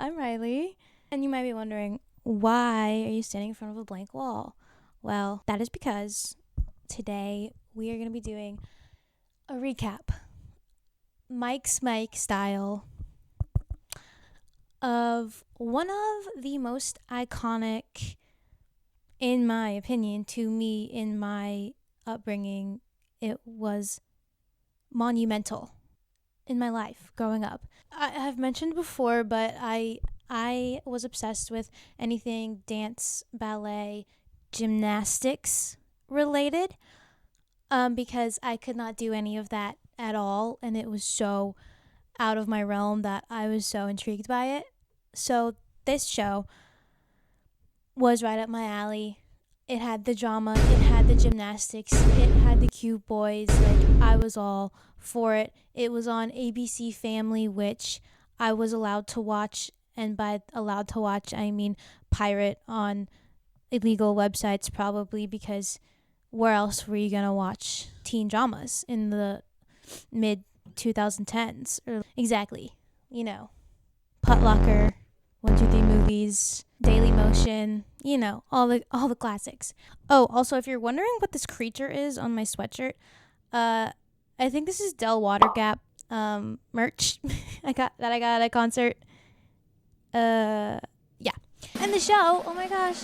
I'm Riley. And you might be wondering, why are you standing in front of a blank wall? Well, that is because today we are going to be doing a recap, Mike's Mike style, of one of the most iconic, in my opinion, to me in my upbringing. It was monumental in my life growing up. I have mentioned before, but I was obsessed with anything dance, ballet, gymnastics related, because I could not do any of that at all, and it was so out of my realm that I was so intrigued by it. So this show was right up my alley. It had the drama, it had the gymnastics, it had the cute boys. Like, I was all for it. It was on ABC Family, which I was allowed to watch, and by allowed to watch, I mean pirate on illegal websites, probably, because where else were you going to watch teen dramas in the mid 2010s? Exactly. You know, Putlocker, 123 Movies, Daily Motion, you know, all the classics. Oh, also, if you're wondering what this creature is on my sweatshirt, I think this is Del Water Gap merch I got at a concert. Yeah. And the show, oh my gosh,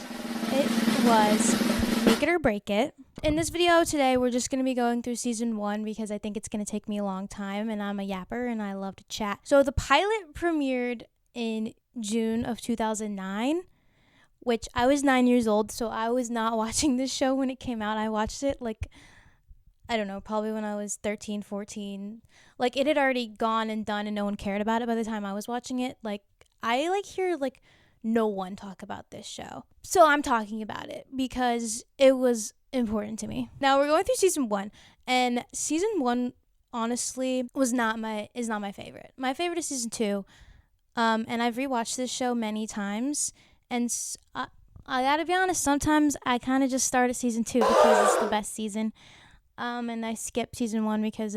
it was Make It or Break It. In this video today, we're just going to be going through season 1 because I think it's going to take me a long time, and I'm a yapper and I love to chat. So the pilot premiered in June of 2009, which I was 9 years old, so I was not watching this show when it came out. I watched it I don't know, probably when I was 13, 14. Like, it had already gone and done and no one cared about it by the time I was watching it. Like, I hear no one talk about this show. So I'm talking about it because it was important to me. Now we're going through season 1, and season 1 honestly is not my favorite. My favorite is season 2. And I've rewatched this show many times, and I gotta be honest, sometimes I kind of just start at season 2 because it's the best season. And I skip season 1 because,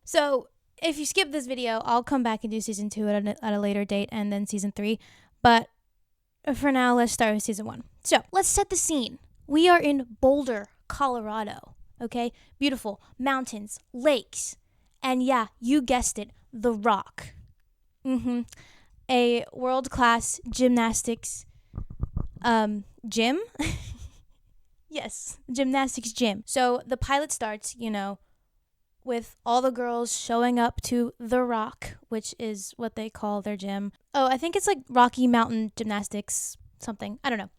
So if you skip this video, I'll come back and do season 2 at a later date, and then season 3. But for now, let's start with season 1. So let's set the scene. We are in Boulder, Colorado. Okay? Beautiful mountains, lakes, and yeah, you guessed it, The Rock. A world-class gymnastics gym. Yes, gymnastics gym. So the pilot starts, with all the girls showing up to The Rock, which is what they call their gym. Oh, I think it's like Rocky Mountain Gymnastics something. I don't know.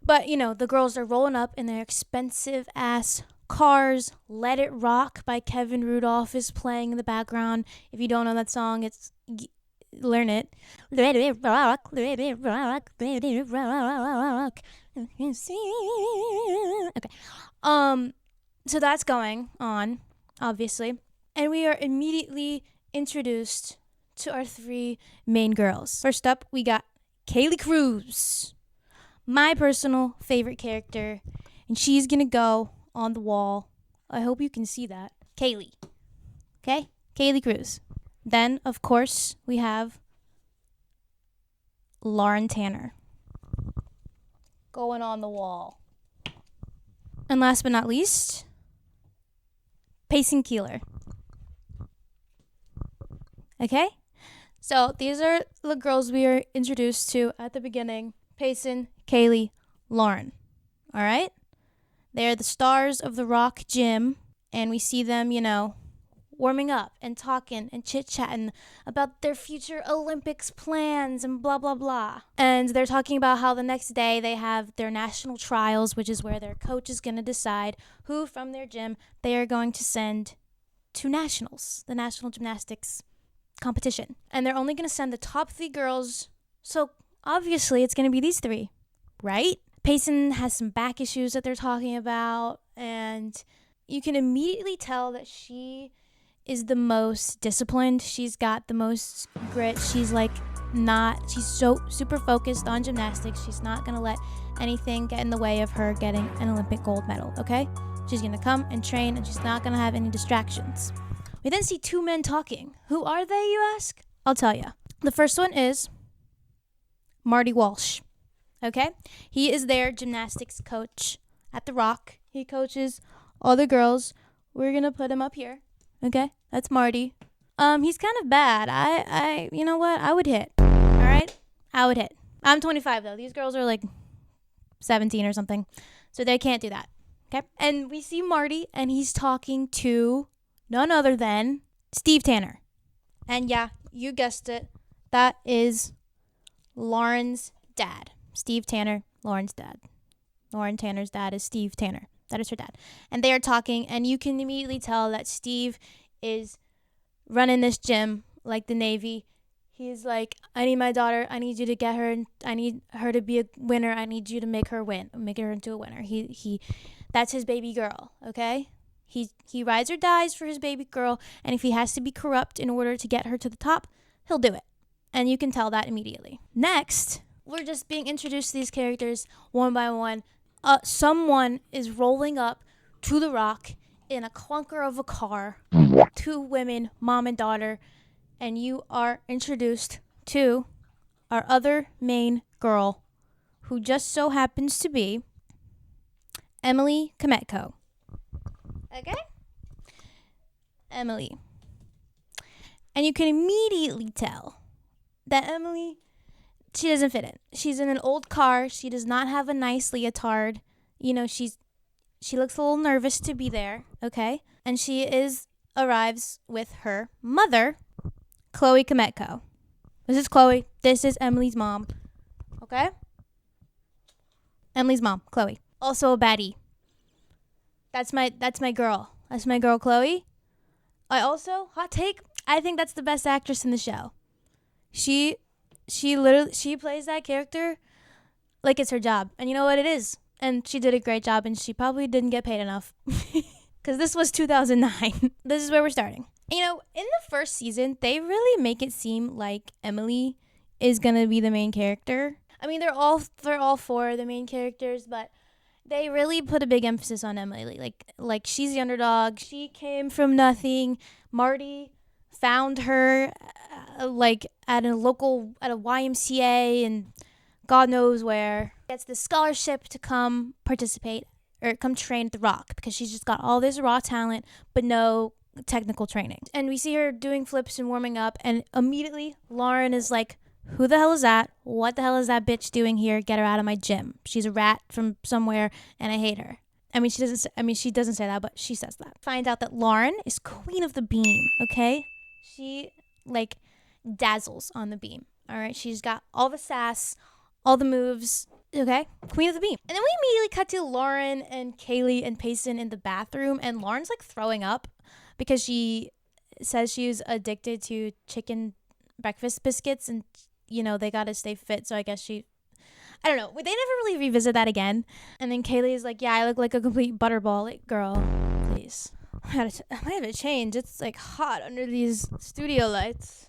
But, the girls are rolling up in their expensive-ass cars. Let It Rock by Kevin Rudolph is playing in the background. If you don't know that song, learn it. Let it rock, let it rock, let it rock. Okay. So that's going on, obviously. And we are immediately introduced to our 3 main girls. First up, we got Kaylie Cruz, my personal favorite character, and she's gonna go on the wall. I hope you can see that. Kaylie. Okay? Kaylie Cruz. Then, of course, we have Lauren Tanner going on the wall. And last but not least, Payson Keeler. Okay? So these are the girls we are introduced to at the beginning. Payson, Kaylie, Lauren. All right? They're the stars of the Rock Gym, and we see them, warming up and talking and chit-chatting about their future Olympics plans and blah, blah, blah. And they're talking about how the next day they have their national trials, which is where their coach is going to decide who from their gym they are going to send to nationals, the national gymnastics competition. And they're only going to send the top 3 girls, so obviously it's going to be these 3, right? Payson has some back issues that they're talking about, and you can immediately tell that she is the most disciplined. She's got the most grit. She's so super focused on gymnastics. She's not going to let anything get in the way of her getting an Olympic gold medal, okay? She's going to come and train, and she's not going to have any distractions. We then see 2 men talking. Who are they, you ask? I'll tell you. The first one is Marty Walsh. Okay? He is their gymnastics coach at The Rock. He coaches all the girls. We're going to put him up here. Okay? That's Marty. He's kind of bad. I you know what? I would hit. All right? I would hit. I'm 25 though. These girls are like 17 or something. So they can't do that. Okay? And we see Marty and he's talking to none other than Steve Tanner. And yeah, you guessed it. That is Lauren's dad. Steve Tanner, Lauren's dad. Lauren Tanner's dad is Steve Tanner. That is her dad. And they are talking, and you can immediately tell that Steve is running this gym like the Navy. He's like, I need my daughter. I need you to get her. And I need her to be a winner. I need you to make her win. Make her into a winner. That's his baby girl, okay? He rides or dies for his baby girl, and if he has to be corrupt in order to get her to the top, he'll do it. And you can tell that immediately. Next, we're just being introduced to these characters one by one. Someone is rolling up to The Rock in a clunker of a car. Two women, mom and daughter, and you are introduced to our other main girl, who just so happens to be Emily Kometko. Okay? Emily. And you can immediately tell that Emily, she doesn't fit in. She's in an old car. She does not have a nice leotard. You know, she looks a little nervous to be there, okay? And she arrives with her mother, Chloe Kometko. This is Chloe. This is Emily's mom. Okay? Emily's mom, Chloe. Also a baddie. That's my girl. That's my girl, Chloe. Hot take, I think that's the best actress in the show. She plays that character like it's her job. And you know what it is? And she did a great job, and she probably didn't get paid enough. Because this was 2009. This is where we're starting. You know, in the first season, they really make it seem like Emily is going to be the main character. I mean, they're all four the main characters, but they really put a big emphasis on Emily. Like she's the underdog. She came from nothing. Marty found her at a YMCA and God knows where. Gets the scholarship to come participate or come train at The Rock because she's just got all this raw talent but no technical training. And we see her doing flips and warming up, and immediately Lauren is like, who the hell is that? What the hell is that bitch doing here? Get her out of my gym. She's a rat from somewhere and I hate her. She doesn't say that, but she says that. Find out that Lauren is queen of the beam, okay? She dazzles on the beam. All right, she's got all the sass, all the moves, okay? Queen of the beam. And then we immediately cut to Lauren and Kaylie and Payson in the bathroom, and Lauren's throwing up because she says she was addicted to chicken breakfast biscuits, and they gotta stay fit. So I guess I don't know. They never really revisit that again. And then Kaylie is like, yeah, I look like a complete butterball. Like, girl, please. I might have to change. It's hot under these studio lights.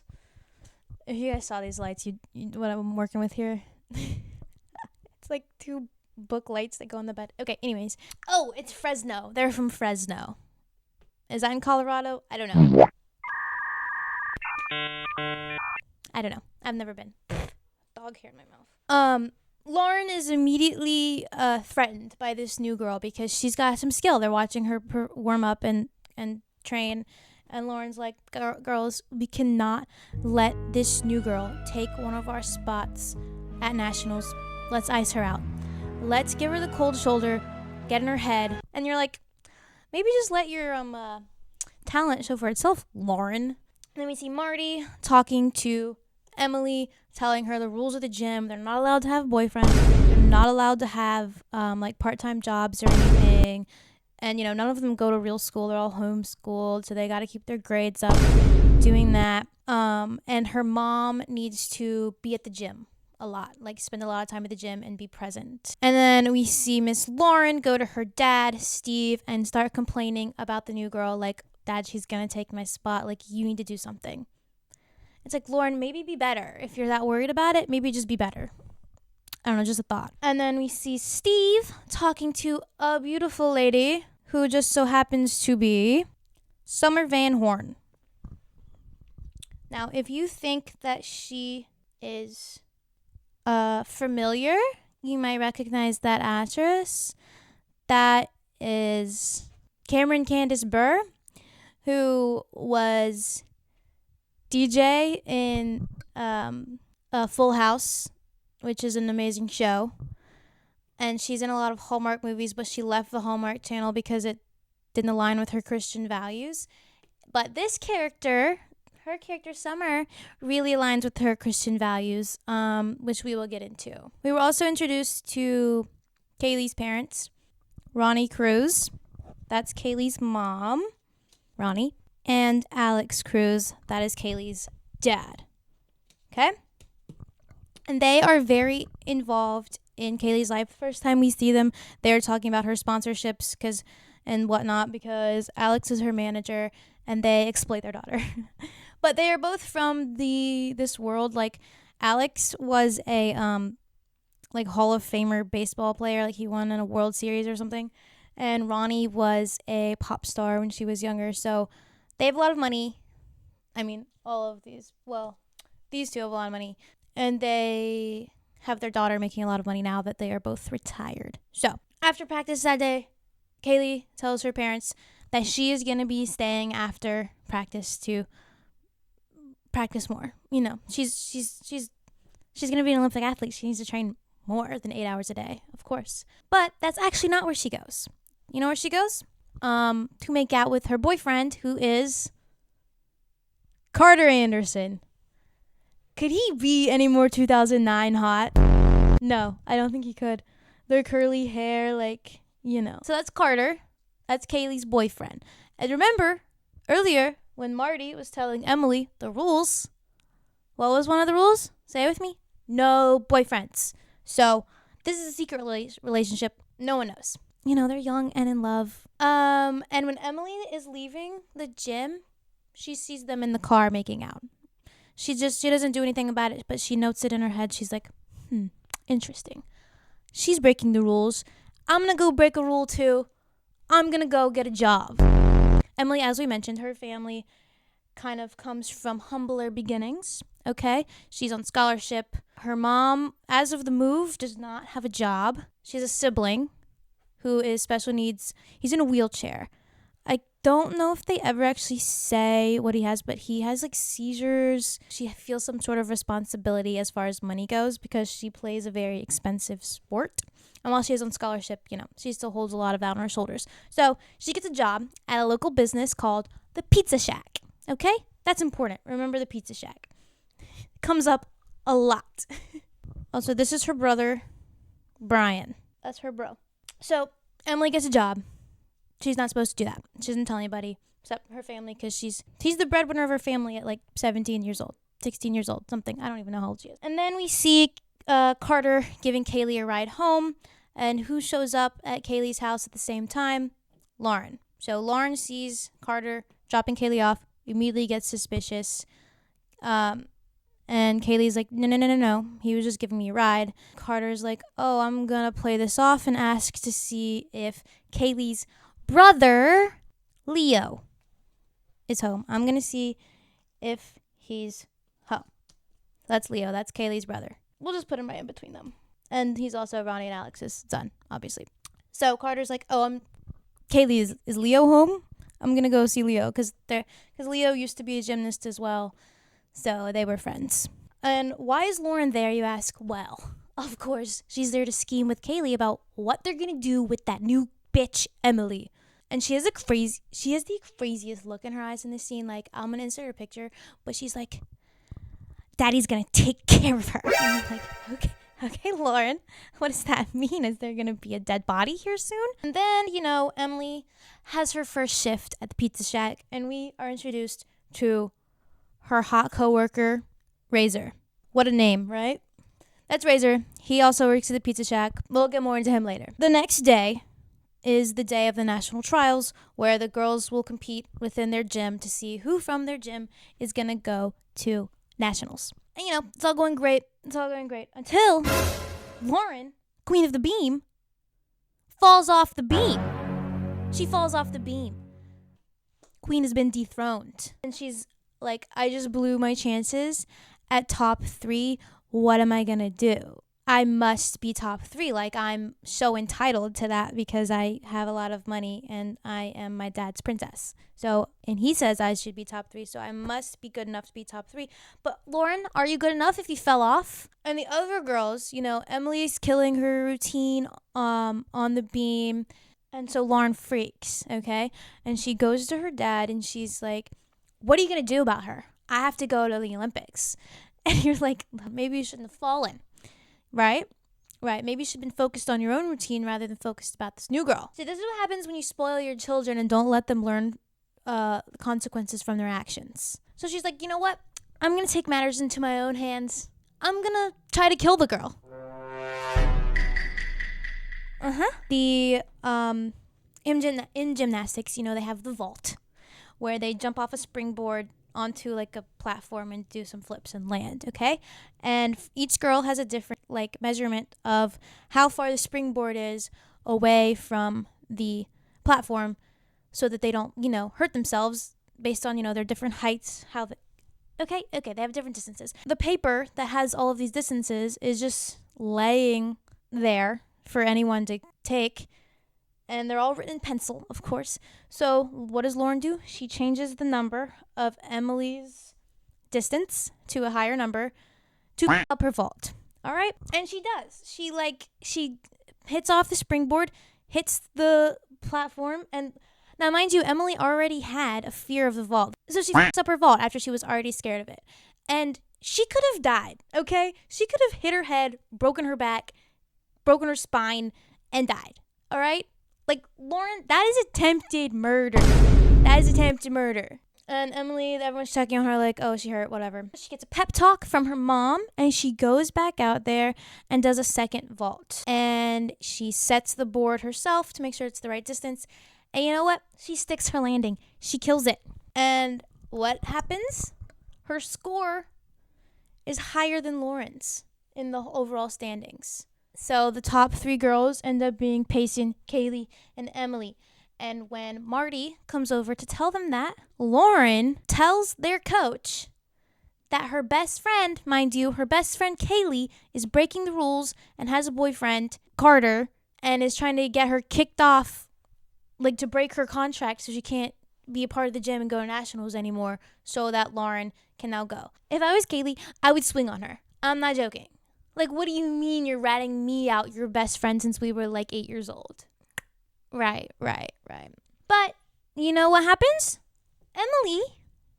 If you guys saw these lights, you what I'm working with here. It's like two book lights that go in the bed. Okay, anyways. Oh, it's Fresno. They're from Fresno. Is that in Colorado? I don't know. I don't know. I've never been. Dog hair in my mouth. Lauren is immediately threatened by this new girl because she's got some skill. They're watching her warm up and train. And Lauren's like, girls, we cannot let this new girl take one of our spots at Nationals. Let's ice her out. Let's give her the cold shoulder, get in her head. And you're like, maybe just let your talent show for itself, Lauren. And then we see Marty talking to Emily, telling her the rules of the gym. They're not allowed to have boyfriends. They're not allowed to have part-time jobs or anything. And, none of them go to real school. They're all homeschooled, so they got to keep their grades up doing that. And her mom needs to be at the gym a lot, spend a lot of time at the gym and be present. And then we see Miss Lauren go to her dad, Steve, and start complaining about the new girl. Dad, she's going to take my spot. You need to do something. It's Lauren, maybe be better. If you're that worried about it, maybe just be better. I don't know, just a thought. And then we see Steve talking to a beautiful lady who just so happens to be Summer Van Horn. Now, if you think that she is familiar. You might recognize that actress. That is Cameron Candace Burr, who was DJ in Full House, which is an amazing show. And she's in a lot of Hallmark movies, but she left the Hallmark Channel because it didn't align with her Christian values. But this character, her character Summer, really aligns with her Christian values, which we will get into. We were also introduced to Kaylie's parents, Ronnie Cruz. That's Kaylie's mom, Ronnie. And Alex Cruz. That is Kaylie's dad. Okay? And they are very involved in Kaylie's life. First time we see them, they're talking about her sponsorships and whatnot because Alex is her manager and they exploit their daughter. But they are both from this world. Like Alex was a Hall of Famer baseball player. Like he won in a World Series or something. And Ronnie was a pop star when she was younger. So they have a lot of money. I mean, all of these. Well, these two have a lot of money. And they have their daughter making a lot of money now that they are both retired. So after practice that day, Kaylie tells her parents that she is going to be staying after practice to practice more. You know, she's going to be an Olympic athlete. She needs to train more than 8 hours a day, of course. But that's actually not where she goes. You know where she goes? To make out with her boyfriend, who is Carter Anderson. Could he be any more 2009 hot? No, I don't think he could. Their curly hair, So that's Carter. That's Kaylie's boyfriend. And remember, earlier, when Marty was telling Emily the rules, what was one of the rules? Say it with me. No boyfriends. So this is a secret relationship. No one knows. You know, they're young and in love. And when Emily is leaving the gym, she sees them in the car making out. She doesn't do anything about it, but she notes it in her head. She's like, interesting. She's breaking the rules. I'm going to go break a rule too. I'm going to go get a job. Emily, as we mentioned, her family kind of comes from humbler beginnings, okay? She's on scholarship. Her mom, as of the move, does not have a job. She has a sibling who is special needs. He's in a wheelchair. I don't know if they ever actually say what he has, but he has seizures. She feels some sort of responsibility as far as money goes because she plays a very expensive sport. And while she is on scholarship, she still holds a lot of that on her shoulders. So she gets a job at a local business called the Pizza Shack. Okay? That's important. Remember the Pizza Shack. It comes up a lot. Also, this is her brother, Brian. That's her bro. So Emily gets a job. She's not supposed to do that. She doesn't tell anybody except her family because she's the breadwinner of her family at 17 years old, 16 years old, something. I don't even know how old she is. And then we see Carter giving Kaylie a ride home. And who shows up at Kaylie's house at the same time? Lauren. So Lauren sees Carter dropping Kaylie off, immediately gets suspicious. And Kaylie's like, no. He was just giving me a ride. Carter's like, oh, I'm going to play this off and ask to see if Kaylie's brother, Leo, is home. I'm going to see if he's home. That's Leo. That's Kaylie's brother. We'll just put him right in between them. And he's also Ronnie and Alex's son, obviously. So Carter's like, oh, Kaylie, is Leo home? I'm going to go see Leo because Leo used to be a gymnast as well. So they were friends. And why is Lauren there, you ask? Well, of course, she's there to scheme with Kaylie about what they're going to do with that new bitch, Emily. And she has the craziest look in her eyes in this scene. I'm going to insert her picture, but she's like, Daddy's going to take care of her. And I'm like, okay, Lauren, what does that mean? Is there going to be a dead body here soon? And then, Emily has her first shift at the Pizza Shack, and we are introduced to her hot coworker, Razor. What a name, right? That's Razor. He also works at the Pizza Shack. We'll get more into him later. The next day is the day of the national trials, where the girls will compete within their gym to see who from their gym is going to go to nationals. And, it's all going great. Until Lauren, Queen of the Beam, falls off the beam. She falls off the beam. Queen has been dethroned. And she's like, I just blew my chances at top 3. what am I going to do? I must be top 3. Like, I'm so entitled to that because I have a lot of money and I am my dad's princess. So, and he says I should be top 3, so I must be good enough to be top 3. But Lauren, are you good enough if you fell off? And the other girls, Emily's killing her routine on the beam. And so Lauren freaks, okay? And she goes to her dad and she's like, what are you going to do about her? I have to go to the Olympics. And you're like, maybe you shouldn't have fallen. Right? Maybe you should have been focused on your own routine rather than focused about this new girl. See, this is what happens when you spoil your children and don't let them learn the consequences from their actions. So she's like, you know what? I'm going to take matters into my own hands. I'm going to try to kill the girl. The, in gymnastics, they have the vault where they jump off a springboard onto like a platform and do some flips and land, okay? And each girl has a different like measurement of how far the springboard is away from the platform so that they don't, hurt themselves based on, their different heights, okay, they have different distances. The paper that has all of these distances is just laying there for anyone to take, and they're all written in pencil, of course. So what does Lauren do? She changes the number of Emily's distance to a higher number to up her vault. All right? And she does. She hits off the springboard, hits the platform, and now mind you, Emily already had a fear of the vault. So she hits up her vault after she was already scared of it. And she could have died, okay? She could have hit her head, broken her back, broken her spine, and died. All right? Like, Lauren, that is attempted murder. And Emily, everyone's checking on her like, oh, she hurt, whatever. She gets a pep talk from her mom, and she goes back out there and does a second vault. And she sets the board herself to make sure it's the right distance. And you know what? She sticks her landing. She kills it. And what happens? Her score is higher than Lauren's in the overall standings. So the top 3 girls end up being Payson, Kaylie, and Emily. And when Marty comes over to tell them that, Lauren tells their coach that her best friend, mind you, her best friend Kaylie is breaking the rules and has a boyfriend, Carter, and is trying to get her kicked off, like to break her contract so she can't be a part of the gym and go to nationals anymore so that Lauren can now go. If I was Kaylie, I would swing on her. I'm not joking. Like, what do you mean you're ratting me out, your best friend, since we were like 8 years old? Right. But you know what happens? Emily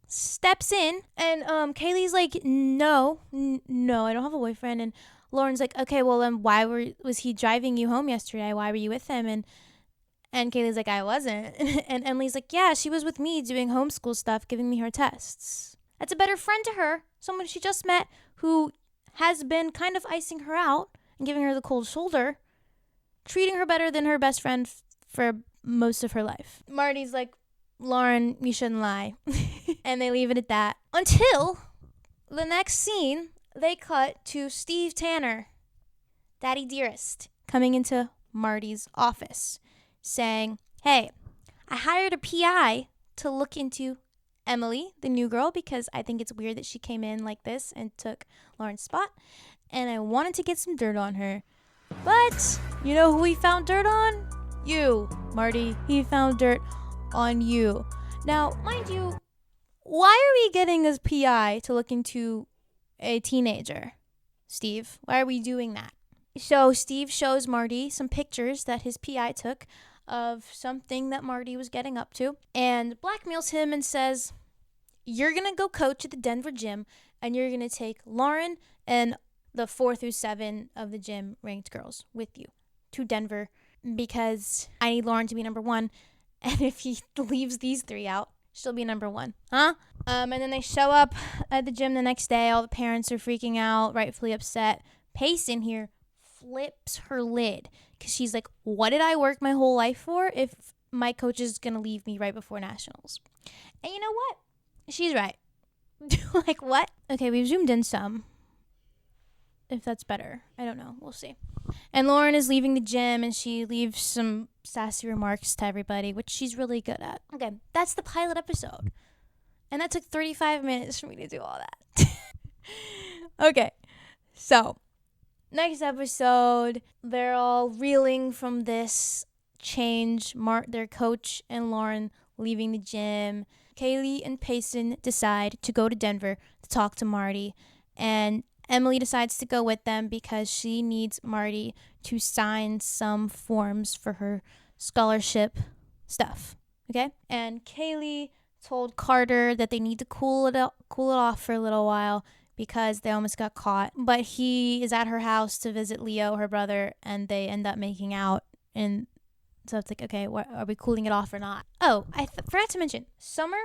steps in and Kaylie's like, no, I don't have a boyfriend. And Lauren's like, okay, well then why was he driving you home yesterday? Why were you with him? And Kaylie's like, I wasn't. And Emily's like, yeah, she was with me doing homeschool stuff, giving me her tests. That's a better friend to her, someone she just met who has been kind of icing her out and giving her the cold shoulder, treating her better than her best friend for most of her life. Marty's like, Lauren, you shouldn't lie. And they leave it at that. Until the next scene, they cut to Steve Tanner, Daddy Dearest, coming into Marty's office saying, hey, I hired a PI to look into Emily, the new girl, because I think it's weird that she came in like this and took Lauren's spot. And I wanted to get some dirt on her. But you know who he found dirt on? You, Marty. He found dirt on you. Now, mind you, why are we getting a PI to look into a teenager, Steve? Why are we doing that? So Steve shows Marty some pictures that his PI took of something that Marty was getting up to and blackmails him and says, you're going to go coach at the Denver gym and you're going to take Lauren and the 4 through 7 of the gym ranked girls with you to Denver because I need Lauren to be number 1. And if he leaves these 3 out, she'll be number 1. Huh? And then they show up at the gym the next day. All the parents are freaking out, rightfully upset. Payson here flips her lid because she's like, what did I work my whole life for if my coach is going to leave me right before nationals? And you know what? She's right. Like, what? Okay, we've zoomed in some. If that's better. I don't know. We'll see. And Lauren is leaving the gym and she leaves some sassy remarks to everybody, which she's really good at. Okay, that's the pilot episode. And that took 35 minutes for me to do all that. Okay. So, next episode, they're all reeling from this change. Their coach and Lauren leaving the gym. Kaylie and Payson decide to go to Denver to talk to Marty. And Emily decides to go with them because she needs Marty to sign some forms for her scholarship stuff. Okay? And Kaylie told Carter that they need to cool it off for a little while because they almost got caught. But he is at her house to visit Leo, her brother, and they end up making out. And so it's like, okay, are we cooling it off or not? Oh, I forgot to mention, Summer,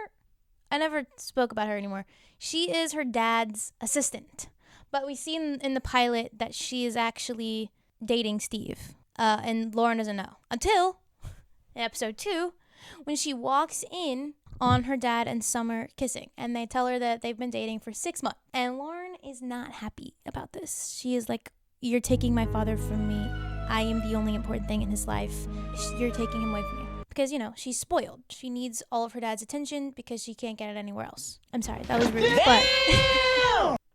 I never spoke about her anymore. She is her dad's assistant. But we see in the pilot that she is actually dating Steve. And Lauren doesn't know. Until in episode 2, when she walks in on her dad and Summer kissing. And they tell her that they've been dating for 6 months. And Lauren is not happy about this. She is like, you're taking my father from me. I am the only important thing in his life. You're taking him away from me. Because, she's spoiled. She needs all of her dad's attention because she can't get it anywhere else. I'm sorry, that was rude. But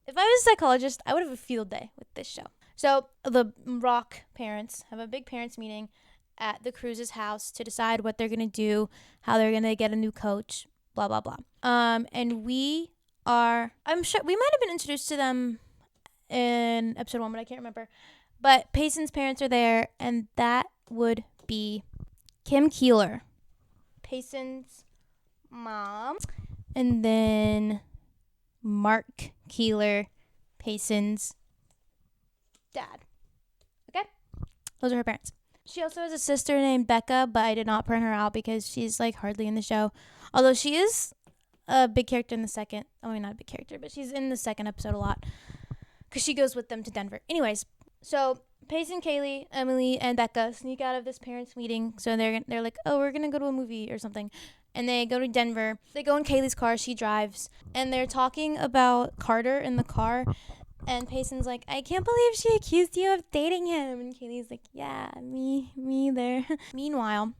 if I was a psychologist, I would have a field day with this show. So the Rock parents have a big parents meeting at the Cruz's house to decide what they're going to do, how they're going to get a new coach, blah, blah, blah. And I'm sure we might have been introduced to them in episode 1, but I can't remember. But Payson's parents are there, and that would be Kim Keeler, Payson's mom, and then Mark Keeler, Payson's dad. Okay? Those are her parents. She also has a sister named Becca, but I did not print her out because she's like hardly in the show. Although she is a big character in the second. I mean, not a big character, but she's in the second episode a lot because she goes with them to Denver. Anyways, so Payson, Kaylie, Emily, and Becca sneak out of this parents' meeting. So they're like, oh, we're going to go to a movie or something. And they go to Denver. They go in Kaylie's car. She drives. And they're talking about Carter in the car. And Payson's like, I can't believe she accused you of dating him. And Kaylie's like, yeah, me there. Meanwhile,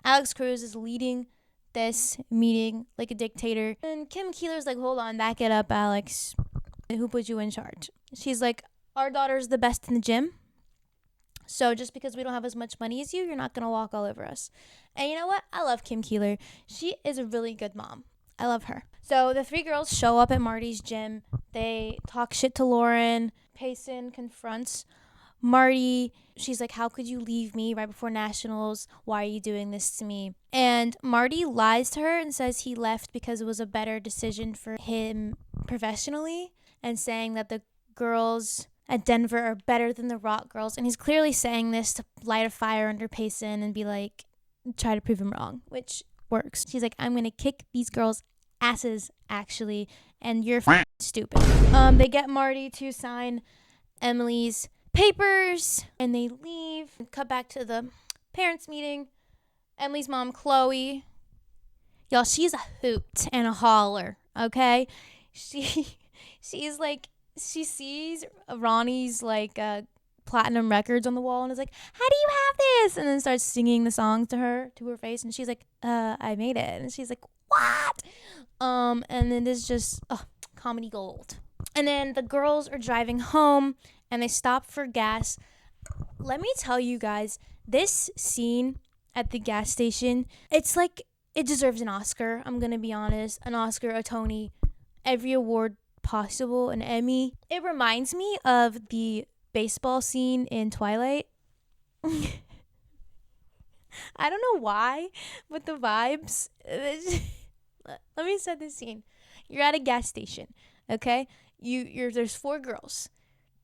Alex Cruz is leading this meeting like a dictator. And Kim Keeler's like, hold on, back it up, Alex. Who put you in charge? She's like, our daughter's the best in the gym. So just because we don't have as much money as you, you're not going to walk all over us. And you know what? I love Kim Keeler. She is a really good mom. I love her. So the 3 girls show up at Marty's gym. They talk shit to Lauren. Payson confronts Marty. She's like, how could you leave me right before nationals? Why are you doing this to me? And Marty lies to her and says he left because it was a better decision for him professionally, and saying that the girls at Denver are better than the Rock girls. And he's clearly saying this to light a fire under Payson and be like, try to prove him wrong, which works. She's like, I'm going to kick these girls' asses, actually, and you're stupid. They get Marty to sign Emily's papers, and they leave. Cut back to the parents' meeting. Emily's mom, Chloe. Y'all, she's a hoot and a holler, okay? She's like, she sees Ronnie's like platinum records on the wall and is like, how do you have this? And then starts singing the songs to her face, and she's like, I made it. And she's like, what? And then there's just comedy gold. And then the girls are driving home and they stop for gas. Let me tell you guys, this scene at the gas station, it's like, it deserves an Oscar. I'm gonna be honest, an Oscar, a Tony, every award possible, an Emmy. It reminds me of the baseball scene in Twilight. I don't know why, but the vibes. Let me set this scene. You're at a gas station, okay? There's 4 girls.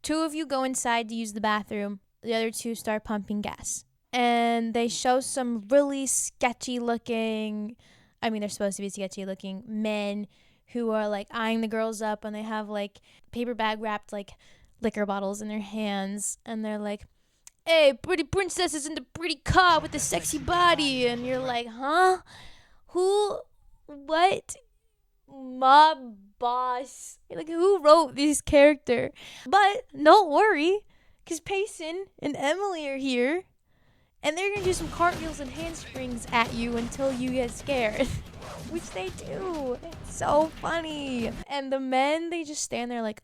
2 of you go inside to use the bathroom. The other 2 start pumping gas. And they show some really sketchy looking, they're supposed to be sketchy looking men who are like eyeing the girls up, and they have like paper bag wrapped like liquor bottles in their hands, and they're like, hey, pretty princess is in the pretty car with the sexy body. And you're like, huh? Who? What? My boss. Like, who wrote this character? But don't worry, because Payson and Emily are here, and they're gonna do some cartwheels and handsprings at you until you get scared. Which they do. It's so funny. And the men, they just stand there like,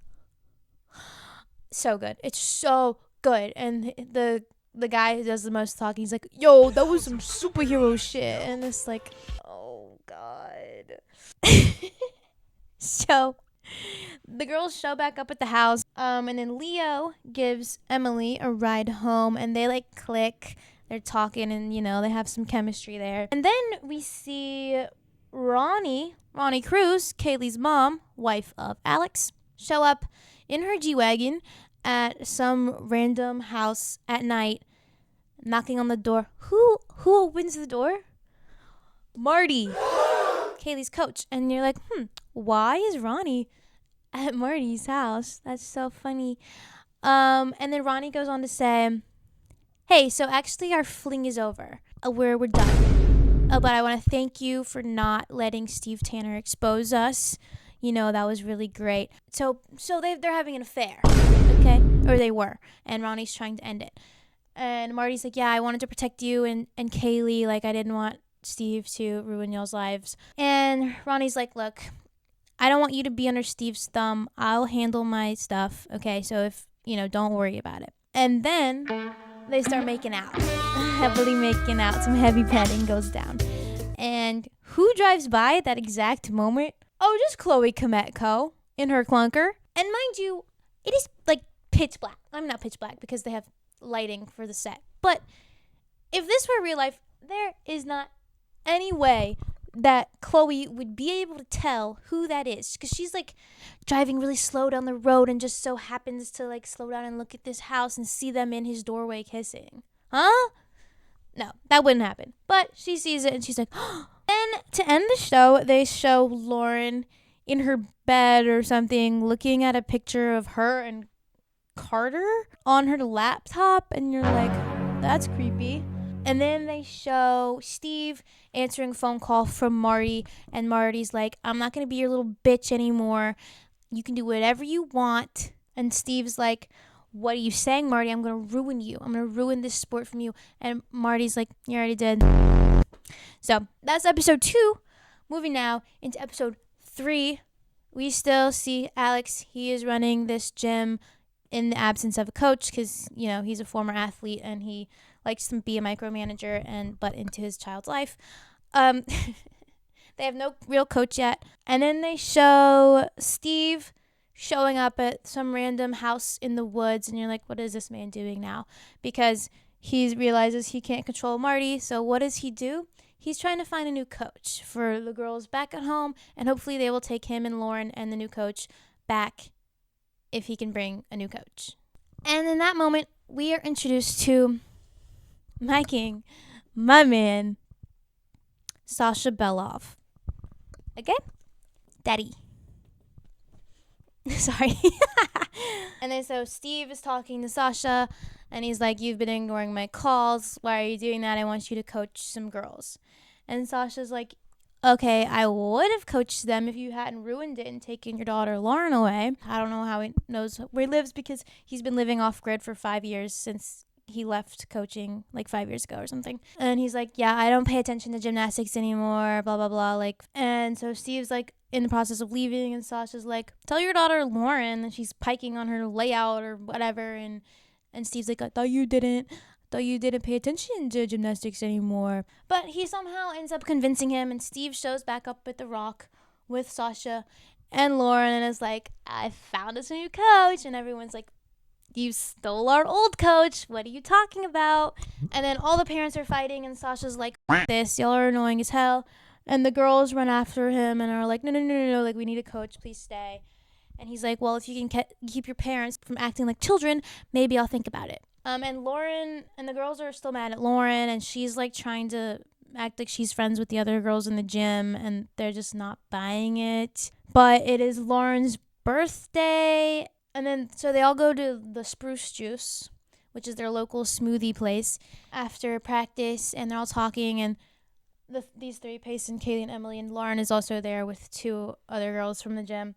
So good. It's so good. And the guy who does the most talking, he's like, yo, that was some superhero shit. And it's like, oh God. So the girls show back up at the house. And then Leo gives Emily a ride home, and they like click. They're talking, and they have some chemistry there. And then we see Ronnie Cruz, Kaylie's mom, wife of Alex, show up in her G-Wagon at some random house at night, knocking on the door. Who opens the door? Marty, Kaylee's coach. And you're like, why is Ronnie at Marty's house? That's so funny. And then Ronnie goes on to say, hey, so actually our fling is over. We're done. But I want to thank you for not letting Steve Tanner expose us. That was really great. So they're having an affair, okay? Or they were. And Ronnie's trying to end it. And Marty's like, yeah, I wanted to protect you and Kaylee. Like, I didn't want Steve to ruin y'all's lives. And Ronnie's like, look, I don't want you to be under Steve's thumb. I'll handle my stuff, okay? So if, don't worry about it. And then they start making out. Heavily making out. Some heavy petting goes down. And who drives by at that exact moment? Oh, just Chloe Kometko in her clunker. And mind you, it is like pitch black. I'm not pitch black because they have lighting for the set. But if this were real life, there is not any way that Chloe would be able to tell who that is, because she's like driving really slow down the road and just so happens to like slow down and look at this house and see them in his doorway kissing. Huh? No, that wouldn't happen. But she sees it and she's like, oh. And to end the show, they show Lauren in her bed or something looking at a picture of her and Carter on her laptop, and you're like, that's creepy. And then they show Steve answering a phone call from Marty, and Marty's like, I'm not going to be your little bitch anymore. You can do whatever you want. And Steve's like, what are you saying, Marty? I'm going to ruin you. I'm going to ruin this sport from you. And Marty's like, you already did. So that's episode 2. Moving now into episode 3. We still see Alex. He is running this gym in the absence of a coach because, he's a former athlete and he likes to be a micromanager and butt into his child's life. They have no real coach yet. And then they show Steve showing up at some random house in the woods, and you're like, what is this man doing now? Because he realizes he can't control Marty. So what does he do? He's trying to find a new coach for the girls back at home, and hopefully they will take him and Lauren and the new coach back if he can bring a new coach. And in that moment, we are introduced to my king, my man, Sasha Belov. Okay? Daddy. Sorry. And then so Steve is talking to Sasha, and he's like, you've been ignoring my calls. Why are you doing that? I want you to coach some girls. And Sasha's like, okay, I would have coached them if you hadn't ruined it and taken your daughter Lauren away. I don't know how he knows where he lives because he's been living off grid for 5 years since he left coaching like 5 years ago or something. And he's like, yeah, I don't pay attention to gymnastics anymore, blah, blah, blah. Like, and so Steve's like in the process of leaving, and Sasha's like, tell your daughter Lauren that she's piking on her layout or whatever. And Steve's like, I thought you didn't pay attention to gymnastics anymore. But he somehow ends up convincing him, and Steve shows back up at the Rock with Sasha and Lauren and is like, I found us a new coach. And everyone's like, you stole our old coach. What are you talking about? And then all the parents are fighting, and Sasha's like, this, y'all are annoying as hell. And the girls run after him and are like, no, like, we need a coach, please stay. And he's like, well, if you can keep your parents from acting like children, maybe I'll think about it. And Lauren and the girls are still mad at Lauren, and she's like trying to act like she's friends with the other girls in the gym, and they're just not buying it. But it is Lauren's birthday. And then so they all go to the Spruce Juice, which is their local smoothie place, after practice, and they're all talking, and these three, Payson, Kaylie, and Emily, and Lauren is also there with 2 other girls from the gym.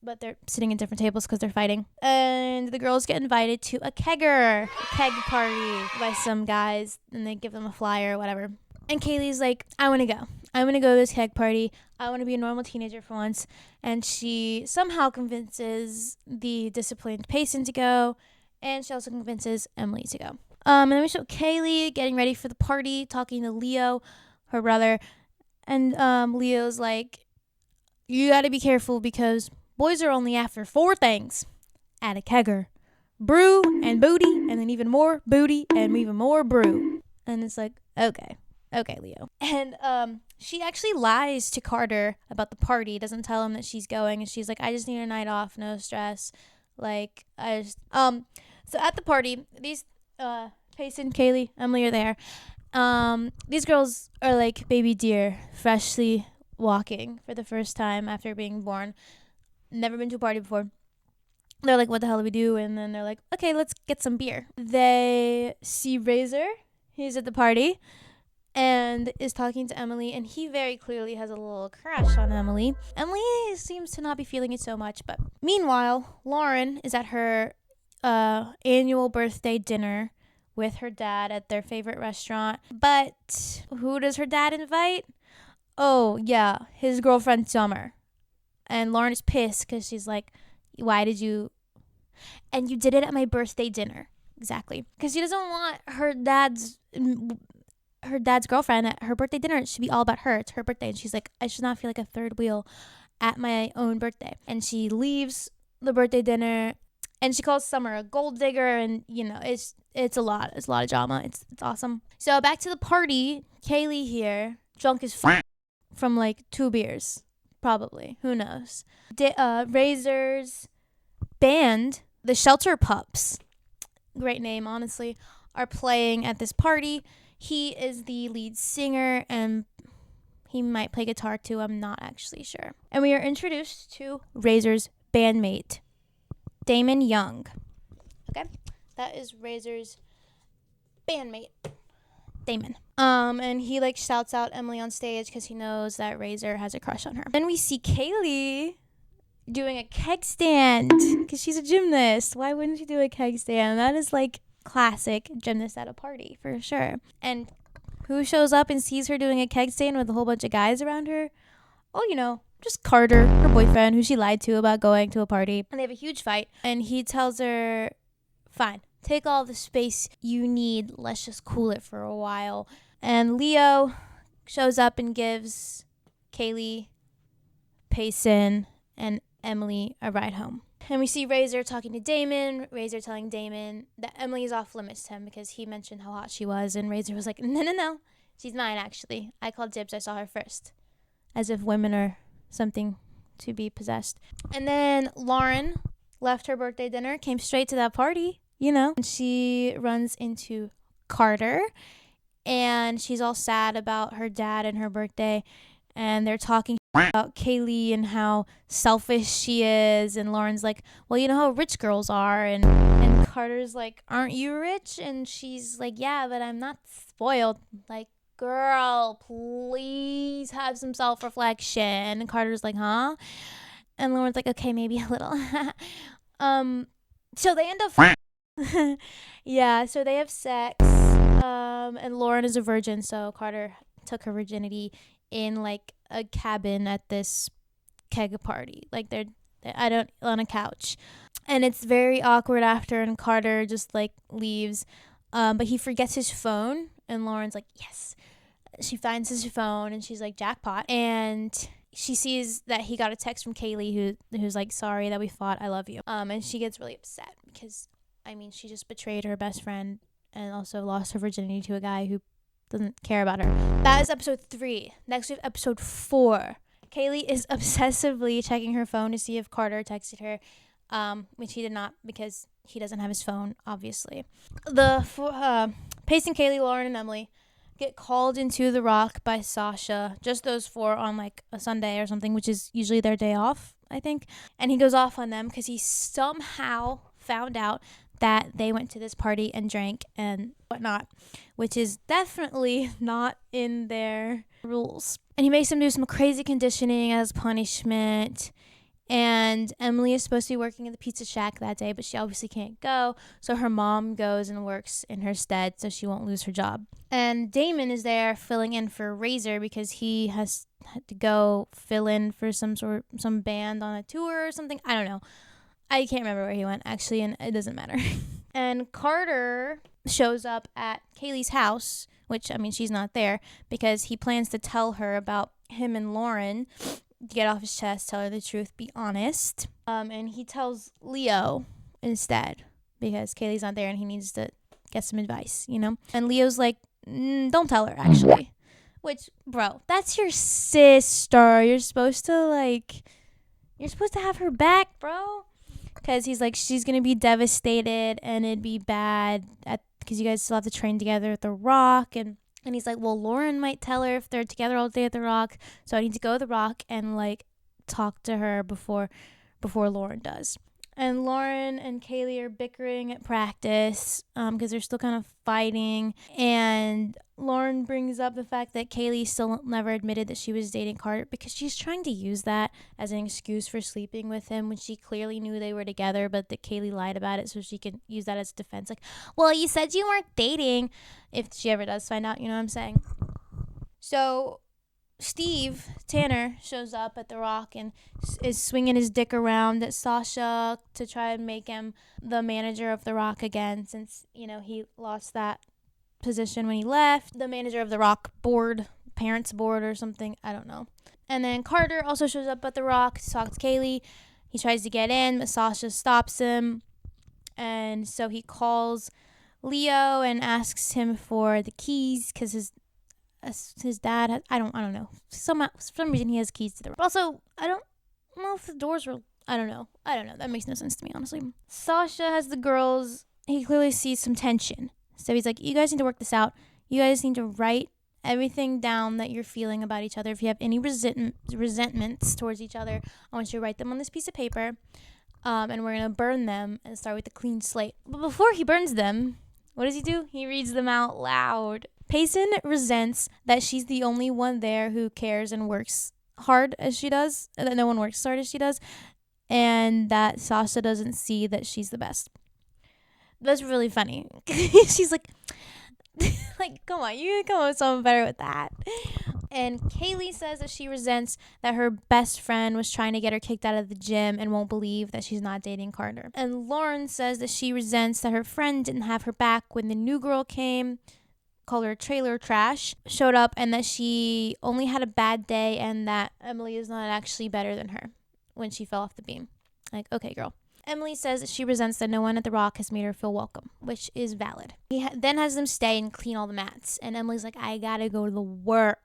But they're sitting at different tables because they're fighting. And the girls get invited to a keg party by some guys, and they give them a flyer or whatever. And Kaylie's like, I want to go. I want to go to this keg party. I want to be a normal teenager for once. And she somehow convinces the disciplined Payson to go. And she also convinces Emily to go. And then we show Kaylie getting ready for the party, talking to Leo, her brother. And Leo's like, you got to be careful because boys are only after 4 things at a kegger. Brew and booty, and then even more booty and even more brew. And it's like, okay, Leo. And she actually lies to Carter about the party, doesn't tell him that she's going, and she's like, I just need a night off, no stress. Like, so at the party, these Payson, Kaylie, Emily are there. These girls are like baby deer, freshly walking for the first time after being born. Never been to a party before. They're like, what the hell do we do? And then they're like, okay, let's get some beer. They see Razor. He's at the party and is talking to Emily, and he very clearly has a little crush on Emily. Emily seems to not be feeling it so much, but meanwhile, Lauren is at her annual birthday dinner with her dad at their favorite restaurant. But who does her dad invite? Oh, yeah, his girlfriend Summer. And Lauren is pissed because she's like, why did you... And you did it at my birthday dinner. Exactly. Because she doesn't want her dad's girlfriend at her birthday dinner. It should be all about her. It's her birthday. And she's like, I should not feel like a third wheel at my own birthday. And she leaves the birthday dinner and she calls Summer a gold digger. And, you know, it's a lot. It's a lot of drama. It's awesome. So back to the party. Kaylie here, drunk as f*** from like 2 beers. Probably. Who knows? Razor's band, the Shelter Pups, great name, honestly, are playing at this party. He is the lead singer, and he might play guitar too. I'm not actually sure. And we are introduced to Razor's bandmate, Damon Young. Okay? That is Razor's bandmate, Damon. And he like shouts out Emily on stage because he knows that Razor has a crush on her. Then we see Kaylie doing a keg stand because she's a gymnast. Why wouldn't she do a keg stand? That is like classic gymnast at a party for sure. And who shows up and sees her doing a keg stand with a whole bunch of guys around her? Oh, you know, just Carter, her boyfriend, who she lied to about going to a party. And they have a huge fight. And he tells her, fine, take all the space you need. Let's just cool it for a while. And Leo shows up and gives Kaylie, Payson, and Emily a ride home. And we see Razor talking to Damon. Razor telling Damon that Emily is off limits to him because he mentioned how hot she was. And Razor was like, no. She's mine, actually. I called dibs. I saw her first. As if women are something to be possessed. And then Lauren left her birthday dinner, came straight to that party, you know. And she runs into Carter. And she's all sad about her dad and her birthday. And they're talking about Kaylie and how selfish she is. And Lauren's like, well, you know how rich girls are. And Carter's like, aren't you rich? And she's like, yeah, but I'm not spoiled. Like, girl, please have some self-reflection. And Carter's like, huh? And Lauren's like, okay, maybe a little. So they end up yeah, so they have sex. And Lauren is a virgin, so Carter took her virginity in like a cabin at this keg party. Like they're on a couch. And it's very awkward after, and Carter just like leaves. But he forgets his phone, and Lauren's like, yes. She finds his phone and she's like, jackpot. And she sees that he got a text from Kaylie who's like, sorry that we fought. I love you. And she gets really upset because, I mean, she just betrayed her best friend and also lost her virginity to a guy who doesn't care about her. That is episode 3. Next we have episode 4. Kaylie is obsessively checking her phone to see if Carter texted her, which he did not because he doesn't have his phone, obviously. Payson, Kaylie, Lauren, and Emily get called into the Rock by Sasha. Just those 4 on like a Sunday or something, which is usually their day off, I think. And he goes off on them because he somehow found out that they went to this party and drank and whatnot, which is definitely not in their rules. And he makes them do some crazy conditioning as punishment. And Emily is supposed to be working at the pizza shack that day, but she obviously can't go. So her mom goes and works in her stead so she won't lose her job. And Damon is there filling in for Razor because he had to go fill in for some band on a tour or something. I don't know. I can't remember where he went, actually, and it doesn't matter. And Carter shows up at Kaylie's house, which, I mean, she's not there, because he plans to tell her about him and Lauren, to get off his chest, tell her the truth, be honest. And he tells Leo instead, because Kaylie's not there and he needs to get some advice, you know? And Leo's like, don't tell her, actually. Which, bro, that's your sister. You're supposed to have her back, bro. Because he's like, she's going to be devastated and it'd be bad because you guys still have to train together at the Rock. And he's like, well, Lauren might tell her if they're together all day at the Rock. So I need to go to the Rock and like talk to her before Lauren does. And Lauren and Kaylie are bickering at practice because they're still kind of fighting. And Lauren brings up the fact that Kaylie still never admitted that she was dating Carter because she's trying to use that as an excuse for sleeping with him when she clearly knew they were together, but that Kaylie lied about it so she could use that as defense. Like, well, you said you weren't dating, if she ever does find out, you know what I'm saying? So Steve Tanner shows up at the Rock and is swinging his dick around at Sasha to try and make him the manager of the Rock again, since, you know, he lost that position when he left. The manager of the Rock board, parents board or something, I don't know. And then Carter also shows up at the Rock to talk to Kaylie. He tries to get in, but Sasha stops him. And so he calls Leo and asks him for the keys because his dad I don't know, for some reason he has keys to the Rock. But also, I don't know if the doors were, I don't know, that makes no sense to me, honestly. Sasha has the girls, he clearly sees some tension, so he's like, you guys need to work this out. You guys need to write everything down that you're feeling about each other. If you have any resentments towards each other, I want you to write them on this piece of paper, and we're gonna burn them and start with a clean slate. But before he burns them, what does he do? He reads them out loud. Payson resents that she's the only one there who cares and works hard as she does, that no one works as hard as she does, and that Sasha doesn't see that she's the best. That's really funny. She's like, come on, you can come up with something better with that. And Kaylie says that she resents that her best friend was trying to get her kicked out of the gym and won't believe that she's not dating Carter. And Lauren says that she resents that her friend didn't have her back when the new girl came, called her trailer trash, showed up, and that she only had a bad day and that Emily is not actually better than her when she fell off the beam. Like, okay, girl. Emily says that she resents that no one at the Rock has made her feel welcome, which is valid. He then has them stay and clean all the mats, and Emily's like, I gotta go to work.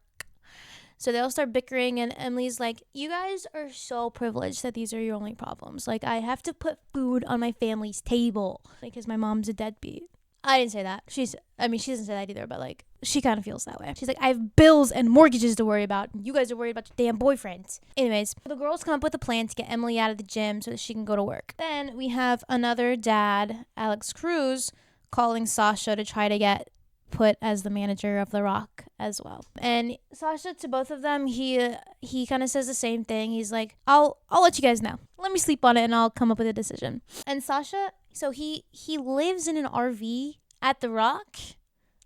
So they all start bickering, and Emily's like, you guys are so privileged that these are your only problems. Like, I have to put food on my family's table because my mom's a deadbeat. I didn't say that. She doesn't say that either, but like, she kind of feels that way. She's like, I have bills and mortgages to worry about. You guys are worried about your damn boyfriend. Anyways, the girls come up with a plan to get Emily out of the gym so that she can go to work. Then we have another dad, Alex Cruz, calling Sasha to try to get put as the manager of the Rock as well. And Sasha, to both of them, he kind of says the same thing. He's like, I'll let you guys know. Let me sleep on it and I'll come up with a decision. And Sasha, so he lives in an RV at the Rock,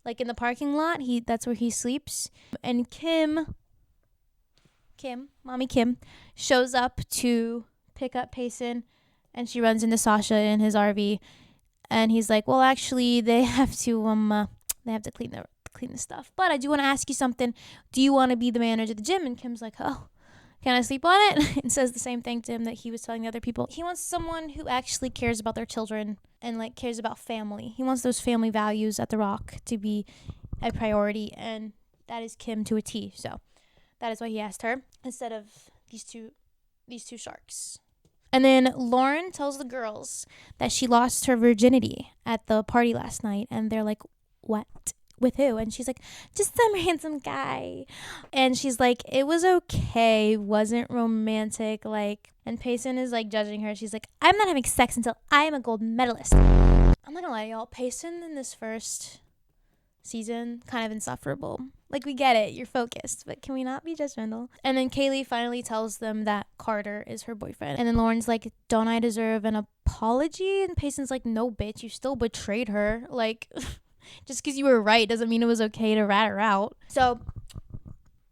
like in the parking lot. That's where he sleeps. And Mommy Kim, shows up to pick up Payson, and she runs into Sasha in his RV. And he's like, well, actually, they have to clean the stuff. But I do want to ask you something. Do you want to be the manager of the gym? And Kim's like, oh, can I sleep on it? And says the same thing to him that he was telling the other people. He wants someone who actually cares about their children and like cares about family. He wants those family values at the Rock to be a priority, and that is Kim to a T. So that is why he asked her instead of these two sharks. And then Lauren tells the girls that she lost her virginity at the party last night, and they're like, what? With who? And she's like, just some handsome guy. And she's like, it was okay, wasn't romantic, like. And Payson is like judging her. She's like, I'm not having sex until I am a gold medalist. I'm not gonna lie, y'all, Payson in this first season, kind of insufferable. Like, we get it. You're focused. But can we not be judgmental? And then Kaylie finally tells them that Carter is her boyfriend. And then Lauren's like, don't I deserve an apology? And Payson's like, no, bitch. You still betrayed her. Like, just because you were right doesn't mean it was okay to rat her out. So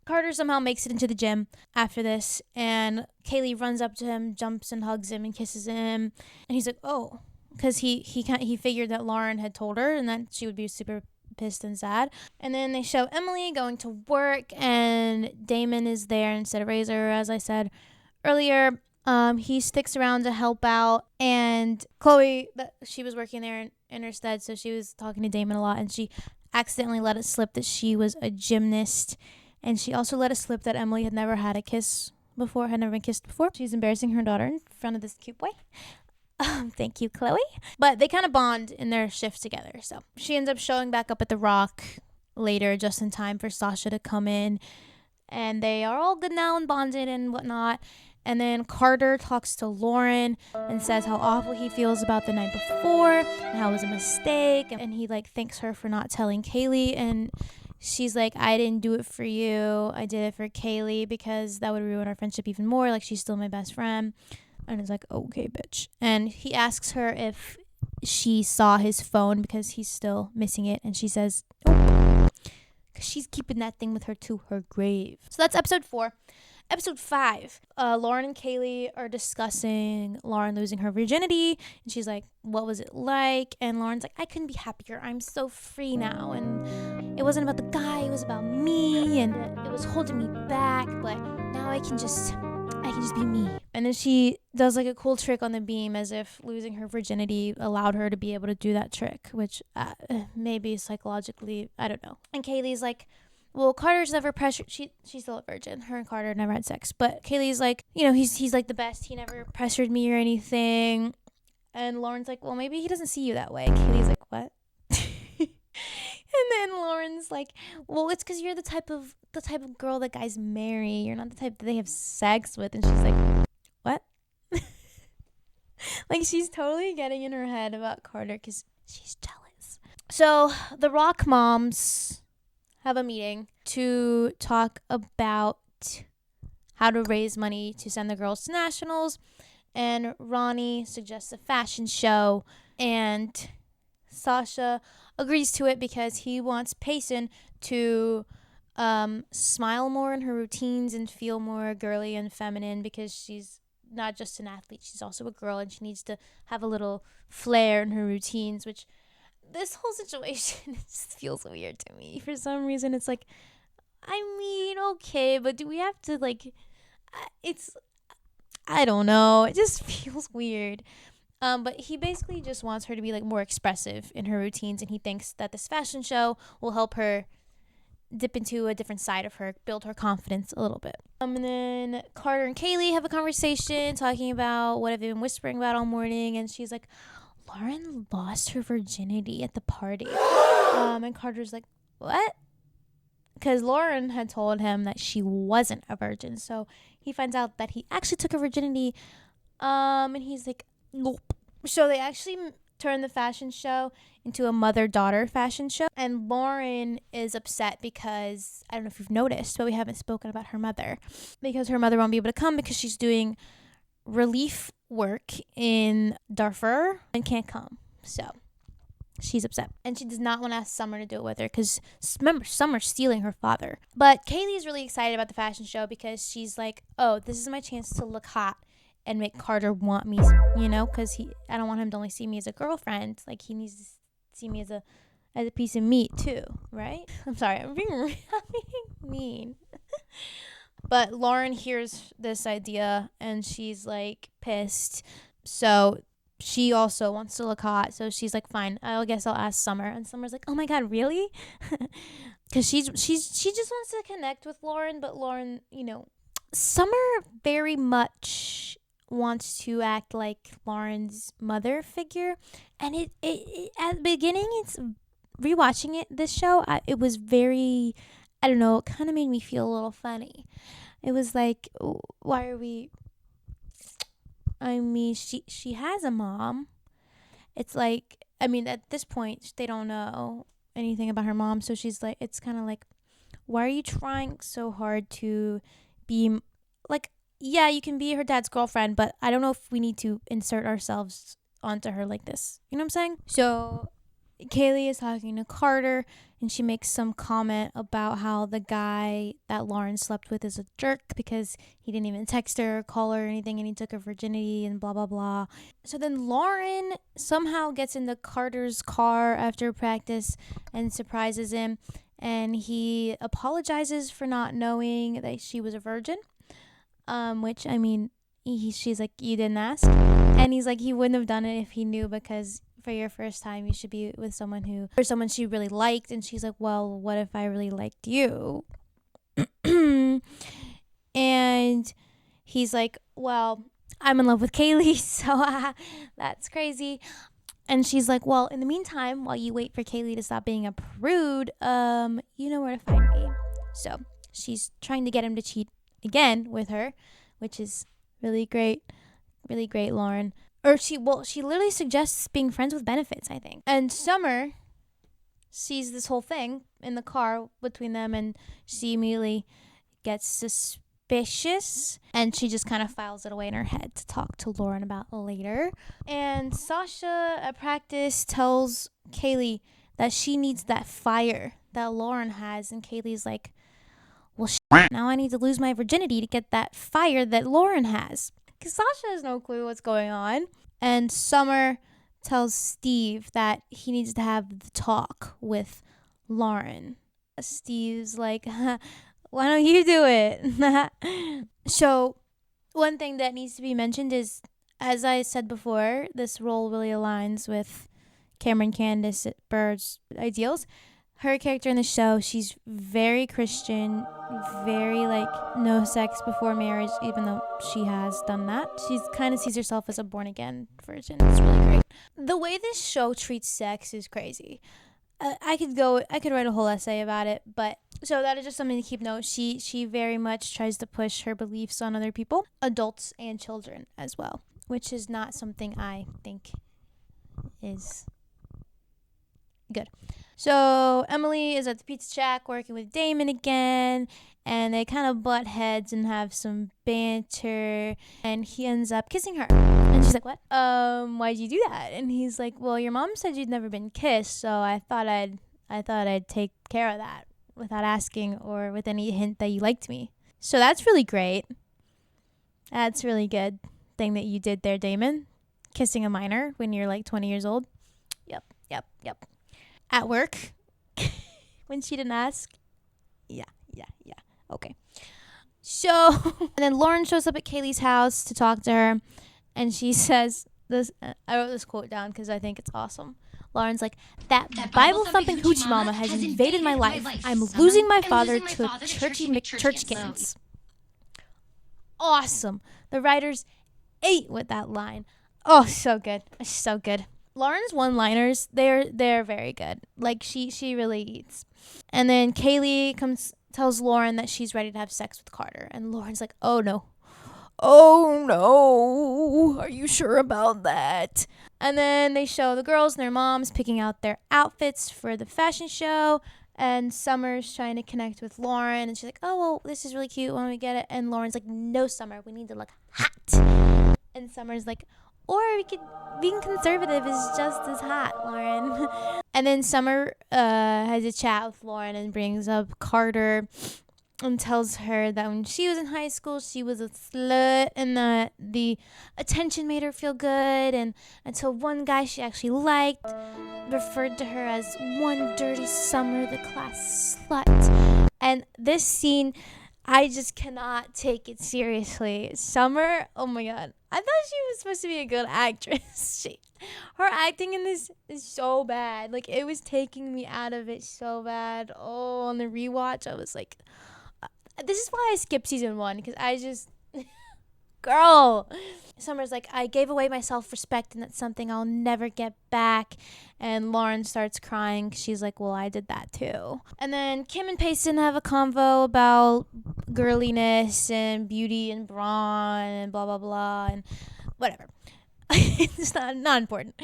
Carter somehow makes it into the gym after this. And Kaylie runs up to him, jumps and hugs him and kisses him. And he's like, oh. Because he figured that Lauren had told her and that she would be super pissed and sad. And then they show Emily going to work, and Damon is there instead of Razor, as I said earlier. He sticks around to help out, and Chloe, she was working there in her stead, so she was talking to Damon a lot, and she accidentally let it slip that she was a gymnast, and she also let it slip that Emily had never been kissed before. She's embarrassing her daughter in front of this cute boy. Thank you, Chloe. But they kind of bond in their shift together. So she ends up showing back up at the Rock later, just in time for Sasha to come in. And they are all good now and bonded and whatnot. And then Carter talks to Lauren and says how awful he feels about the night before and how it was a mistake. And he like thanks her for not telling Kaylie. And she's like, I didn't do it for you. I did it for Kaylie because that would ruin our friendship even more. Like, she's still my best friend. And it's like, okay, bitch. And he asks her if she saw his phone because he's still missing it. And she says, nope. Because she's keeping that thing with her to her grave. So that's episode 4. Episode 5, Lauren and Kaylie are discussing Lauren losing her virginity. And she's like, what was it like? And Lauren's like, I couldn't be happier. I'm so free now. And it wasn't about the guy. It was about me. And it was holding me back. But now I can just be me. And then she does like a cool trick on the beam as if losing her virginity allowed her to be able to do that trick, which maybe psychologically, I don't know. And Kaylie's like, well, Carter's never pressured. She's still a virgin. Her and Carter never had sex. But Kaylie's like, he's like the best. He never pressured me or anything. And Lauren's like, well, maybe he doesn't see you that way. Kaylie's like, what? And then Lauren's like, well, it's because you're the type of girl that guys marry. You're not the type that they have sex with. And she's like, what? Like, she's totally getting in her head about Carter because she's jealous. So the Rock moms have a meeting to talk about how to raise money to send the girls to nationals. And Ronnie suggests a fashion show. And Sasha agrees to it because he wants Payson to smile more in her routines and feel more girly and feminine, because she's not just an athlete, she's also a girl, and she needs to have a little flair in her routines, which this whole situation just feels weird to me. For some reason, it's like, I mean, okay, but do we have to, like, I don't know. It just feels weird. But he basically just wants her to be like more expressive in her routines, and he thinks that this fashion show will help her dip into a different side of her, build her confidence a little bit. And then Carter and Kaylie have a conversation talking about what have they been whispering about all morning, and she's like, Lauren lost her virginity at the party. And Carter's like, what? Because Lauren had told him that she wasn't a virgin, so he finds out that he actually took her virginity, and he's like, nope. So they actually turned the fashion show into a mother-daughter fashion show. And Lauren is upset because, I don't know if you've noticed, but we haven't spoken about her mother. Because her mother won't be able to come because she's doing relief work in Darfur and can't come. So she's upset. And she does not want to ask Summer to do it with her because, remember, Summer's stealing her father. But Kaylie is really excited about the fashion show because she's like, oh, this is my chance to look hot and make Carter want me, because I don't want him to only see me as a girlfriend. Like, he needs to see me as a piece of meat too, right? I'm sorry, I'm being mean. But Lauren hears this idea and she's like pissed. So she also wants to look hot. So she's like, fine, I guess I'll ask Summer. And Summer's like, oh my God, really? Because she just wants to connect with Lauren, but Lauren, Summer very much wants to act like Lauren's mother figure, and it at the beginning, it's rewatching this show, it was very, I don't know, it kind of made me feel a little funny. It was like, why are we, I mean, she has a mom. It's like, I mean, at this point they don't know anything about her mom, so she's like, it's kind of like, why are you trying so hard to be like, yeah, you can be her dad's girlfriend, but I don't know if we need to insert ourselves onto her like this. You know what I'm saying? So Kaylie is talking to Carter, and she makes some comment about how the guy that Lauren slept with is a jerk because he didn't even text her or call her or anything, and he took her virginity and blah, blah, blah. So then Lauren somehow gets into Carter's car after practice and surprises him, and he apologizes for not knowing that she was a virgin, which, I mean, she's like, you didn't ask? And he's like, he wouldn't have done it if he knew, because for your first time, you should be with someone she really liked. And she's like, well, what if I really liked you? And he's like, well, I'm in love with Kaylie, so that's crazy. And she's like, well, in the meantime, while you wait for Kaylie to stop being a prude, you know where to find me. So she's trying to get him to cheat again with her, which is really great, Lauren. Or she literally suggests being friends with benefits, I think. And Summer sees this whole thing in the car between them, and she immediately gets suspicious, and she just kind of files it away in her head to talk to Lauren about later. And Sasha at practice tells Kaylie that she needs that fire that Lauren has, and Kaylie's like, well, now I need to lose my virginity to get that fire that Lauren has. Because Sasha has no clue what's going on. And Summer tells Steve that he needs to have the talk with Lauren. Steve's like, why don't you do it? So one thing that needs to be mentioned is, as I said before, this role really aligns with Cameron Candace Burr's ideals. Her character in the show, she's very Christian, very like no sex before marriage, even though she has done that. She kind of sees herself as a born again virgin. It's really great. The way this show treats sex is crazy. I could write a whole essay about it, but so that is just something to keep note. She very much tries to push her beliefs on other people, adults and children as well, which is not something I think is good. So Emily is at the pizza shack working with Damon again, and they kind of butt heads and have some banter, and he ends up kissing her. And she's like, what? Why'd you do that? And he's like, well, your mom said you'd never been kissed, so I thought I'd take care of that without asking or with any hint that you liked me. So that's really great. That's really good thing that you did there, Damon. Kissing a minor when you're like 20 years old. Yep. At work, when she didn't ask. Yeah. Okay. So, and then Lauren shows up at Kaylie's house to talk to her, and she says this. I wrote this quote down because I think it's awesome. Lauren's like, that Bible-thumping hoochie mama has invaded my life. I'm losing my father to churchy McChurchkins. Awesome. The writers ate with that line. Oh, so good. So good. Lauren's one-liners, they're very good. Like, she really eats. And then Kaylie tells Lauren that she's ready to have sex with Carter. And Lauren's like, oh no, are you sure about that? And then they show the girls and their moms picking out their outfits for the fashion show. And Summer's trying to connect with Lauren. And she's like, oh, well, this is really cute. Why don't we get it? And Lauren's like, no, Summer, we need to look hot. And Summer's like, or being conservative is just as hot, Lauren. And then Summer has a chat with Lauren and brings up Carter and tells her that when she was in high school, she was a slut and that the attention made her feel good. And until one guy she actually liked referred to her as one dirty Summer, the class slut. And this scene, I just cannot take it seriously. Summer, oh my God. I thought she was supposed to be a good actress. Her acting in this is so bad. Like, it was taking me out of it so bad. Oh, on the rewatch, I was like, this is why I skipped season 1, because I just, girl. Summer's like, I gave away my self-respect, and that's something I'll never get back. And Lauren starts crying. She's like, well, I did that too. And then Kim and Payson have a convo about girliness and beauty and brawn and blah, blah, blah, and whatever. It's not important.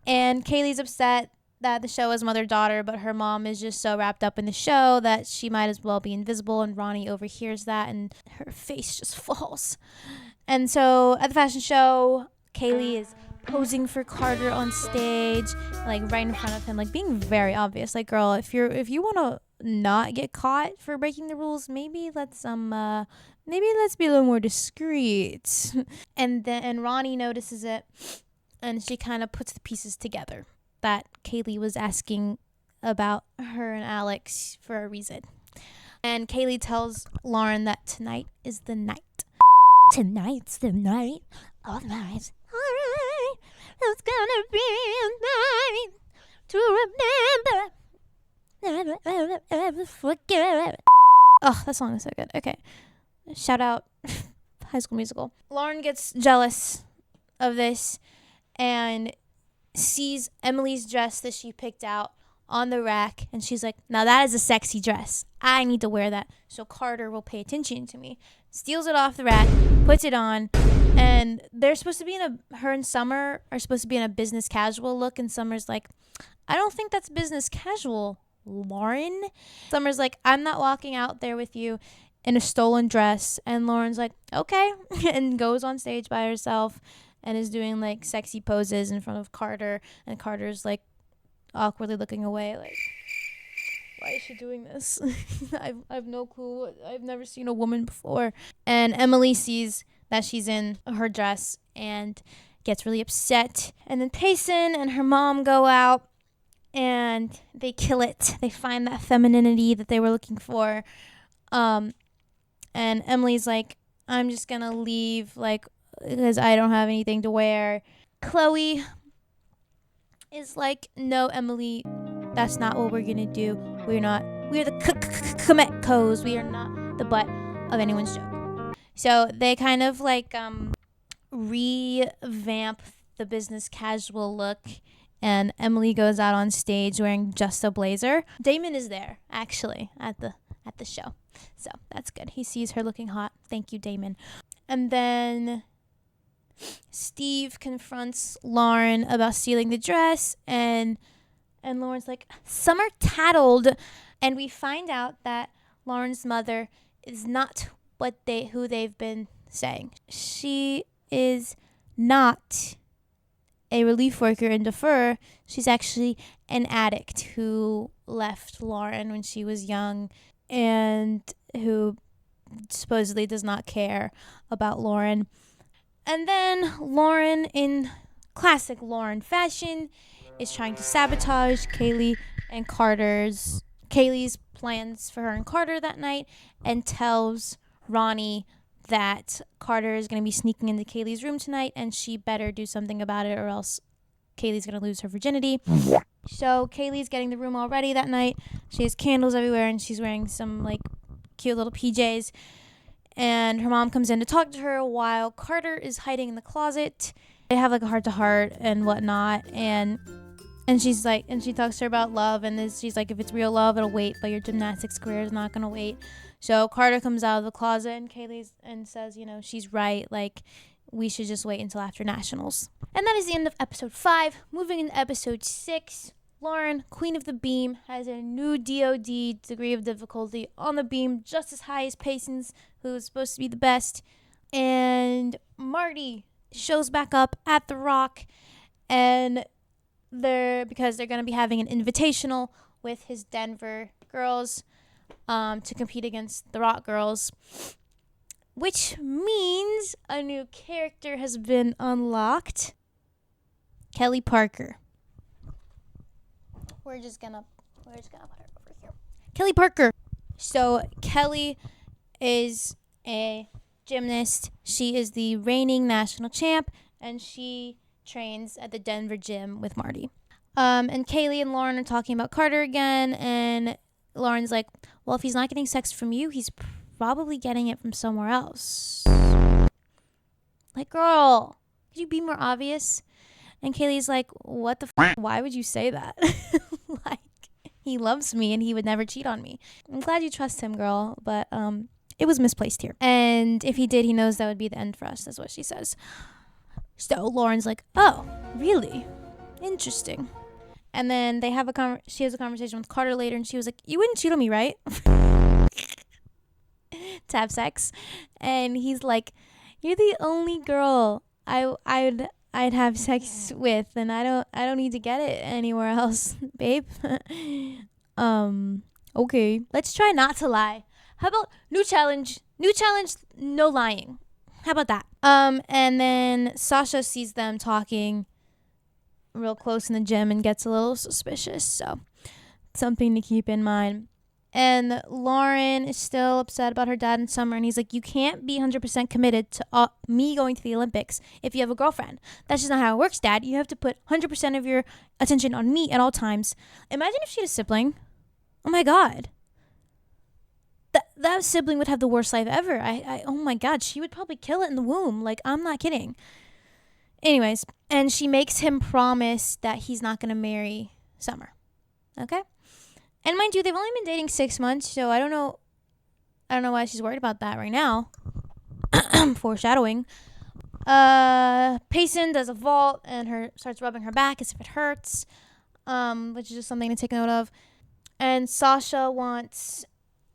And Kaylie's upset that the show is mother-daughter, but her mom is just so wrapped up in the show that she might as well be invisible, and Ronnie overhears that and her face just falls. And so at the fashion show, Kaylie is posing for Carter on stage, like right in front of him, like being very obvious. Like, girl, if you want to not get caught for breaking the rules, maybe let's be a little more discreet. and Ronnie notices it, and she kind of puts the pieces together that Kaylie was asking about her and Alex for a reason. And Kaylie tells Lauren that tonight is the night. Tonight's the night of nights. Alright, it's gonna be a night to remember. Never ever forget. Oh, that song is so good. Okay. Shout out High School Musical. Lauren gets jealous of this and sees Emily's dress that she picked out on the rack, and she's like, now that is a sexy dress. I need to wear that so Carter will pay attention to me. Steals it off the rack, puts it on, and they're supposed to be her and Summer are supposed to be in a business casual look, and Summer's like, I don't think that's business casual, Lauren. Summer's like, I'm not walking out there with you in a stolen dress. And Lauren's like, okay, and goes on stage by herself and is doing like sexy poses in front of Carter, and Carter's like awkwardly looking away, like, why is she doing this? I've no clue. I've never seen a woman before. And Emily sees that she's in her dress and gets really upset. And then Payson and her mom go out and they kill it. They find that femininity that they were looking for. And Emily's like, I'm just gonna leave, like, because I don't have anything to wear. Chloe is like, no, Emily, that's not what we're gonna do. We're the Kamekos. We are not the butt of anyone's joke. So they kind of like revamp the business casual look, and Emily goes out on stage wearing just a blazer. Damon is there actually at the show, so that's good. He sees her looking hot. Thank you, Damon. And then Steve confronts Lauren about stealing the dress, and Lauren's like, Summer tattled. And we find out that Lauren's mother is not who they've been saying. She is not a relief worker in defer. She's actually an addict who left Lauren when she was young and who supposedly does not care about Lauren. And then Lauren, in classic Lauren fashion, is trying to sabotage Kaylie and Kaylie's plans for her and Carter that night, and tells Ronnie that Carter is going to be sneaking into Kaylie's room tonight, and she better do something about it or else Kaylie's going to lose her virginity. So Kaylie's getting the room all ready that night. She has candles everywhere, and she's wearing some like cute little PJs. And her mom comes in to talk to her while Carter is hiding in the closet. They have like a heart-to-heart and whatnot, and she's like, and she talks to her about love, and she's like, if it's real love, it'll wait, but your gymnastics career is not gonna wait. So Carter comes out of the closet, and says, you know, she's right, like, we should just wait until after nationals. And that is the end of episode 5. Moving into episode 6, Lauren, Queen of the Beam, has a new DOD, degree of difficulty, on the beam, just as high as Payson's, who is supposed to be the best. And Marty shows back up at the Rock, and because they're going to be having an invitational with his Denver girls to compete against the Rock girls, which means a new character has been unlocked. Kelly Parker. We're just gonna put her over here. Kelly Parker. So Kelly is a gymnast. She is the reigning national champ, and she trains at the Denver gym with Marty. And Kaylie and Lauren are talking about Carter again, and Lauren's like, well, if he's not getting sex from you, he's probably getting it from somewhere else. Like, girl, could you be more obvious? And Kaylie's like, what the why would you say that? Like, he loves me and he would never cheat on me. I'm glad you trust him, girl, but it was misplaced here. And if he did, he knows that would be the end for us. That's what she says. So Lauren's like, oh, really? Interesting. And then she has a conversation with Carter later, and she was like, "You wouldn't cheat on me, right?" To have sex. And he's like, "You're the only girl I'd have sex with, and I don't need to get it anywhere else, babe." Okay. Let's try not to lie. How about new challenge? New challenge, no lying. How about that? And then Sasha sees them talking real close in the gym and gets a little suspicious. So something to keep in mind. And Lauren is still upset about her dad in summer. And he's like, "You can't be 100% committed to me going to the Olympics if you have a girlfriend. That's just not how it works, Dad. You have to put 100% of your attention on me at all times." Imagine if she had a sibling. Oh my God. That sibling would have the worst life ever. Oh my God. She would probably kill it in the womb. Like, I'm not kidding. Anyways, and she makes him promise that he's not going to marry Summer. Okay? And mind you, they've only been dating 6 months, so I don't know why she's worried about that right now. Foreshadowing. Payson does a vault and starts rubbing her back as if it hurts, which is just something to take note of. And Sasha wants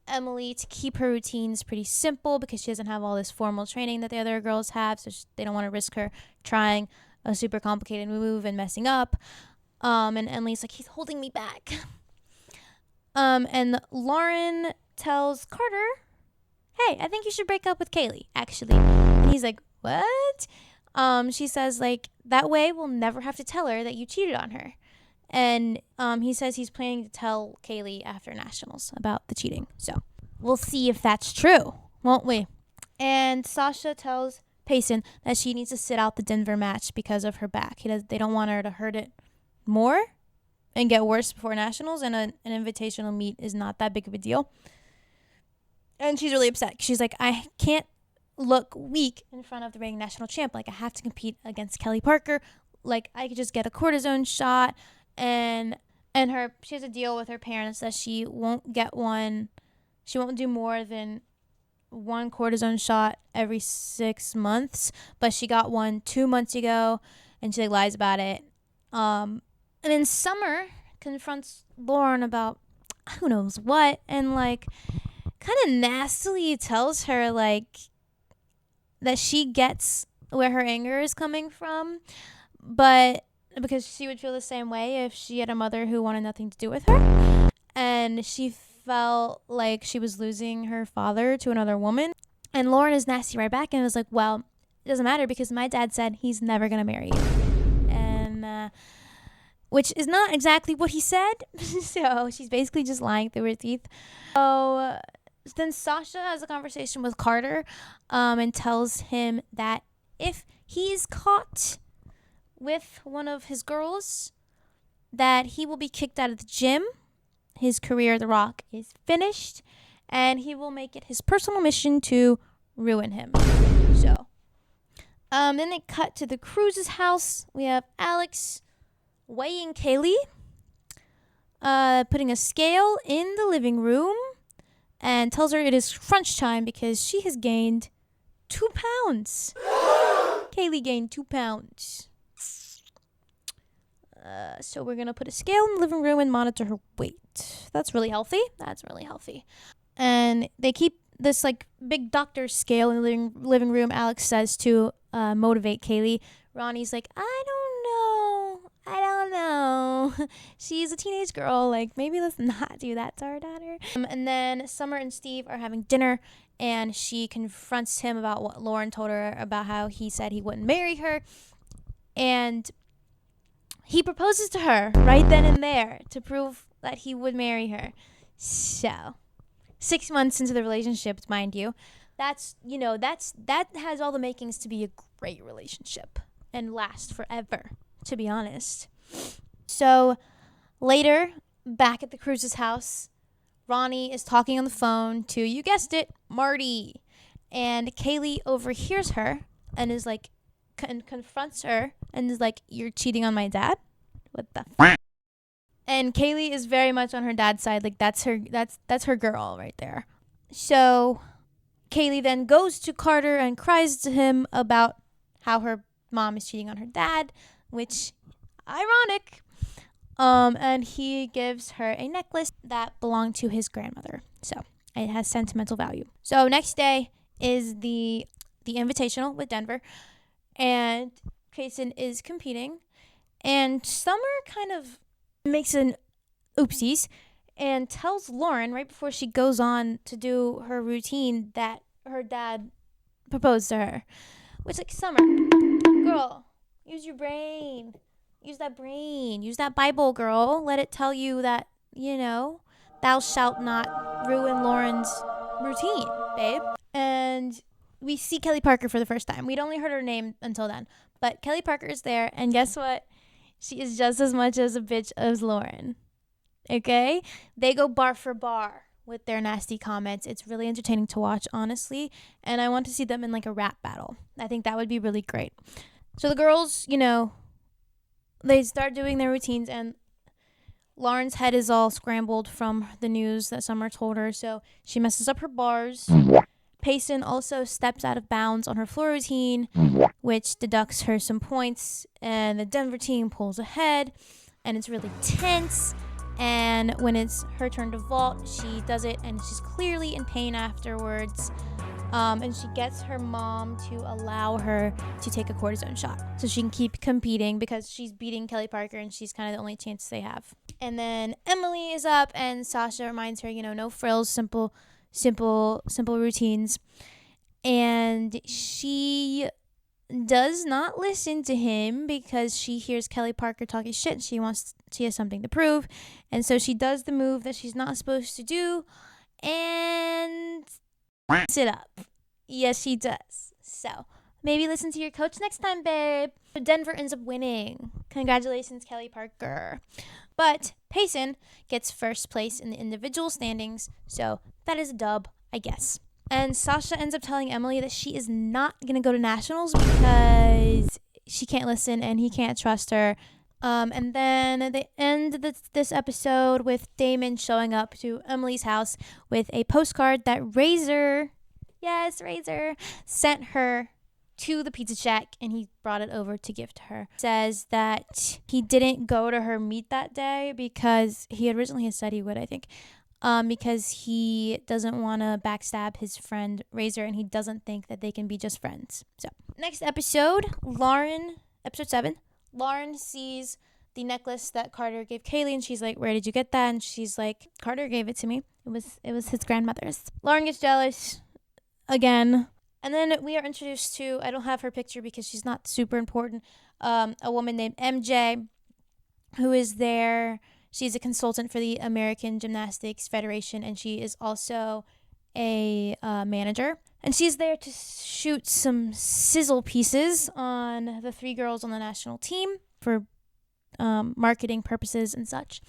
Emily to keep her routines pretty simple because she doesn't have all this formal training that the other girls have, so they don't want to risk her trying a super complicated move and messing up. And Emily's like, "He's holding me back." And Lauren tells Carter, "Hey, I think you should break up with Kaylie, actually." And he's like, "What?" She says, like, "That way we'll never have to tell her that you cheated on her." And he says he's planning to tell Kaylie after nationals about the cheating. So we'll see if that's true, won't we? And Sasha tells Payson that she needs to sit out the Denver match because of her back. They don't want her to hurt it more and get worse before nationals, and an invitational meet is not that big of a deal. And she's really upset. She's like, "I can't look weak in front of the reigning national champ. Like, I have to compete against Kelly Parker. Like, I could just get a cortisone shot." And she has a deal with her parents that she won't get one. She won't do more than one cortisone shot every 6 months, but she got one 2 months ago, and she like lies about it. And then Summer confronts Lauren about who knows what, and like kind of nastily tells her like that she gets where her anger is coming from, but because she would feel the same way if she had a mother who wanted nothing to do with her, and she felt like she was losing her father to another woman. And Lauren is nasty right back and was like, "Well, it doesn't matter because my dad said he's never gonna marry you," and which is not exactly what he said. So she's basically just lying through her teeth. So then Sasha has a conversation with Carter, and tells him that if he's caught with one of his girls, that he will be kicked out of the gym. His career at The Rock is finished, and he will make it his personal mission to ruin him. So, then they cut to the Cruz's house. We have Alex weighing Kaylie, putting a scale in the living room, and tells her it is crunch time because she has gained 2 pounds. Kaylie gained 2 pounds. So we're going to put a scale in the living room and monitor her weight. That's really healthy. And they keep this like big doctor scale in the living room, Alex says, to motivate Kaylie. Ronnie's like, I don't know. She's a teenage girl. Like, maybe let's not do that to our daughter. And then Summer and Steve are having dinner, and she confronts him about what Lauren told her about how he said he wouldn't marry her. And he proposes to her right then and there to prove that he would marry her. So, 6 months into the relationship, mind you, that has all the makings to be a great relationship and last forever, to be honest. So, later, back at the Cruz's house, Ronnie is talking on the phone to, you guessed it, Marty. And Kaylie overhears her and is like, confronts her and is like, "You're cheating on my dad? What the f-?" And Kaylie is very much on her dad's side. Like, that's her girl right there. So Kaylie then goes to Carter and cries to him about how her mom is cheating on her dad, which, ironic. And he gives her a necklace that belonged to his grandmother. So it has sentimental value. So next day is the invitational with Denver, and Payson is competing, and Summer kind of makes an oopsies and tells Lauren right before she goes on to do her routine that her dad proposed to her. Which, like, Summer, girl, use your brain. Use that brain. Use that Bible, girl. Let it tell you that, thou shalt not ruin Lauren's routine, babe. And we see Kelly Parker for the first time. We'd only heard her name until then. But Kelly Parker is there, and guess what? She is just as much as a bitch as Lauren. Okay? They go bar for bar with their nasty comments. It's really entertaining to watch, honestly. And I want to see them in like a rap battle. I think that would be really great. So the girls, they start doing their routines, and Lauren's head is all scrambled from the news that Summer told her. So she messes up her bars. Payson also steps out of bounds on her floor routine, which deducts her some points, and the Denver team pulls ahead, and it's really tense. And when it's her turn to vault, she does it, and she's clearly in pain afterwards. And she gets her mom to allow her to take a cortisone shot so she can keep competing, because she's beating Kelly Parker and she's kind of the only chance they have. And then Emily is up, and Sasha reminds her, no frills, simple routines. And she does not listen to him because she hears Kelly Parker talking shit. She has something to prove. And so she does the move that she's not supposed to do and sit up. Yes, she does. So maybe listen to your coach next time, babe. So Denver ends up winning. Congratulations, Kelly Parker. But Payson gets first place in the individual standings, so that is a dub, I guess. And Sasha ends up telling Emily that she is not going to go to nationals because she can't listen and he can't trust her. And then they end this episode with Damon showing up to Emily's house with a postcard that Razor sent her to the Pizza Shack, and he brought it over to give to her. Says that he didn't go to her meet that day because he originally had said he would, I think, because he doesn't want to backstab his friend Razor, and he doesn't think that they can be just friends. So next episode, episode 7, Lauren sees the necklace that Carter gave Kaylie, and she's like, "Where did you get that?" And she's like, "Carter gave it to me. It was his grandmother's." Lauren gets jealous again. And then we are introduced to, I don't have her picture because she's not super important, a woman named MJ, who is there. She's a consultant for the American Gymnastics Federation, and she is also a manager. And she's there to shoot some sizzle pieces on the 3 girls on the national team for marketing purposes and such.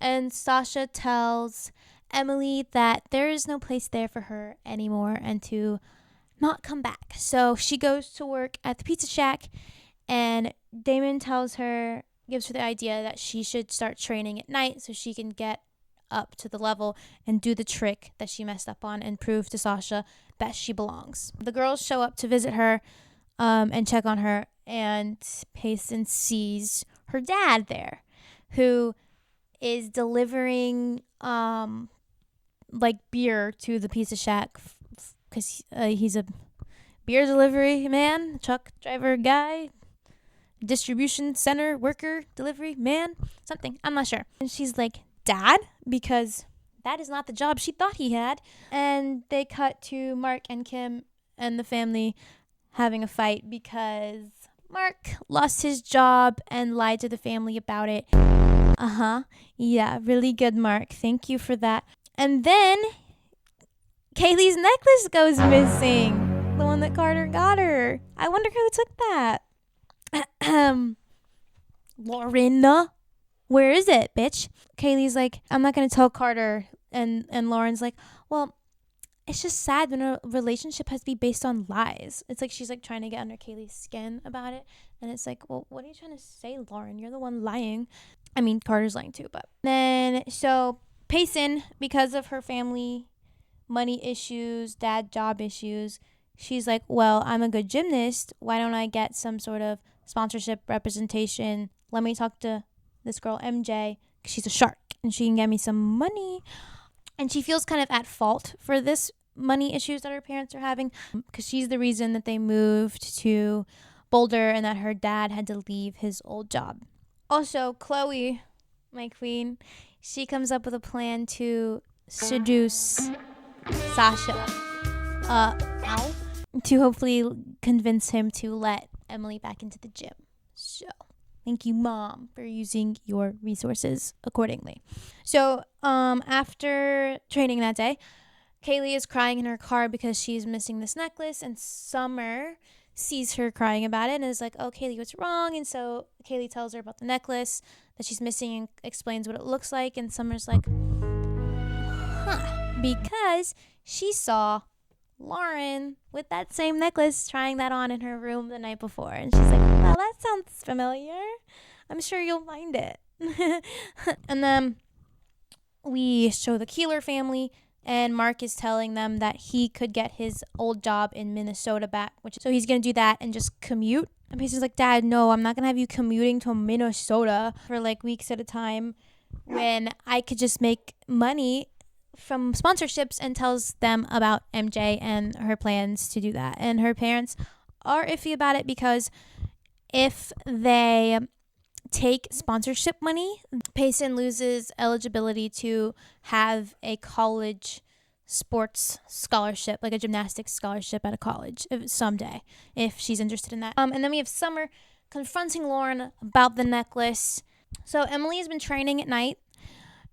And Sasha tells Emily that there is no place there for her anymore and to not come back. So she goes to work at the Pizza Shack, and Damon gives her the idea that she should start training at night so she can get up to the level and do the trick that she messed up on and prove to Sasha that she belongs. The girls show up to visit her and check on her, and Payson sees her dad there, who is delivering beer to the Pizza Shack because he's a beer delivery man, truck driver guy, distribution center worker, delivery man, something. I'm not sure. And she's like, "Dad?" Because that is not the job she thought he had. And they cut to Mark and Kim and the family having a fight because Mark lost his job and lied to the family about it. Yeah, really good, Mark. Thank you for that. And then Kaylie's necklace goes missing. The one that Carter got her. I wonder who took that. Lauren, where is it, bitch? Kaylie's like, "I'm not going to tell Carter." And Lauren's like, "Well, it's just sad when a relationship has to be based on lies." It's like she's like trying to get under Kaylie's skin about it. And it's like, well, what are you trying to say, Lauren? You're the one lying. I mean, Carter's lying too, but then so Payson, because of her family money issues, dad job issues, she's like, "Well, I'm a good gymnast. Why don't I get some sort of sponsorship representation? Let me talk to this girl MJ, because she's a shark and she can get me some money. And she feels kind of at fault for this money issues that her parents are having, because she's the reason that they moved to Boulder and that her dad had to leave his old job. Also, Chloe, my queen, she comes up with a plan to seduce Sasha, to hopefully convince him to let Emily back into the gym. So thank you, Mom, for using your resources accordingly. So after training that day, Kaylie is crying in her car because she's missing this necklace, and Summer sees her crying about it and is like, oh, Kaylie, what's wrong? And so Kaylie tells her about the necklace that she's missing and explains what it looks like, and Summer's like, because she saw Lauren with that same necklace trying that on in her room the night before. And she's like, well, that sounds familiar. I'm sure you'll find it. And then we show the Keeler family, and Mark is telling them that he could get his old job in Minnesota back, so he's going to do that and just commute. And Payson's like, Dad, no, I'm not going to have you commuting to Minnesota for like weeks at a time when I could just make money from sponsorships, and tells them about MJ and her plans to do that. And her parents are iffy about it because if they take sponsorship money, Payson loses eligibility to have a college sports scholarship, like a gymnastics scholarship at a college someday, if she's interested in that. And then we have Summer confronting Lauren about the necklace. So Emily has been training at night,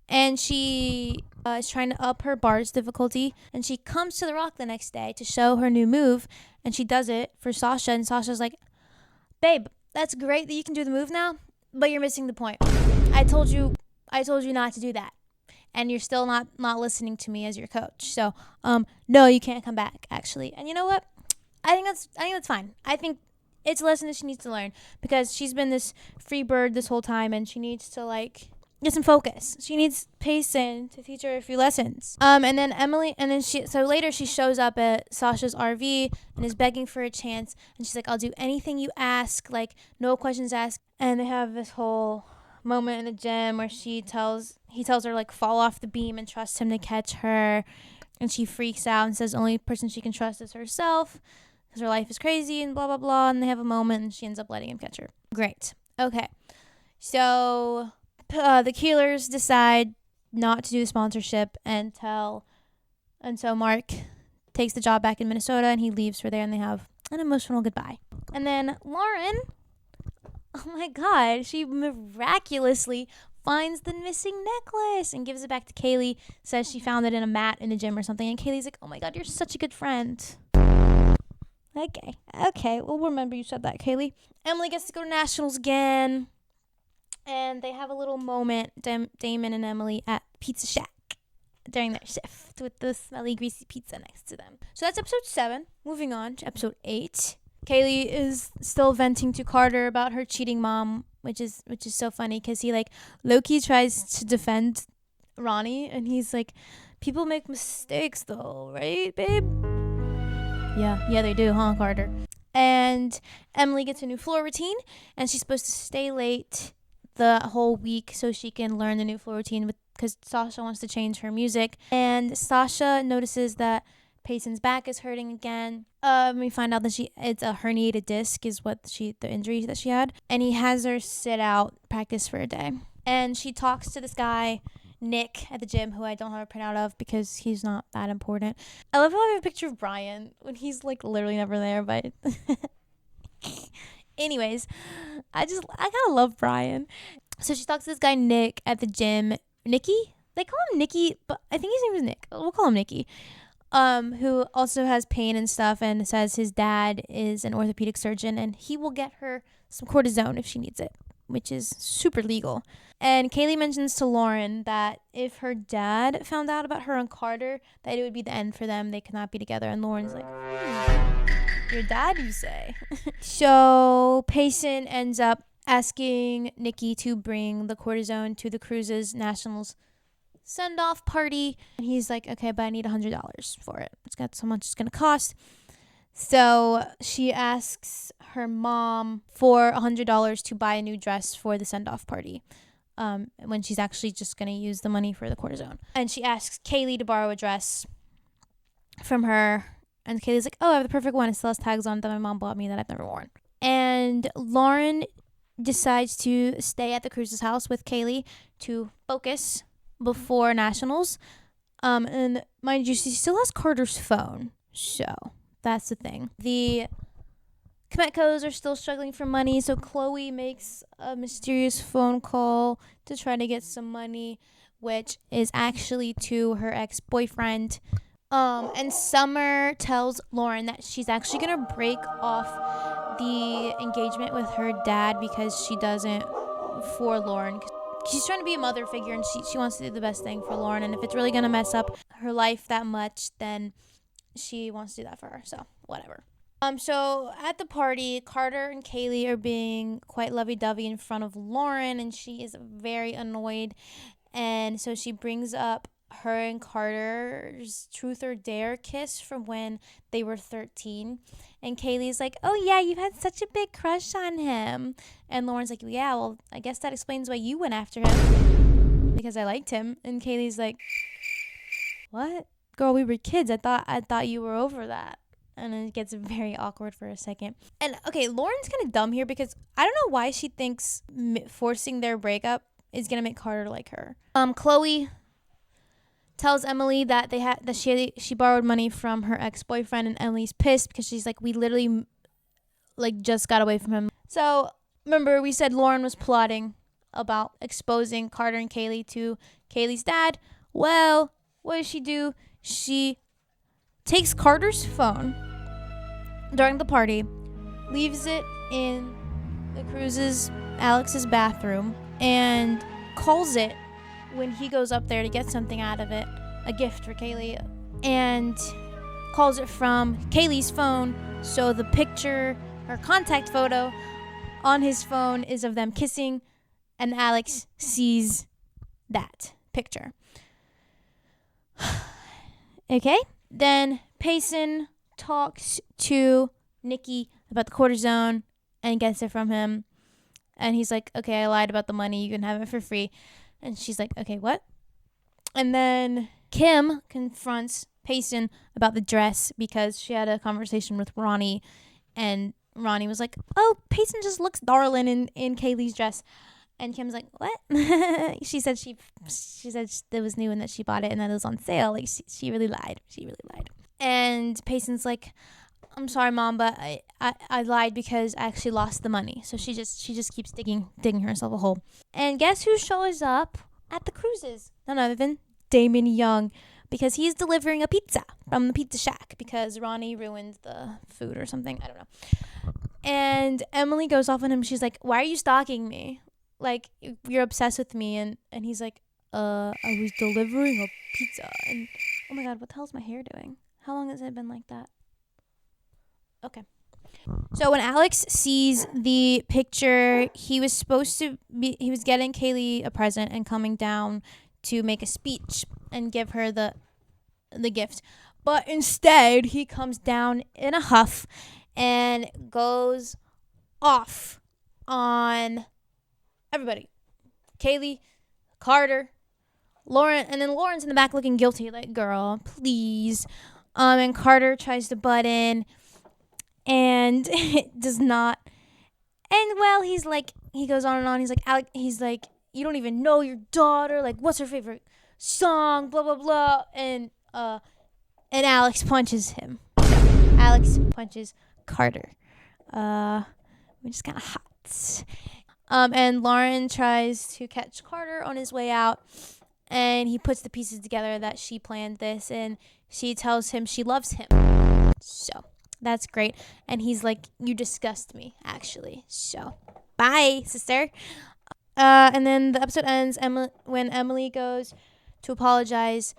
and she is trying to up her bars difficulty, and she comes to the rock the next day to show her new move, and she does it for Sasha, and Sasha's like, babe, that's great that you can do the move now, but you're missing the point. I told you not to do that, and you're still not listening to me as your coach. So no, you can't come back, actually. And you know what, I think that's fine. I think it's a lesson that she needs to learn, because she's been this free bird this whole time, and she needs to like get some focus. She needs Payson to teach her a few lessons. So later she shows up at Sasha's RV and is begging for a chance, and she's like, I'll do anything you ask, like no questions asked. And they have this whole moment in the gym where he tells her like fall off the beam and trust him to catch her, and she freaks out and says the only person she can trust is herself because her life is crazy and blah blah blah. And they have a moment, and she ends up letting him catch her. Great. Okay, so the Keelers decide not to do the sponsorship, and so Mark takes the job back in Minnesota, and he leaves her there, and they have an emotional goodbye. And then Lauren, oh my God, she miraculously finds the missing necklace and gives it back to Kaylie, says she found it in a mat in the gym or something, and Kaylee's like, oh my God, you're such a good friend. Okay, we'll remember you said that, Kaylie. Emily gets to go to nationals again, and they have a little moment, Damon and Emily, at Pizza Shack during their shift with the smelly, greasy pizza next to them. So that's episode 7. Moving on to episode 8. Kaylie is still venting to Carter about her cheating mom, which is so funny, because he like low-key tries to defend Ronnie, and he's like, people make mistakes though, right, babe? Yeah, they do, huh, Carter? And Emily gets a new floor routine, and she's supposed to stay late the whole week so she can learn the new floor routine, because Sasha wants to change her music. And Sasha notices that Payson's back is hurting again. We find out that it's a herniated disc is the injury that she had, and he has her sit out practice for a day. And she talks to this guy Nick at the gym, who I don't have a printout of because he's not that important. I love how I have a picture of Brian when he's like literally never there, but anyways, I kind of love Brian. So she talks to this guy Nick at the gym. Nicky? They call him Nicky, but I think his name is Nick. We'll call him Nicky. Who also has pain and stuff, and says his dad is an orthopedic surgeon, and he will get her some cortisone if she needs it, which is super legal. And Kaylie mentions to Lauren that if her dad found out about her and Carter, that it would be the end for them. They could not be together. And Lauren's like, your dad, you say? So Payson ends up asking Nikki to bring the cortisone to the Cruises Nationals send-off party. And he's like, okay, but I need $100 for it. It's got so much it's going to cost. So she asks her mom for $100 to buy a new dress for the send-off party. when she's actually just going to use the money for the cortisone. And she asks Kaylie to borrow a dress from her. And Kaylie's like, oh, I have the perfect one. It still has tags on it that my mom bought me that I've never worn. And Lauren decides to stay at the Cruz's house with Kaylie to focus before nationals. And mind you, she still has Carter's phone. So that's the thing. The Kmetko's are still struggling for money. So Chloe makes a mysterious phone call to try to get some money, which is actually to her ex-boyfriend. And Summer tells Lauren that she's actually going to break off the engagement with her dad because she doesn't for Lauren. She's trying to be a mother figure, and she wants to do the best thing for Lauren. And if it's really going to mess up her life that much, then she wants to do that for her. So whatever. So at the party, Carter and Kaylie are being quite lovey-dovey in front of Lauren, and she is very annoyed. And so she brings up her and Carter's truth or dare kiss from when they were 13. And Kaylie's like, oh yeah, you've had such a big crush on him. And Lauren's like, yeah, well, I guess that explains why you went after him. Because I liked him. And Kaylie's like, what? Girl, we were kids. I thought you were over that. And it gets very awkward for a second. And okay, Lauren's kind of dumb here because I don't know why she thinks forcing their breakup is gonna make Carter like her. Chloe tells Emily that she borrowed money from her ex-boyfriend, and Emily's pissed because she's like, we literally just got away from him. So remember, we said Lauren was plotting about exposing Carter and Kaylie to Kaylee's dad. Well, what does she do? She takes Carter's phone during the party, leaves it in the Alex's bathroom, and calls it when he goes up there to get something out of it, a gift for Kaylie, and calls it from Kaylee's phone. So the picture, her contact photo on his phone is of them kissing, and Alex sees that picture. Okay? Then Payson talks to Nikki about the cortisone and gets it from him. And he's like, okay, I lied about the money. You can have it for free. And she's like, okay, what? And then Kim confronts Payson about the dress because she had a conversation with Ronnie. And Ronnie was like, oh, Payson just looks darling in Kaylie's dress. And Kim's like, what? She said it was new and that she bought it and that it was on sale. Like, she really lied. She really lied. And Payson's like, I'm sorry, Mom, but I lied because I actually lost the money. So she just keeps digging herself a hole. And guess who shows up at the Cruises? None other than Damon Young, because he's delivering a pizza from the Pizza Shack because Ronnie ruined the food or something. I don't know. And Emily goes off on him. She's like, why are you stalking me? Like, you're obsessed with me. And he's like, I was delivering a pizza. And oh my God, what the hell's my hair doing? How long has it been like that? Okay. So when Alex sees the picture, he was getting Kaylie a present and coming down to make a speech and give her the gift. But instead, he comes down in a huff and goes off on everybody. Kaylie, Carter, Lauren, and then Lauren's in the back looking guilty, like, girl, please. And Carter tries to butt in and it does not. And well, he goes on and on. He's like, Alex, you don't even know your daughter. Like, what's her favorite song? Blah, blah, blah. And Alex punches him. Alex punches Carter. Which is kind of hot. And Lauren tries to catch Carter on his way out. And he puts the pieces together that she planned this. And she tells him she loves him. So that's great. And he's like, you disgust me, actually. So bye, sister. And then the episode ends when Emily goes to apologize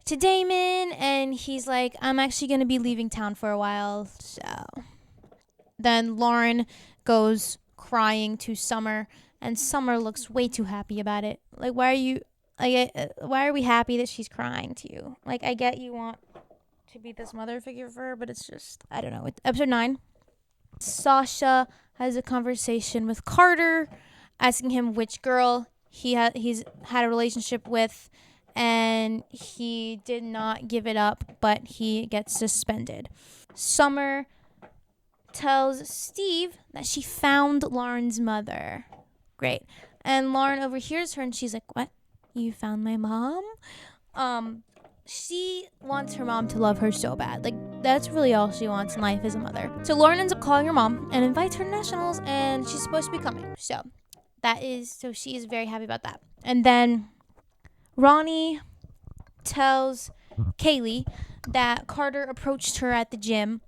to Damon. And he's like, I'm actually going to be leaving town for a while. So then Lauren goes crying to Summer. And Summer looks way too happy about it. Like, why are we happy that she's crying to you? Like, I get you want to be this mother figure for her, but it's just, I don't know. Episode 9, Sasha has a conversation with Carter, asking him which girl he's had a relationship with, and he did not give it up, but he gets suspended. Summer tells Steve that she found Lauren's mother. Great. And Lauren overhears her and she's like, "What? You found my mom?" She wants her mom to love her so bad. Like, that's really all she wants in life, is a mother. So Lauren ends up calling her mom and invites her to nationals, and she's supposed to be coming. So she is very happy about that. And then Ronnie tells Kaylie that Carter approached her at the gym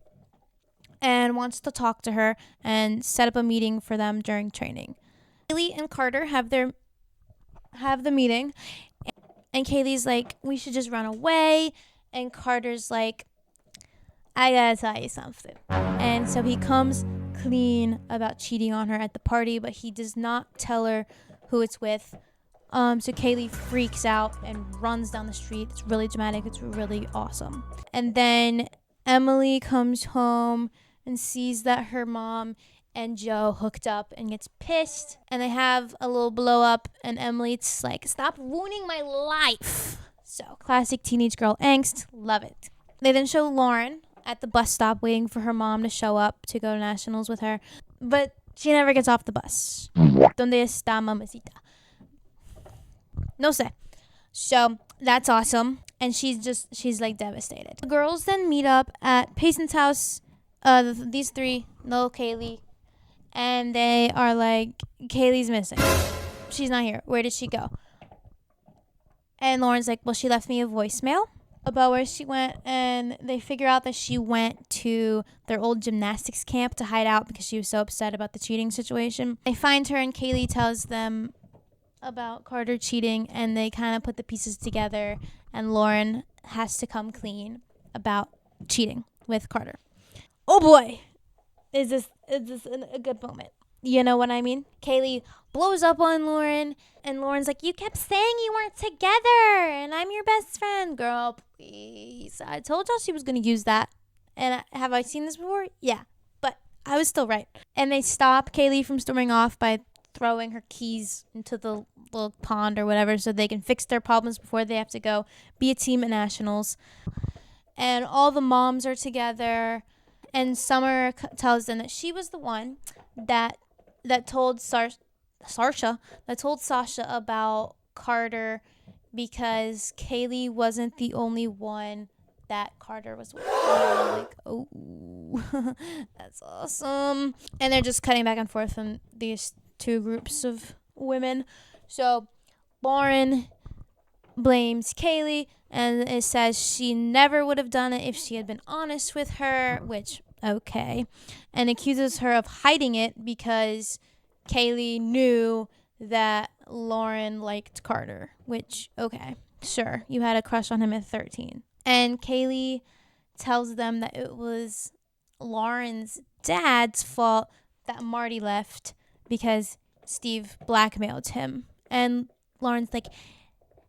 and wants to talk to her and set up a meeting for them during training. Kaylie and Carter have the meeting, and Kaylie's like, "We should just run away." And Carter's like, "I gotta tell you something." And so he comes clean about cheating on her at the party, but he does not tell her who it's with. So Kaylie freaks out and runs down the street. It's really dramatic. It's really awesome. And then Emily comes home and sees that her mom and Joe hooked up and gets pissed. And they have a little blow up, and Emily's like, "Stop ruining my life." So classic teenage girl angst. Love it. They then show Lauren at the bus stop waiting for her mom to show up to go to nationals with her. But she never gets off the bus. ¿Dónde está mamacita? No sé. So that's awesome. And she's like devastated. The girls then meet up at Payson's house. These three, no Kaylie. And they are like, "Kaylie's missing. She's not here. Where did she go?" And Lauren's like, "Well, she left me a voicemail about where she went." And they figure out that she went to their old gymnastics camp to hide out because she was so upset about the cheating situation. They find her, and Kaylie tells them about Carter cheating, and they kind of put the pieces together, and Lauren has to come clean about cheating with Carter. Oh boy, is this a good moment? You know what I mean? Kaylie blows up on Lauren, and Lauren's like, "You kept saying you weren't together, and I'm your best friend." Girl, please. I told y'all she was going to use that. And have I seen this before? Yeah, but I was still right. And they stop Kaylie from storming off by throwing her keys into the little pond or whatever so they can fix their problems before they have to go be a team at nationals. And all the moms are together, and Summer tells them that she was the one that told Sasha about Carter because Kaylie wasn't the only one that Carter was with. And they're like, "Oh, that's awesome." And they're just cutting back and forth from these two groups of women. So Lauren blames Kaylie, and it says she never would have done it if she had been honest with her, which, okay, and accuses her of hiding it because Kaylie knew that Lauren liked Carter, which, okay, sure, you had a crush on him at 13. And Kaylie tells them that it was Lauren's dad's fault that Marty left because Steve blackmailed him. And Lauren's like,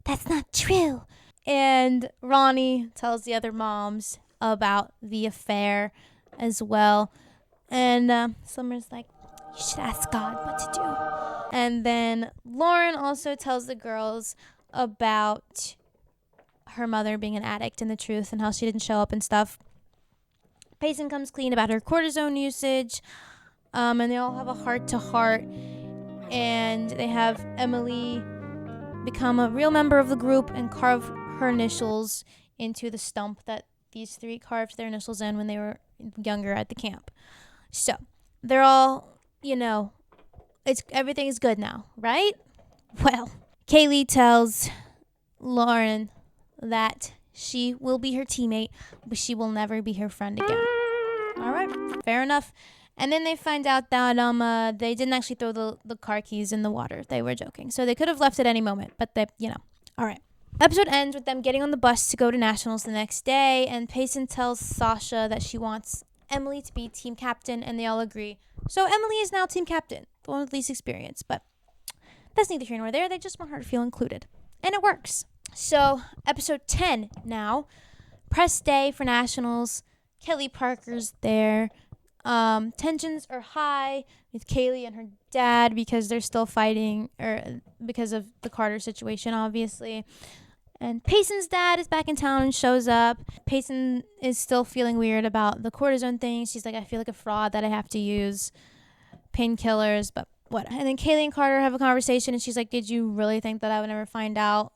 "That's not true." And Ronnie tells the other moms about the affair as well. And Summer's like, "You should ask God what to do." And then Lauren also tells the girls about her mother being an addict and the truth and how she didn't show up and stuff. Payson comes clean about her cortisone usage. And they all have a heart-to-heart. And they have Emily become a real member of the group and carve her initials into the stump that these three carved their initials in when they were younger at the camp. So they're all, everything is good now, right? Well, Kaylie tells Lauren that she will be her teammate, but she will never be her friend again. All right, fair enough. And then they find out that they didn't actually throw the car keys in the water. They were joking. So they could have left at any moment, but all right. Episode ends with them getting on the bus to go to nationals the next day, and Payson tells Sasha that she wants Emily to be team captain, and they all agree. So Emily is now team captain, the one with least experience, but that's neither here nor there. They just want her to feel included, and it works. So episode 10 now, press day for nationals. Kelly Parker's there. Tensions are high with Kaylie and her dad because they're still fighting, or because of the Carter situation, obviously. And Payson's dad is back in town and shows up. Payson is still feeling weird about the cortisone thing. She's like, I feel like a fraud that I have to use painkillers, but what? And then Kaylie and Carter have a conversation, and she's like, did you really think that I would never find out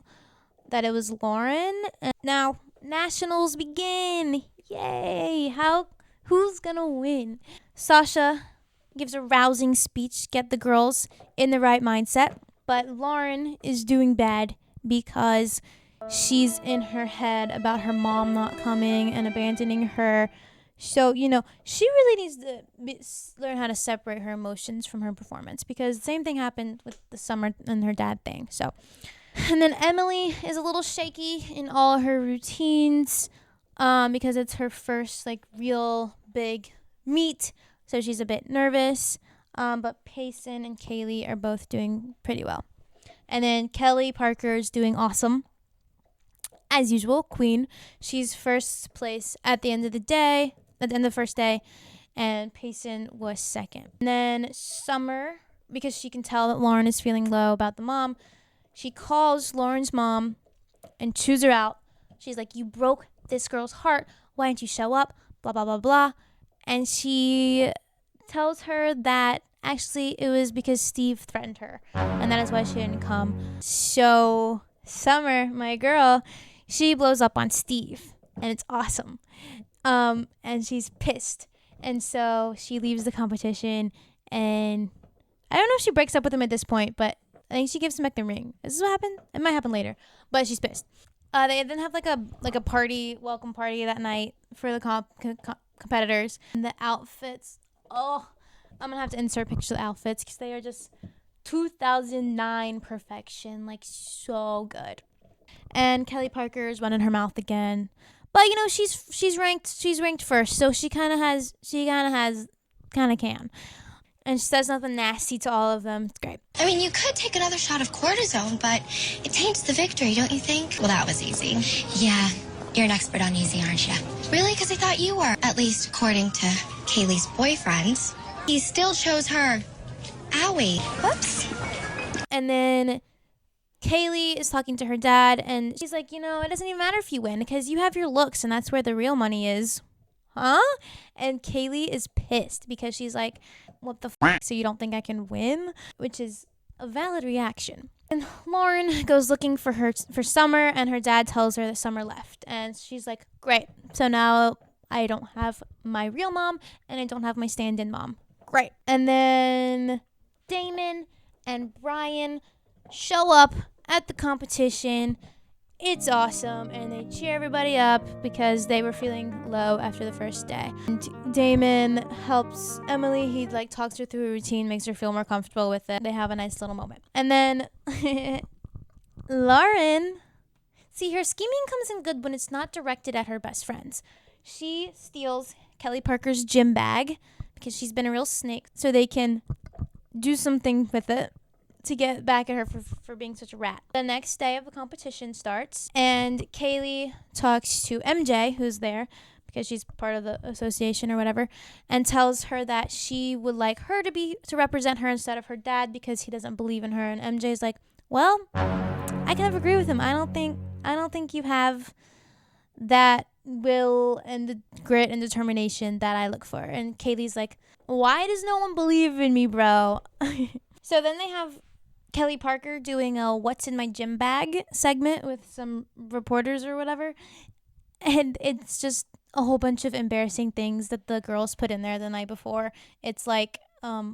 that it was Lauren? And now nationals begin. Yay. Who's gonna win? Sasha gives a rousing speech, get the girls in the right mindset, but Lauren is doing bad because she's in her head about her mom not coming and abandoning her. So, she really needs to learn how to separate her emotions from her performance, because the same thing happened with the Summer and her dad thing. So, and then Emily is a little shaky in all her routines because it's her first real big meet. So she's a bit nervous. But Payson and Kaylie are both doing pretty well. And then Kelly Parker is doing awesome. As usual, queen. She's first place at the end of the first day, and Payson was second. And then Summer, because she can tell that Lauren is feeling low about the mom, she calls Lauren's mom and chews her out. She's like, you broke this girl's heart. Why didn't you show up? Blah, blah, blah, blah. And she tells her that actually it was because Steve threatened her, and that is why she didn't come. So Summer, my girl, she blows up on Steve, and it's awesome. And she's pissed. And so she leaves the competition, and I don't know if she breaks up with him at this point, but I think she gives him back the ring. Is this what happened? It might happen later, but she's pissed. They then have a party, welcome party that night for the competitors. And the outfits, I'm going to have to insert pictures of the outfits because they are just 2009 perfection, so good. And Kelly Parker is running her mouth again. But she's ranked first, so she kind of can. And she says nothing nasty to all of them. It's great. I mean, you could take another shot of cortisone, but it taints the victory, don't you think? Well, that was easy. Yeah, you're an expert on easy, aren't you? Really? Because I thought you were. At least according to Kaylie's boyfriends. He still chose her. Owie. Whoops. And then Kaylie is talking to her dad, and she's like, it doesn't even matter if you win because you have your looks, and that's where the real money is. Huh? And Kaylie is pissed because she's like, what the f***? So you don't think I can win? Which is a valid reaction. And Lauren goes looking for Summer, and her dad tells her that Summer left. And she's like, great. So now I don't have my real mom, and I don't have my stand-in mom. Great. And then Damon and Brian show up at the competition. It's awesome, and they cheer everybody up because they were feeling low after the first day. And Damon helps Emily. He talks her through a routine, makes her feel more comfortable with it. They have a nice little moment. And then Lauren, see, her scheming comes in good when it's not directed at her best friends. She steals Kelly Parker's gym bag because she's been a real snake, so they can do something with it to get back at her for being such a rat. The next day of the competition starts, and Kaylie talks to MJ, who's there because she's part of the association or whatever, and tells her that she would like her to represent her instead of her dad because he doesn't believe in her. And MJ's like, well, I kind of agree with him. I don't think you have that will and the grit and determination that I look for. And Kaylie's like, why does no one believe in me, bro? So then they have Kelly Parker doing a what's in my gym bag segment with some reporters or whatever. And it's just a whole bunch of embarrassing things that the girls put in there the night before. It's like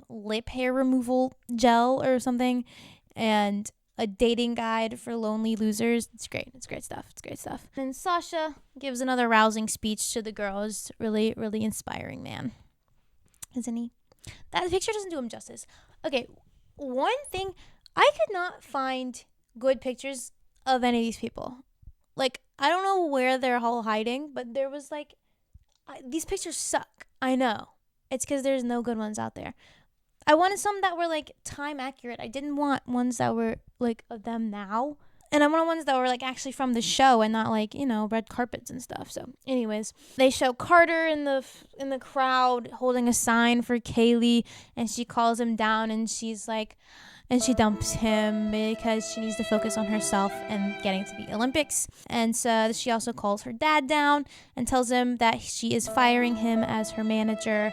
lip hair removal gel or something, and a dating guide for lonely losers. It's great. It's great stuff. It's great stuff. And Sasha gives another rousing speech to the girls. Really, really inspiring man. Isn't he? That picture doesn't do him justice. Okay, one thing, I could not find good pictures of any of these people. I don't know where they're all hiding, but there was these pictures suck. I know. It's because there's no good ones out there. I wanted some that were time accurate. I didn't want ones that were of them now. And I'm one of the ones that were like actually from the show and not like, red carpets and stuff. So anyways, they show Carter in the crowd holding a sign for Kaylie, and she calls him down, and she's like, and she dumps him because she needs to focus on herself and getting to the Olympics. And so she also calls her dad down and tells him that she is firing him as her manager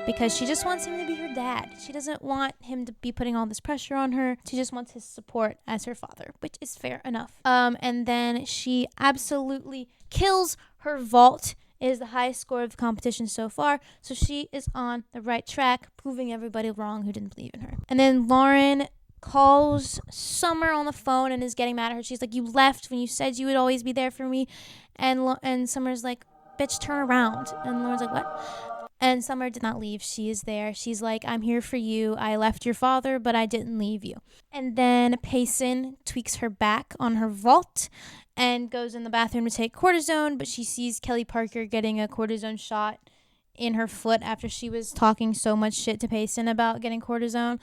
because she just wants him to be her dad. She doesn't want him to be putting all this pressure on her. She just wants his support as her father, which is fair enough. And then she absolutely kills her vault. It is the highest score of the competition so far. So she is on the right track, proving everybody wrong who didn't believe in her. And then Lauren calls Summer on the phone and is getting mad at her. She's like, you left when you said you would always be there for me. And Summer's like, bitch, turn around. And Lauren's like, what? And Summer did not leave. She is there. She's like, I'm here for you. I left your father, but I didn't leave you. And then Payson tweaks her back on her vault and goes in the bathroom to take cortisone, but she sees Kelly Parker getting a cortisone shot in her foot after she was talking so much shit to Payson about getting cortisone.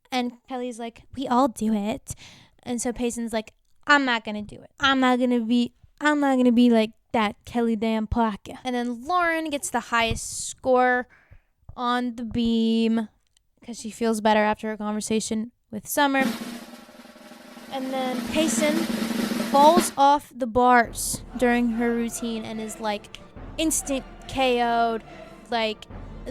And Kelly's like, we all do it. And so Payson's like, I'm not going to do it. I'm not going to be like that Kelly damn Parker. And then Lauren gets the highest score on the beam because she feels better after her conversation with Summer. And then Payson falls off the bars during her routine and is like instant KO'd, like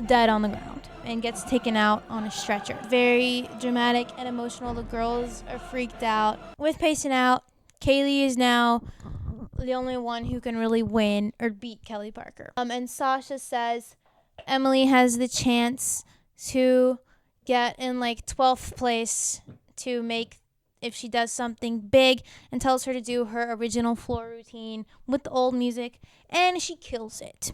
dead on the ground, and gets taken out on a stretcher. Very dramatic and emotional. The girls are freaked out. With Payson out, Kaylie is now the only one who can really win or beat Kelly Parker. And Sasha says Emily has the chance to get in like 12th place to make if she does something big, and tells her to do her original floor routine with the old music, and she kills it.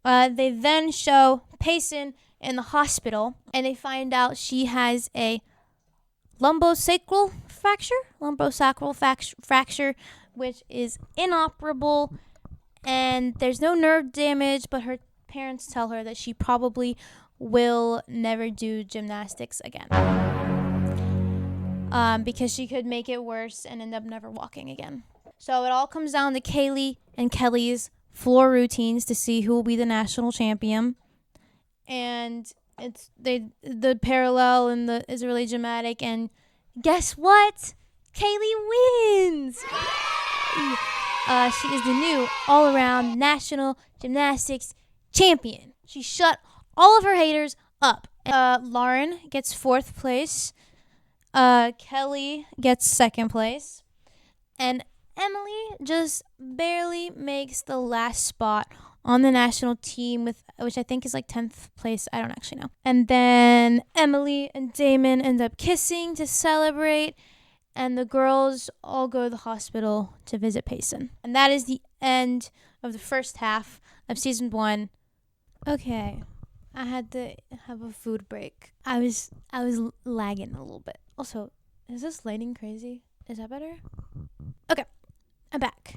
They then show Payson in the hospital, and they find out she has a lumbosacral fracture, which is inoperable, and there's no nerve damage, but her parents tell her that she probably will never do gymnastics again. Because she could make it worse and end up never walking again. So it all comes down to Kaylie and Kelly's floor routines to see who will be the national champion. And the parallel is really dramatic. And guess what? Kaylie wins. She is the new all-around national gymnastics champion. She shut all of her haters up. Lauren gets 4th place. Kelly gets 2nd place, and Emily just barely makes the last spot on the national team, which I think is like 10th place. I don't actually know. And then Emily and Damon end up kissing to celebrate, and the girls all go to the hospital to visit Payson. And that is the end of the first half of season 1. Okay, I had to have a food break. I was lagging a little bit. Also, is this lighting crazy? Is that better? Okay, I'm back.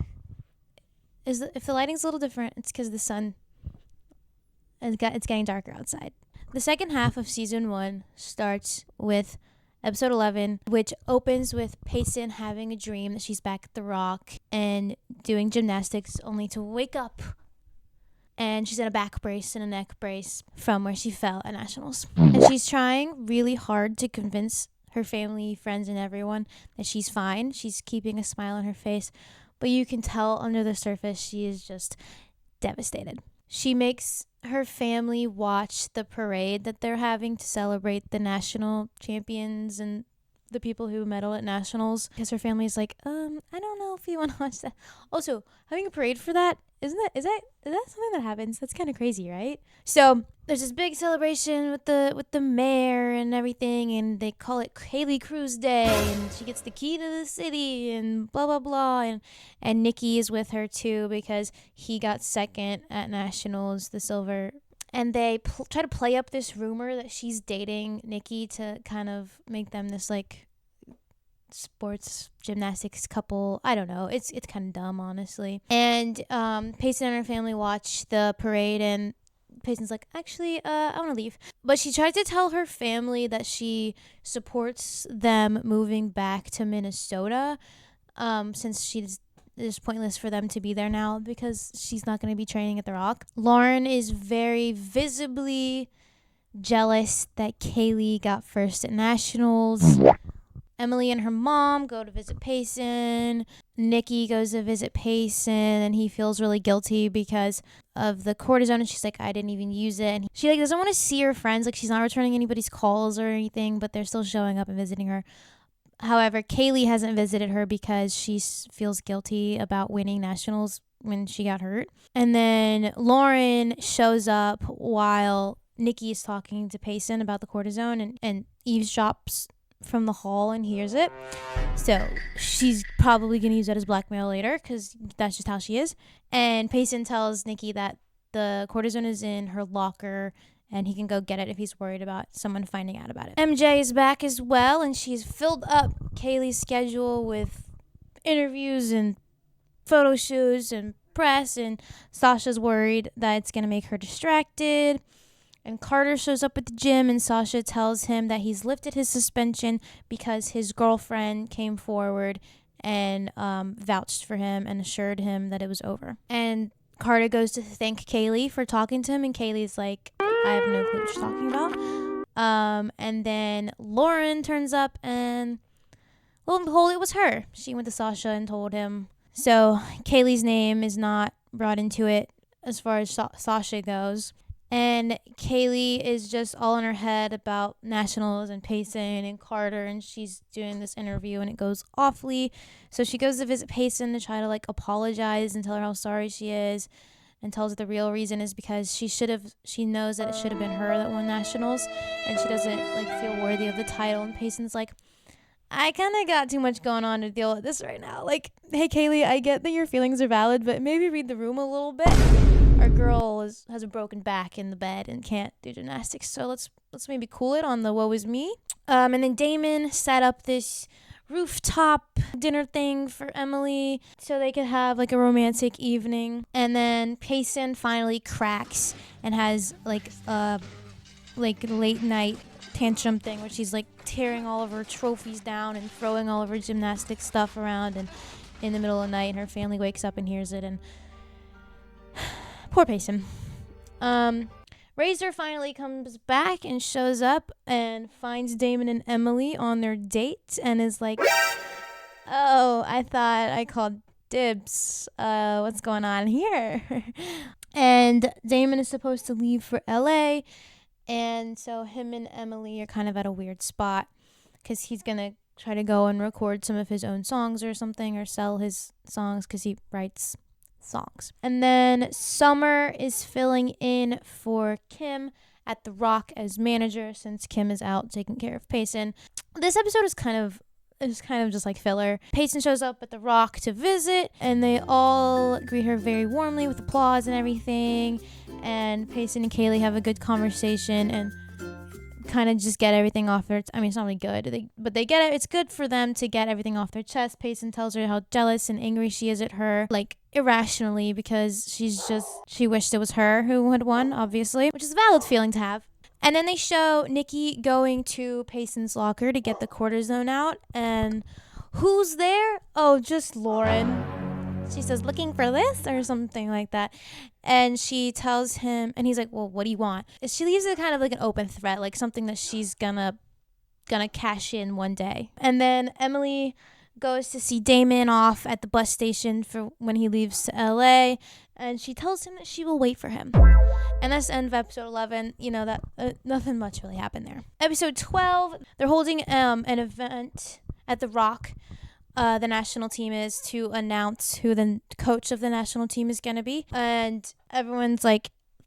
If the lighting's a little different, it's because the sun it's getting darker outside. The second half of season 1 starts with episode 11, which opens with Payson having a dream that she's back at the Rock and doing gymnastics, only to wake up and she's in a back brace and a neck brace from where she fell at nationals. And she's trying really hard to convince her family, friends, and everyone that she's fine. She's keeping a smile on her face, but you can tell under the surface she is just devastated. She makes her family watch the parade that they're having to celebrate the national champions and the people who medal at nationals, because her family's like, I don't know if you want to watch that. Also, having a parade for that, is that something that happens? That's kind of crazy, right? So there's this big celebration with the mayor and everything, and they call it Kaylie Cruise Day, and she gets the key to the city and blah blah blah, and Nikki is with her too because he got 2nd at nationals, the silver. And they try to play up this rumor that she's dating Nikki to kind of make them this like sports gymnastics couple. I don't know. It's kind of dumb, honestly. And Payson and her family watch the parade, and Payson's like, actually, I want to leave. But she tried to tell her family that she supports them moving back to Minnesota. since it's pointless for them to be there now because she's not going to be training at the Rock. Lauren is very visibly jealous that Kaylie got first at nationals. Emily and her mom go to visit Payson. Nikki goes to visit Payson, and he feels really guilty because of the cortisone. And she's like, I didn't even use it. And she doesn't want to see her friends. Like, she's not returning anybody's calls or anything, but they're still showing up and visiting her. However, Kaylie hasn't visited her because she feels guilty about winning nationals when she got hurt. And then Lauren shows up while Nikki is talking to Payson about the cortisone and eavesdrops from the hall and hears it. So she's probably going to use that as blackmail later because that's just how she is. And Payson tells Nikki that the cortisone is in her locker and he can go get it if he's worried about someone finding out about it. MJ is back as well, and she's filled up Kaylie's schedule with interviews and photo shoots and press, and Sasha's worried that it's going to make her distracted. And Carter shows up at the gym, and Sasha tells him that he's lifted his suspension because his girlfriend came forward and vouched for him and assured him that it was over. And Carter goes to thank Kaylie for talking to him, and Kaylie's like, I have no clue what you're talking about. And then Lauren turns up, and lo and behold, it was her. She went to Sasha and told him. So Kaylie's name is not brought into it as far as Sasha goes. And Kaylie is just all in her head about nationals and Payson and Carter, and she's doing this interview and it goes awfully. So she goes to visit Payson to try to apologize and tell her how sorry she is, and tells her the real reason is because she knows that it should have been her that won nationals, and she doesn't feel worthy of the title. And Payson's like, I kind of got too much going on to deal with this right now. Hey Kaylie, I get that your feelings are valid, but maybe read the room a little bit. Our girl has a broken back in the bed and can't do gymnastics, so let's maybe cool it on the woe is me. And then Damon set up this rooftop dinner thing for Emily so they could have a romantic evening. And then Payson finally cracks and has a late night tantrum thing where she's tearing all of her trophies down and throwing all of her gymnastic stuff around, and in the middle of the night, and her family wakes up and hears it, and poor Payson. Razor finally comes back and shows up and finds Damon and Emily on their date and is like, oh, I thought I called dibs. What's going on here? And Damon is supposed to leave for LA, and so him and Emily are kind of at a weird spot because he's going to try to go and record some of his own songs or something, or sell his songs because he writes songs. And then Summer is filling in for Kim at the Rock as manager since Kim is out taking care of Payson. This episode is kind of just filler. Payson shows up at the Rock to visit, and they all greet her very warmly with applause and everything. And Payson and Kaylie have a good conversation and kind of just get everything off their it's not really good, but they get it. It's good for them to get everything off their chest. Payson tells her how jealous and angry she is at her, irrationally, because she wished it was her who had won, obviously, which is a valid feeling to have. And then they show Nikki going to Payson's locker to get the cortisone out, and who's there? Oh, just Lauren. She says, looking for this or something like that. And she tells him, and he's like, well, what do you want? She leaves it kind of an open threat, something that she's gonna cash in one day. And then Emily goes to see Damon off at the bus station for when he leaves to LA, and she tells him that she will wait for him. And that's the end of episode 11. That nothing much really happened there. Episode 12, they're holding an event at the Rock. The national team is to announce who the coach of the national team is going to be. And everyone's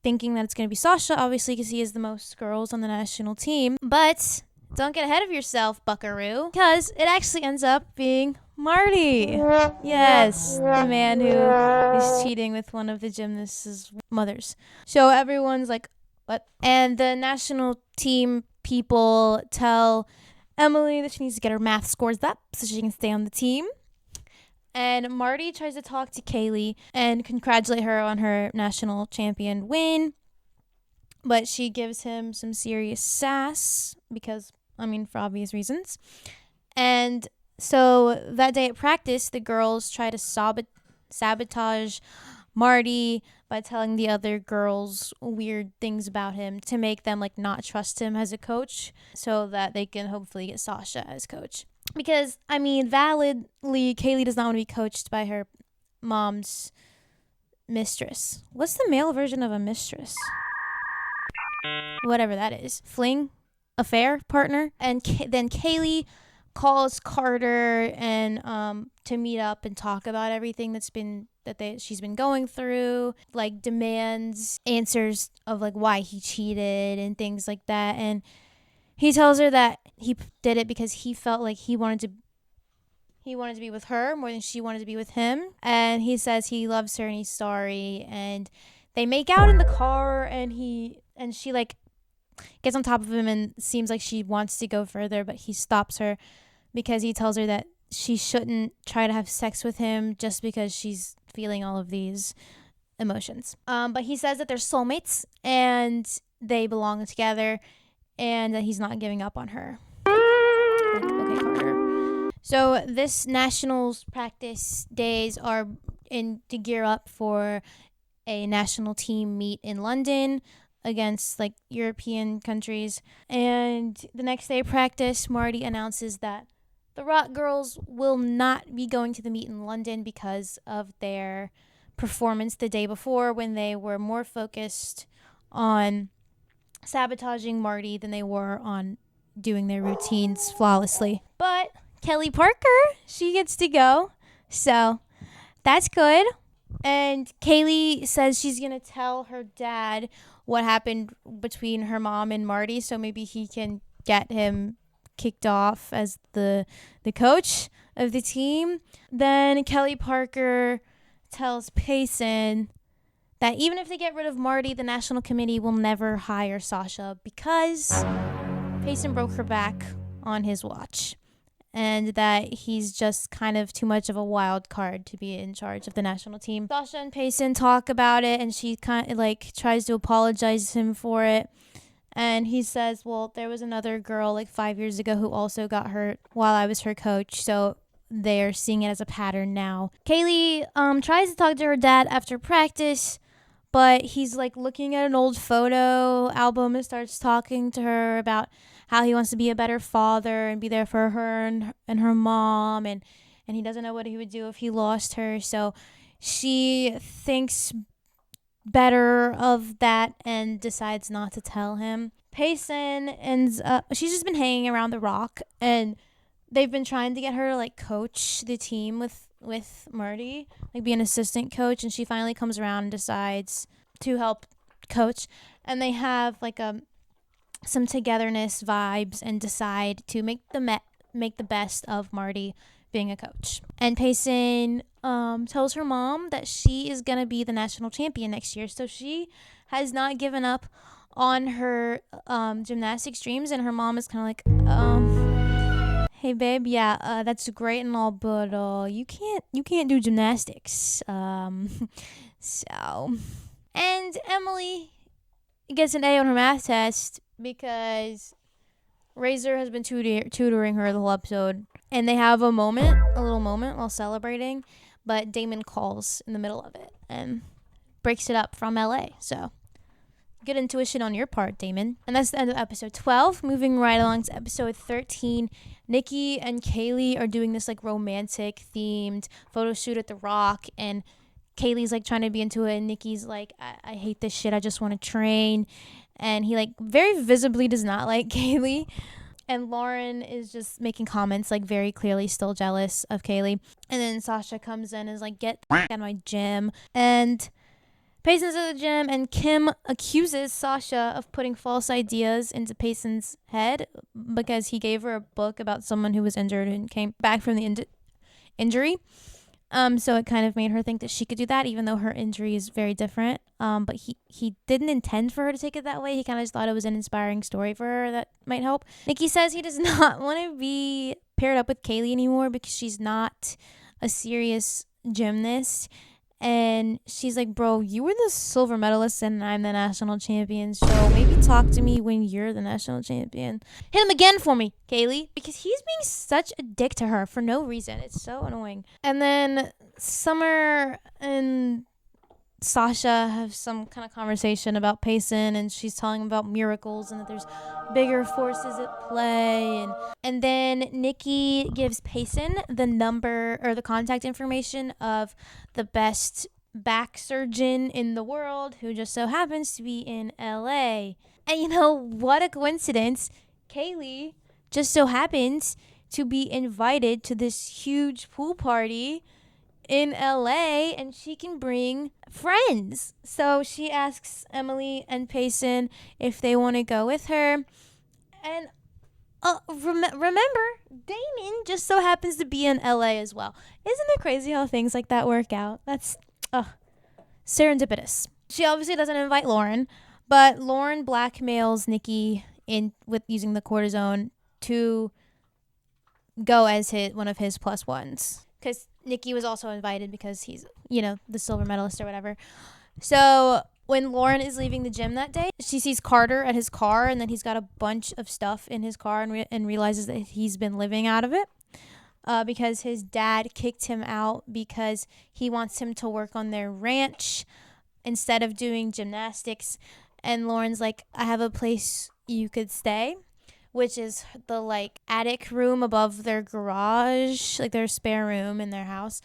thinking that it's going to be Sasha, obviously, because he has the most girls on the national team. But don't get ahead of yourself, buckaroo, because it actually ends up being Marty. Yes, the man who is cheating with one of the gymnasts' mothers. So everyone's like, what? And the national team people tell Emily that she needs to get her math scores up so she can stay on the team. And Marty tries to talk to Kaylie and congratulate her on her national champion win. But she gives him some serious sass because, for obvious reasons. And So that day at practice, the girls try to sabotage Marty by telling the other girls weird things about him to make them like not trust him as a coach so that they can hopefully get Sasha as coach. Because, I mean, validly, Kaylie does not want to be coached by her mom's mistress. What's the male version of a mistress? Whatever that is. Fling? Affair? Partner? And then Kaylie calls Carter and to meet up and talk about everything she's been going through, like demands answers of like why he cheated and things like that. And he tells her that he did it because he felt like he wanted to be with her more than she wanted to be with him. And he says he loves her and he's sorry. And they make out in the car, and she like gets on top of him and seems like she wants to go further, but he stops her because he tells her that she shouldn't try to have sex with him just because she's feeling all of these emotions. But he says that they're soulmates and they belong together and that he's not giving up on her. Like, okay, Carter. So this nationals practice days are to gear up for a national team meet in London against like European countries. And the next day of practice, Marty announces that the Rock Girls will not be going to the meet in London because of their performance the day before, when they were more focused on sabotaging Marty than they were on doing their routines flawlessly. But Kelly Parker, she gets to go. So that's good. And Kaylie says she's going to tell her dad what happened between her mom and Marty, so maybe he can get him kicked off as the coach of the team. Then Kelly Parker tells Payson that even if they get rid of Marty, the national committee will never hire Sasha because Payson broke her back on his watch, and that he's just kind of too much of a wild card to be in charge of the national team. Sasha and Payson talk about it, and she kind of like tries to apologize to him for it. And he says, well, there was another girl like 5 years ago who also got hurt while I was her coach, so they're seeing it as a pattern now. Kaylie tries to talk to her dad after practice, but he's like looking at an old photo album and starts talking to her about how he wants to be a better father and be there for her and her mom, and he doesn't know what he would do if he lost her. So she thinks better of that and decides not to tell him. Payson ends up, she's just been hanging around the Rock, and they've been trying to get her to like coach the team with Marty, like be an assistant coach, and she finally comes around and decides to help coach, and they have like some togetherness vibes and decide to make the best of Marty being a coach. And Payson tells her mom that she is going to be the national champion next year. So she has not given up on her gymnastics dreams. And her mom is kind of like, hey, babe, yeah, that's great and all, but you can't do gymnastics. So. And Emily gets an A on her math test because Razor has been tutoring her the whole episode. And they have a little moment while celebrating, but Damon calls in the middle of it and breaks it up from LA. So good intuition on your part, Damon. And that's the end of episode 12. Moving right along to episode 13. Nikki and Kaylie are doing this like romantic themed photo shoot at the Rock, and Kaylee's like trying to be into it, and Nikki's like, I hate this shit, I just want to train. And he like very visibly does not like Kaylie. And Lauren is just making comments, like very clearly still jealous of Kaylie. And then Sasha comes in and is like, get out of my gym. And Payson's at the gym, and Kim accuses Sasha of putting false ideas into Payson's head because he gave her a book about someone who was injured and came back from the injury. So it kind of made her think that she could do that, even though her injury is very different. But he didn't intend for her to take it that way. He kind of just thought it was an inspiring story for her that might help. Nikki says he does not want to be paired up with Kaylie anymore because she's not a serious gymnast. And she's like, bro, you were the silver medalist and I'm the national champion. So maybe talk to me when you're the national champion. Hit him again for me, Kaylie. Because he's being such a dick to her for no reason. It's so annoying. And then Summer and Sasha have some kind of conversation about Payson, and she's telling him about miracles and that there's bigger forces at play. And then Nikki gives Payson the number or the contact information of the best back surgeon in the world, who just so happens to be in LA. And you know, what a coincidence. Kaylie just so happens to be invited to this huge pool party in LA, and she can bring friends. So she asks Emily and Payson if they want to go with her. And remember, Damon just so happens to be in LA as well. Isn't it crazy how things like that work out? That's serendipitous. She obviously doesn't invite Lauren, but Lauren blackmails Nikki in with using the cortisone to go as one of his plus ones. Because Nikki was also invited because he's, the silver medalist or whatever. So when Lauren is leaving the gym that day, she sees Carter at his car, and then he's got a bunch of stuff in his car and realizes that he's been living out of it because his dad kicked him out because he wants him to work on their ranch instead of doing gymnastics. And Lauren's like, I have a place you could stay, which is the attic room above their garage, their spare room in their house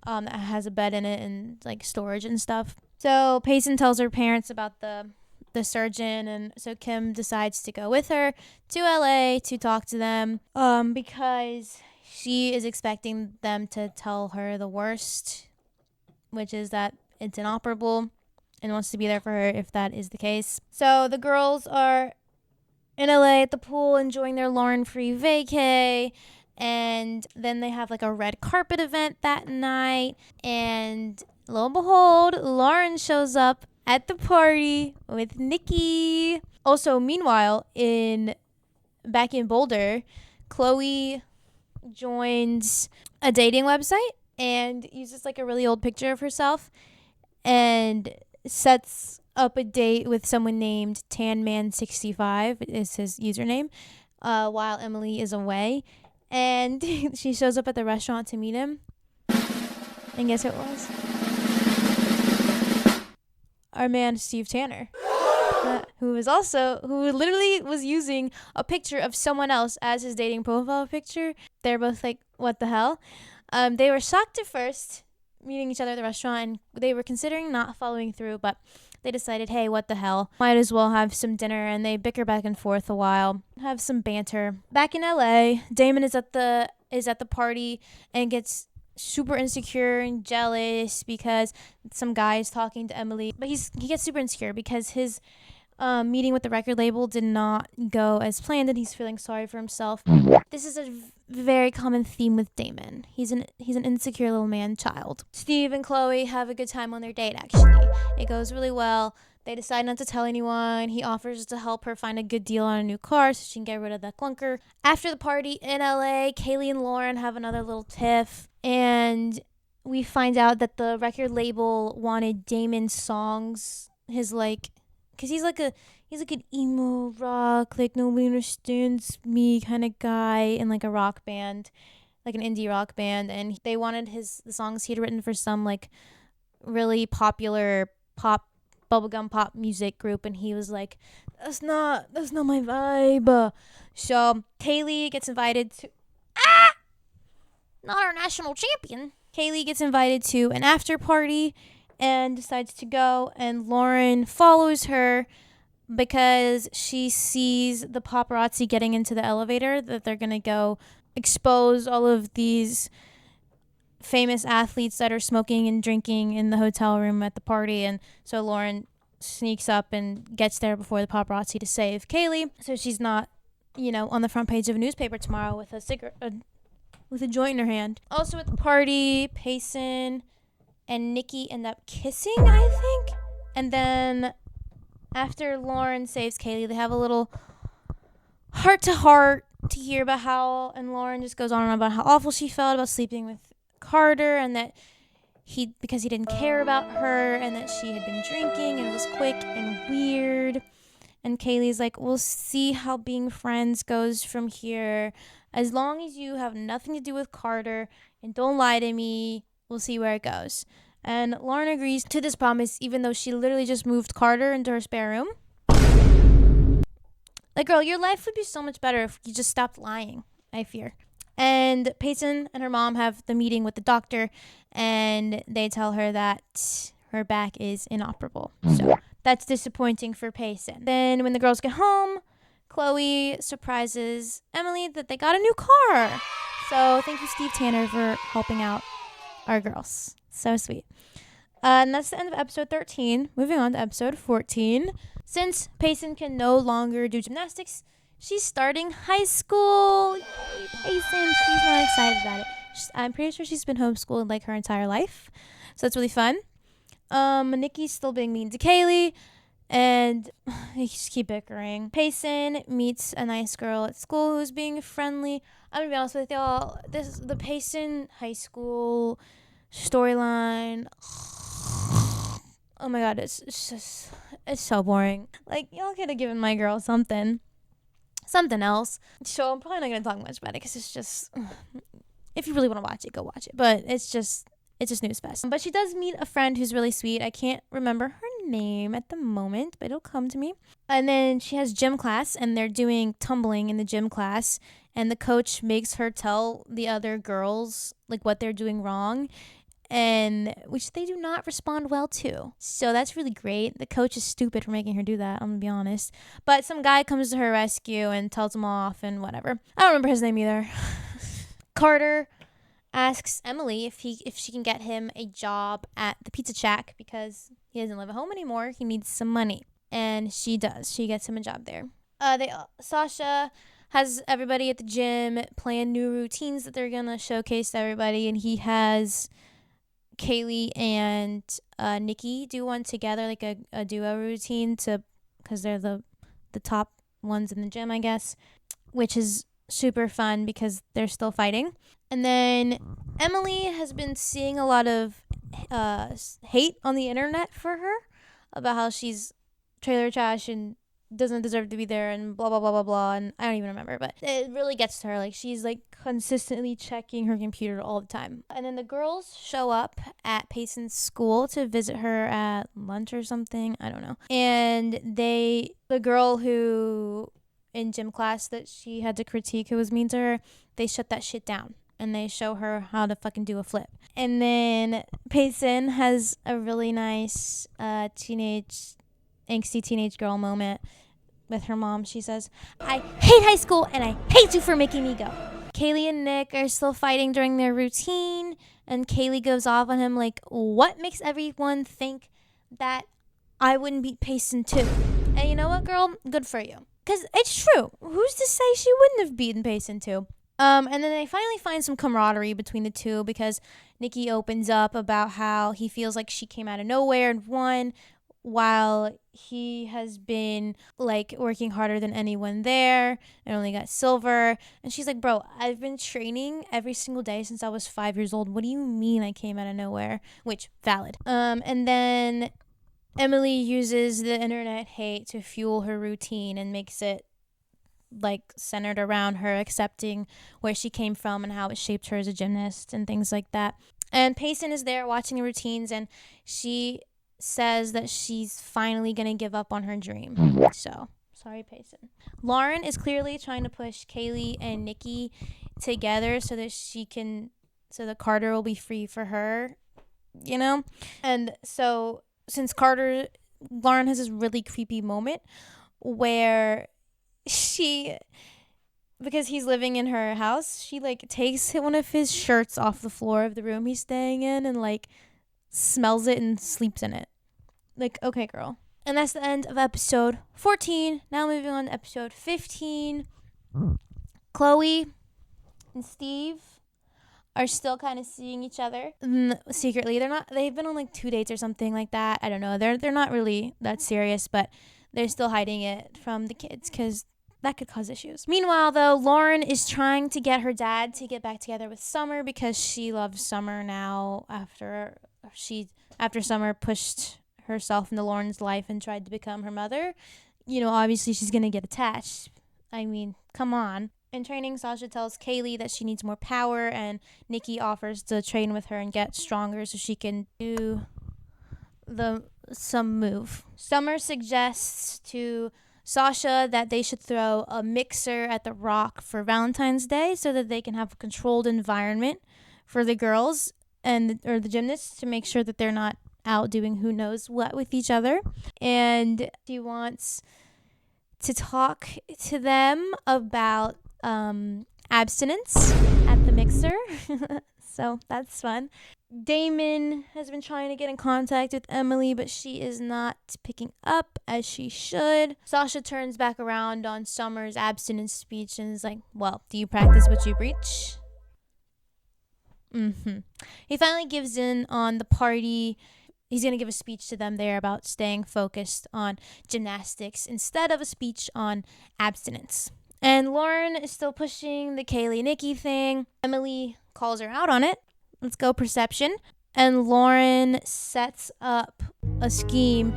that has a bed in it and storage and stuff. So Payson tells her parents about the surgeon, and so Kim decides to go with her to LA to talk to them because she is expecting them to tell her the worst, which is that it's inoperable, and wants to be there for her if that is the case. So the girls are in LA at the pool enjoying their Lauren-free vacay, and then they have a red carpet event that night, and lo and behold, Lauren shows up at the party with Nikki. Also, meanwhile, back in Boulder, Chloe joins a dating website and uses a really old picture of herself and sets up a date with someone named Tanman65 is his username, while Emily is away. And she shows up at the restaurant to meet him. And guess who it was? Our man, Steve Tanner, who literally was using a picture of someone else as his dating profile picture. They're both like, what the hell? They were shocked at first, meeting each other at the restaurant, and they were considering not following through, but they decided, hey, what the hell? Might as well have some dinner, and they bicker back and forth a while, have some banter. Back in LA, Damon is at the party and gets super insecure and jealous because some guy is talking to Emily. But he gets super insecure because his meeting with the record label did not go as planned, and he's feeling sorry for himself. This is a very common theme with Damon. He's an insecure little man-child. Steve and Chloe have a good time on their date, actually. It goes really well. They decide not to tell anyone. He offers to help her find a good deal on a new car so she can get rid of that clunker. After the party in LA, Kaylie and Lauren have another little tiff, and we find out that the record label wanted Damon's songs, because he's an emo rock, nobody understands me kind of guy in a rock band, an indie rock band, and they wanted the songs he'd written for some really popular bubblegum pop music group, and he was like, that's not my vibe. So Kaylie gets invited to not our national champion. Kaylie gets invited to an after party and decides to go, and Lauren follows her because she sees the paparazzi getting into the elevator, that they're going to go expose all of these famous athletes that are smoking and drinking in the hotel room at the party. And so Lauren sneaks up and gets there before the paparazzi to save Kaylie, so she's not, on the front page of a newspaper tomorrow with with a joint in her hand. Also at the party, Payson and Nikki end up kissing, I think. And then after Lauren saves Kaylie, they have a little heart-to-heart to hear about how, and Lauren just goes on and on about how awful she felt about sleeping with Carter, and that because he didn't care about her and that she had been drinking and it was quick and weird. And Kaylie's like, we'll see how being friends goes from here. As long as you have nothing to do with Carter and don't lie to me, we'll see where it goes. And Lauren agrees to this promise, even though she literally just moved Carter into her spare room. Like, girl, your life would be so much better if you just stopped lying, I fear. And Payson and her mom have the meeting with the doctor, and they tell her that her back is inoperable. So that's disappointing for Payson. Then when the girls get home, Chloe surprises Emily that they got a new car. So thank you, Steve Tanner, for helping out our girls. So sweet. And that's the end of episode 13. Moving on to episode 14. Since Payson can no longer do gymnastics, she's starting high school. Yay, Payson. She's not excited about it. I'm pretty sure she's been homeschooled like her entire life. So that's really fun. Nikki's still being mean to Kaylie. And they just keep bickering. Payson meets a nice girl at school who's being friendly. I'm going to be honest with y'all. The Payson high school storyline. Oh my god, it's so boring. Like, y'all could have given my girl something else. So I'm probably not gonna talk much about it because it's just, if you really want to watch it, go watch it. But it's just snooze fest. But she does meet a friend who's really sweet. I can't remember her name at the moment, but it'll come to me. And then she has gym class, and they're doing tumbling in the gym class, and the coach makes her tell the other girls like what they're doing wrong, and which they do not respond well to. So that's really great. The coach is stupid for making her do that, I'm gonna be honest. But some guy comes to her rescue and tells them off and whatever. I don't remember his name either. Carter asks Emily if she can get him a job at the Pizza Shack because he doesn't live at home anymore. He needs some money. And she does. She gets him a job there. Sasha has everybody at the gym plan new routines that they're gonna showcase to everybody, and he has Kaylie and Nikki do one together, like a duo routine, because they're the top ones in the gym, I guess, which is super fun because they're still fighting. And then Emily has been seeing a lot of hate on the internet for her about how she's trailer trash and doesn't deserve to be there and blah blah blah blah blah, and I don't even remember, but it really gets to her. Like, she's like consistently checking her computer all the time. And then the girls show up at Payson's school to visit her at lunch or something, I don't know. And the girl who in gym class that she had to critique, who was mean to her, they shut that shit down and they show her how to fucking do a flip. And then Payson has a really nice angsty teenage girl moment with her mom. She says, "I hate high school and I hate you for making me go." Kaylie and Nick are still fighting during their routine, and Kaylie goes off on him like, what makes everyone think that I wouldn't beat Payson too? And you know what, girl? Good for you. Because it's true. Who's to say she wouldn't have beaten Payson too? And then they finally find some camaraderie between the two because Nikki opens up about how he feels like she came out of nowhere and won, while he has been like working harder than anyone there and only got silver. And she's like, bro, I've been training every single day since I was 5 years old. What do you mean I came out of nowhere? Which, valid. And then Emily uses the internet hate to fuel her routine and makes it like centered around her accepting where she came from and how it shaped her as a gymnast and things like that. And Payson is there watching the routines, and she says that she's finally gonna give up on her dream. So sorry, Payson. Lauren is clearly trying to push Kaylie and Nikki together so that Carter will be free for her, you know? And so since Lauren has this really creepy moment where because he's living in her house, she like takes one of his shirts off the floor of the room he's staying in and like smells it and sleeps in it. Like, okay, girl. And that's the end of episode 14. Now moving on to episode 15. Chloe and Steve are still kind of seeing each other secretly. They've been on like 2 dates or something like that. I don't know. They're not really that serious, but they're still hiding it from the kids because that could cause issues. Meanwhile, though, Lauren is trying to get her dad to get back together with Summer because she loves Summer now after after Summer pushed herself into Lauren's life and tried to become her mother, obviously she's going to get attached. I mean, come on. In training, Sasha tells Kaylie that she needs more power, and Nikki offers to train with her and get stronger so she can do some move. Summer suggests to Sasha that they should throw a mixer at the Rock for Valentine's Day so that they can have a controlled environment for the girls or the gymnasts to make sure that they're not out doing who knows what with each other. And she wants to talk to them about abstinence at the mixer. So that's fun. Damon has been trying to get in contact with Emily, but she is not picking up as she should. Sasha turns back around on Summer's abstinence speech and is like, well, do you practice what you preach? He finally gives in on the party. He's going to give a speech to them there about staying focused on gymnastics instead of a speech on abstinence. And Lauren is still pushing the Kaylie Nikki thing. Emily calls her out on it. Let's go perception. And Lauren sets up a scheme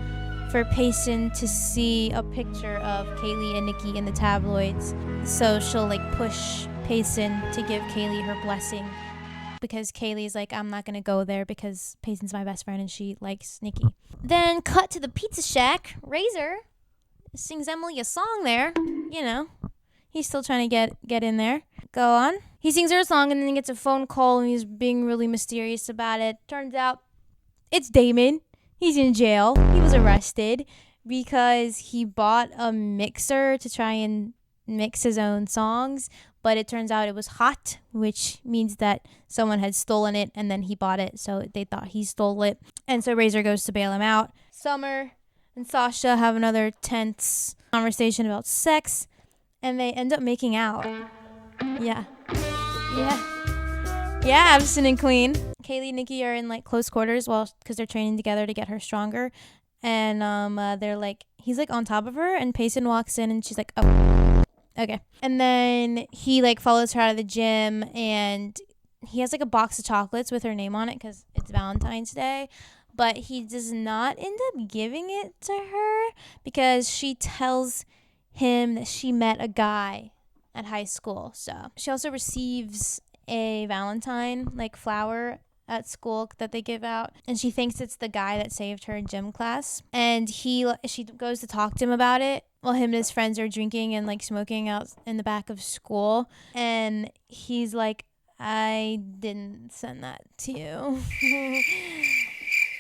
for Payson to see a picture of Kaylie and Nikki in the tabloids. So she'll push Payson to give Kaylie her blessing, because Kaylie's like, I'm not going to go there because Payson's my best friend and she likes Nikki. Then cut to the pizza shack. Razor sings Emily a song there. He's still trying to get in there. Go on. He sings her a song and then he gets a phone call and he's being really mysterious about it. Turns out it's Damon. He's in jail. He was arrested because he bought a mixer to try and mix his own songs, but it turns out it was hot, which means that someone had stolen it and then he bought it, so they thought he stole it. And so Razor goes to bail him out. Summer and Sasha have another tense conversation about sex, and they end up making out. Yeah, abstinent queen. Kaylie and Nikki are in close quarters because they're training together to get her stronger. And they're he's on top of her, and Payson walks in and she's like, oh, okay. And then he follows her out of the gym, and he has a box of chocolates with her name on it because it's Valentine's Day. But he does not end up giving it to her because she tells him that she met a guy at high school. So she also receives a Valentine flower at school that they give out, and she thinks it's the guy that saved her in gym class. And she goes to talk to him about it while him and his friends are drinking and smoking out in the back of school, and he's like, I didn't send that to you.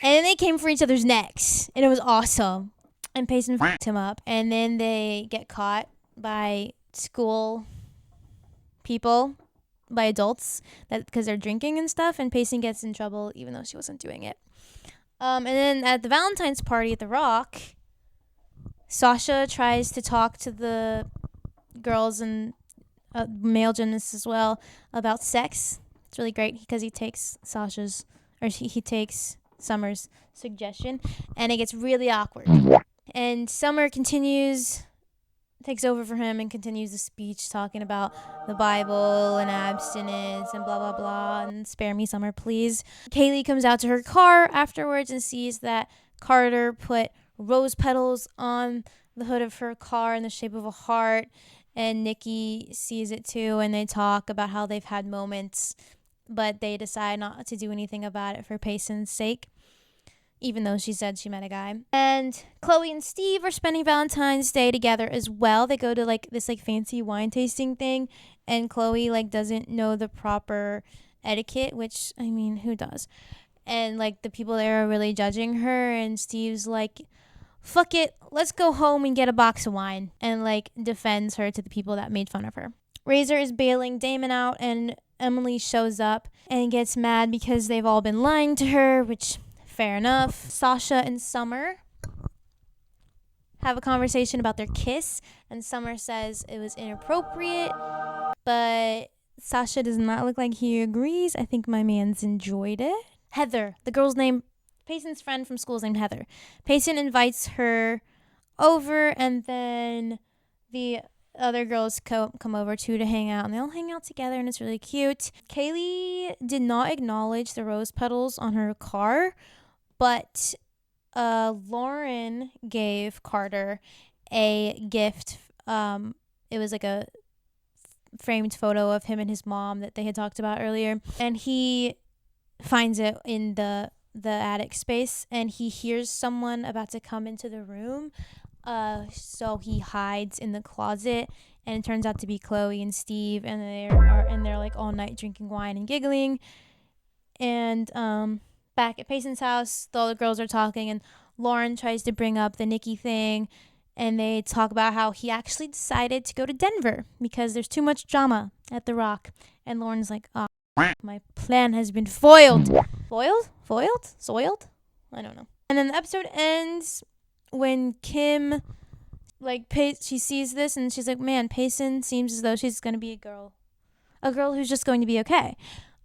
And then they came for each other's necks, and it was awesome. And Payson fucked him up, and then they get caught by school people, by adults, because they're drinking and stuff, and Payson gets in trouble even though she wasn't doing it. And then at the Valentine's party at the Rock, Sasha tries to talk to the girls and male gymnasts as well about sex. It's really great because he takes he takes Summer's suggestion, and it gets really awkward. And Summer takes over for him and continues the speech talking about the Bible and abstinence and blah, blah, blah. And spare me, Summer, please. Kaylie comes out to her car afterwards and sees that Carter put rose petals on the hood of her car in the shape of a heart. And Nikki sees it too, and they talk about how they've had moments, but they decide not to do anything about it for Payson's sake, even though she said she met a guy. And Chloe and Steve are spending Valentine's Day together as well. They go to this fancy wine tasting thing, and Chloe doesn't know the proper etiquette, which, I mean, who does? And the people there are really judging her, and Steve's like, fuck it, let's go home and get a box of wine, and defends her to the people that made fun of her. Razor is bailing Damon out, and Emily shows up and gets mad because they've all been lying to her, which, fair enough. Sasha and Summer have a conversation about their kiss, and Summer says it was inappropriate, but Sasha does not look like he agrees. I think my man's enjoyed it. Heather, the girl's name, Payson's friend from school is named Heather. Payson invites her over, and then the other girls come over too to hang out, and they all hang out together, and it's really cute. Kaylie did not acknowledge the rose petals on her car, but Lauren gave Carter a gift. It was like a framed photo of him and his mom that they had talked about earlier, and he finds it in the attic space, and he hears someone about to come into the room. So he hides in the closet, and it turns out to be Chloe and Steve, and they're like all night drinking wine and giggling. And back at Payson's house, all the girls are talking, and Lauren tries to bring up the Nikki thing, and they talk about how he actually decided to go to Denver because there's too much drama at the Rock. And Lauren's like, "Oh, my plan has been foiled." Soiled? I don't know. And then the episode ends when Kim, she sees this, and she's like, man, Payson seems as though she's going to be a girl who's just going to be okay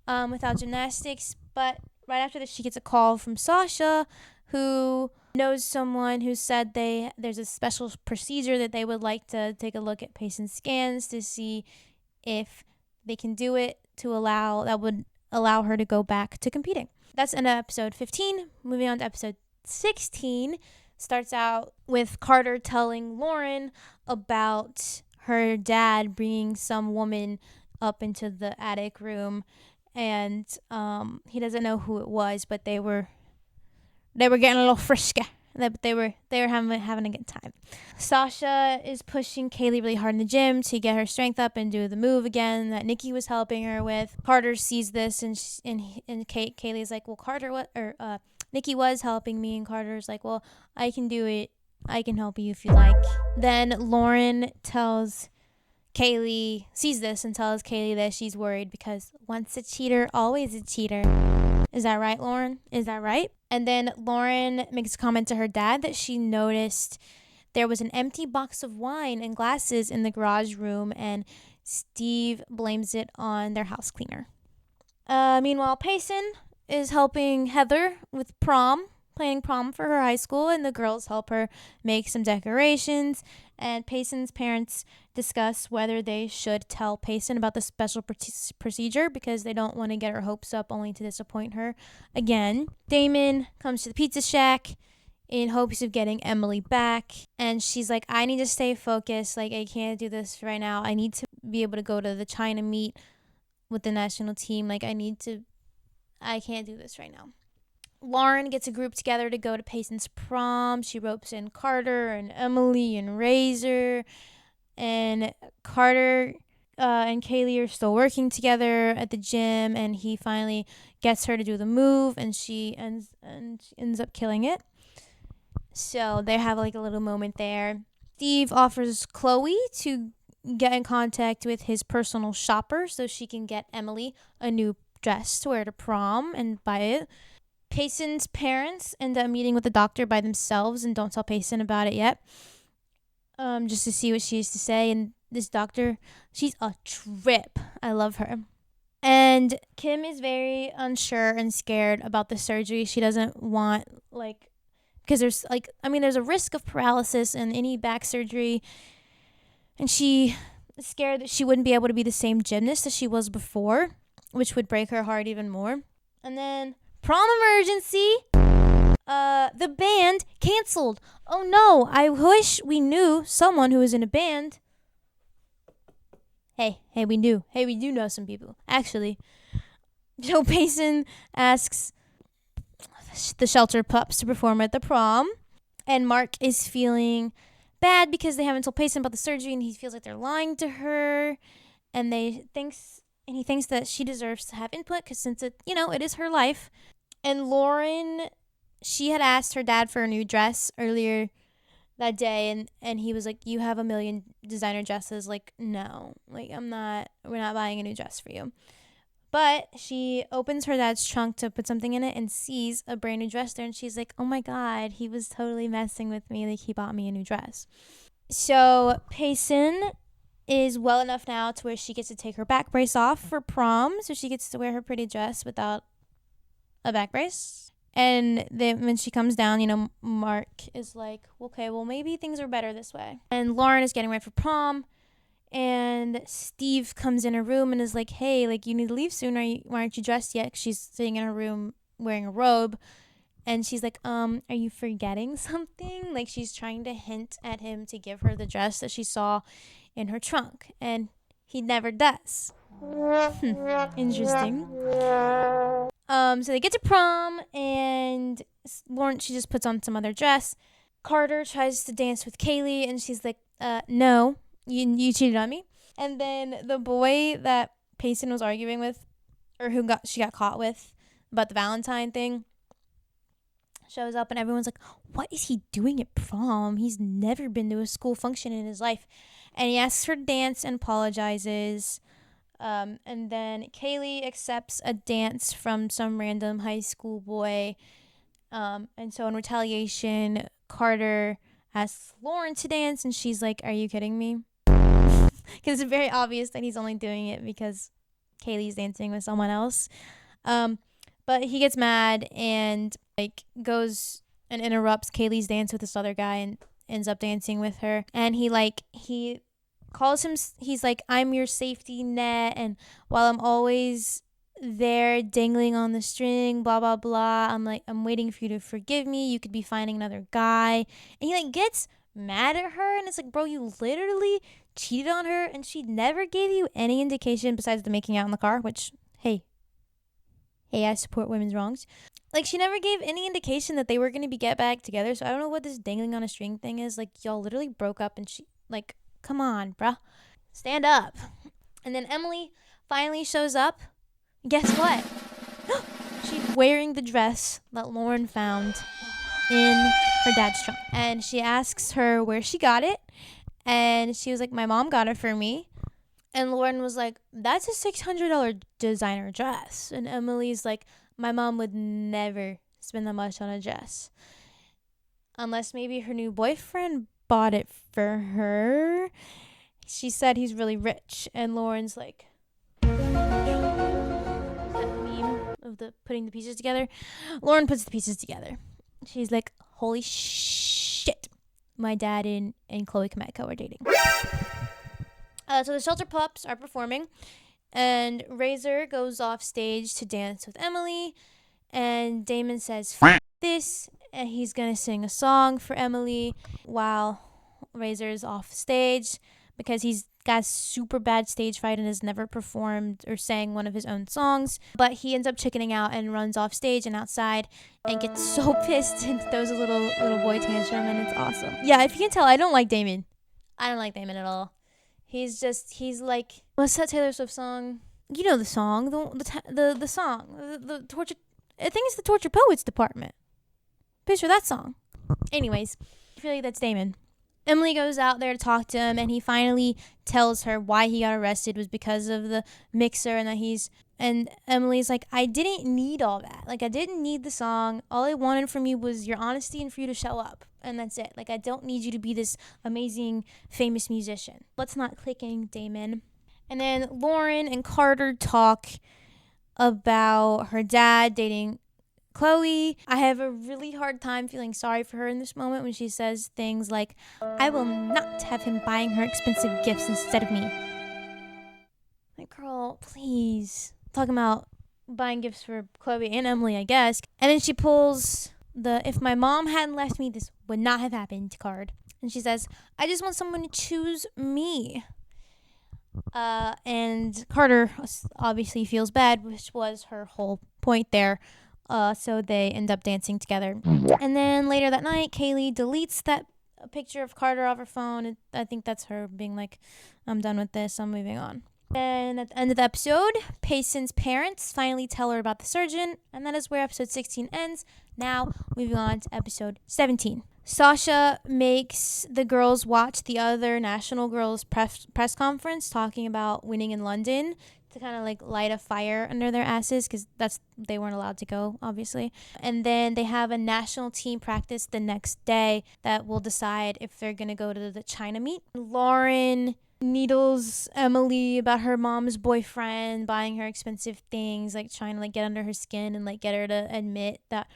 without gymnastics. But right after this, she gets a call from Sasha, who knows someone who said there's a special procedure that they would like to take a look at Payson's scans to see if they can do it that would allow her to go back to competing. That's in episode 15. Moving on to episode 16. Starts out with Carter telling Lauren about her dad bringing some woman up into the attic room, and he doesn't know who it was, but they were getting a little frisky. They were having a good time. Sasha is pushing Kaylie really hard in the gym to get her strength up and do the move again that Nikki was helping her with. Carter sees this, and Kaylie's like, well, Nikki was helping me, and Carter's like, well, I can do it. I can help you if you like. Then Lauren sees this and tells Kaylie that she's worried because once a cheater, always a cheater. Is that right, Lauren? Is that right? And then Lauren makes a comment to her dad that she noticed there was an empty box of wine and glasses in the garage room, and Steve blames it on their house cleaner. Meanwhile, Payson is helping Heather with planning prom for her high school, and the girls help her make some decorations. And Payson's parents discuss whether they should tell Payson about the special procedure because they don't want to get her hopes up only to disappoint her again. Damon comes to the pizza shack in hopes of getting Emily back, and she's like, I need to stay focused. I can't do this right now. I need to be able to go to the China meet with the national team. I can't do this right now. Lauren gets a group together to go to Payson's prom. She ropes in Carter and Emily and Razor. And Carter and Kaylie are still working together at the gym, and he finally gets her to do the move, and she ends up killing it. So they have a little moment there. Steve offers Chloe to get in contact with his personal shopper so she can get Emily a new dress to wear to prom and buy it. Payson's parents end up meeting with the doctor by themselves and don't tell Payson about it yet, just to see what she has to say. And this doctor, she's a trip. I love her. And Kim is very unsure and scared about the surgery. She doesn't want, because there's a risk of paralysis in any back surgery. And she is scared that she wouldn't be able to be the same gymnast as she was before, which would break her heart even more. And then prom emergency. The band canceled. Oh no, I wish we knew someone who was in a band. Hey, we do know some people. Actually, Joe Payson asks the Shelter Pups to perform at the prom, and Mark is feeling bad because they haven't told Payson about the surgery, and he feels like they're lying to her, and he thinks that she deserves to have input because since it is her life. And Lauren, she had asked her dad for a new dress earlier that day, and he was like, you have 1 million designer dresses. No, we're not buying a new dress for you. But she opens her dad's trunk to put something in it and sees a brand new dress there, and she's like, oh my God, he was totally messing with me. He bought me a new dress. So Payson is well enough now to where she gets to take her back brace off for prom, so she gets to wear her pretty dress without a back brace. And then when she comes down, Mark is like, okay, well, maybe things are better this way. And Lauren is getting ready for prom. And Steve comes in her room and is like, hey, like, you need to leave soon. Why aren't you dressed yet? 'Cause she's sitting in her room wearing a robe. And she's like, are you forgetting something? Like, she's trying to hint at him to give her the dress that she saw in her trunk. And he never does. Interesting. So they get to prom, and Lauren, she just puts on some other dress. Carter tries to dance with Kaylie, and she's like, no, you cheated on me. And then the boy that Payson was arguing with, or she got caught with about the Valentine thing, shows up, and everyone's like, what is he doing at prom? He's never been to a school function in his life. And he asks her to dance and apologizes. And then Kaylie accepts a dance from some random high school boy. And so in retaliation, Carter asks Lauren to dance, and she's like, are you kidding me? Because it's very obvious that he's only doing it because Kaylie's dancing with someone else. But he gets mad and like goes and interrupts Kaylie's dance with this other guy and ends up dancing with her. And he calls him, he's like, I'm your safety net, and while I'm always there dangling on the string, blah blah blah, I'm waiting for you to forgive me. You could be finding another guy. And he like gets mad at her, and it's like, bro, you literally cheated on her, and she never gave you any indication besides the making out in the car, which hey, I support women's wrongs. Like, she never gave any indication that they were going to get back together. So I don't know what this dangling on a string thing is. Like, y'all literally broke up, and she, like, come on, bruh. Stand up. And then Emily finally shows up. Guess what? She's wearing the dress that Lauren found in her dad's trunk. And she asks her where she got it. And she was like, my mom got it for me. And Lauren was like, that's a $600 designer dress. And Emily's like, my mom would never spend that much on a dress. Unless maybe her new boyfriend bought it for her. She said he's really rich. And Lauren's like, that meme of the putting the pieces together. Lauren puts the pieces together. She's like, holy shit. My dad and Chloe Kometko are dating. So the Shelter Pups are performing, and Razor goes off stage to dance with Emily, and Damon says, F this, and he's going to sing a song for Emily while Razor's off stage because he's got a super bad stage fright and has never performed or sang one of his own songs. But he ends up chickening out and runs off stage and outside and gets so pissed and throws a little boy tantrum, and it's awesome. Yeah, if you can tell, I don't like Damon. I don't like Damon at all. He's like, what's that Taylor Swift song? You know the song, the song, the torture. I think it's the Torture Poets Department. Picture that song. Anyways, I feel like that's Damon. Emily goes out there to talk to him, and he finally tells her why he got arrested was because of the mixer, and Emily's like, I didn't need all that. Like, I didn't need the song. All I wanted from you was your honesty and for you to show up. And that's it. Like, I don't need you to be this amazing, famous musician. Let's not clicking, Damon. And then Lauren and Carter talk about her dad dating Chloe. I have a really hard time feeling sorry for her in this moment when she says things like, I will not have him buying her expensive gifts instead of me. Like, girl, please. Talking about buying gifts for Chloe and Emily, I guess. And then she pulls the if my mom hadn't left me, this would not have happened card. And she says, I just want someone to choose me. And Carter obviously feels bad, which was her whole point there. So they end up dancing together. And then later that night, Kaylie deletes that picture of Carter off her phone. I think that's her being like, I'm done with this. I'm moving on. And at the end of the episode, Payson's parents finally tell her about the surgeon. And that is where episode 16 ends. Now, moving on to episode 17. Sasha makes the girls watch the other National Girls press conference talking about winning in London to kind of like light a fire under their asses because they weren't allowed to go, obviously. And then they have a national team practice the next day that will decide if they're going to go to the China meet. Lauren needles Emily about her mom's boyfriend buying her expensive things, like trying to like get under her skin and like get her to admit that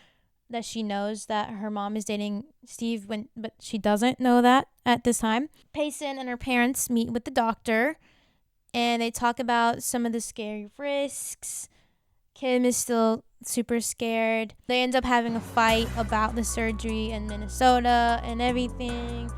that she knows that her mom is dating Steve, but she doesn't know that at this time. Payson and her parents meet with the doctor, and they talk about some of the scary risks. Kim is still super scared. They end up having a fight about the surgery in Minnesota and everything,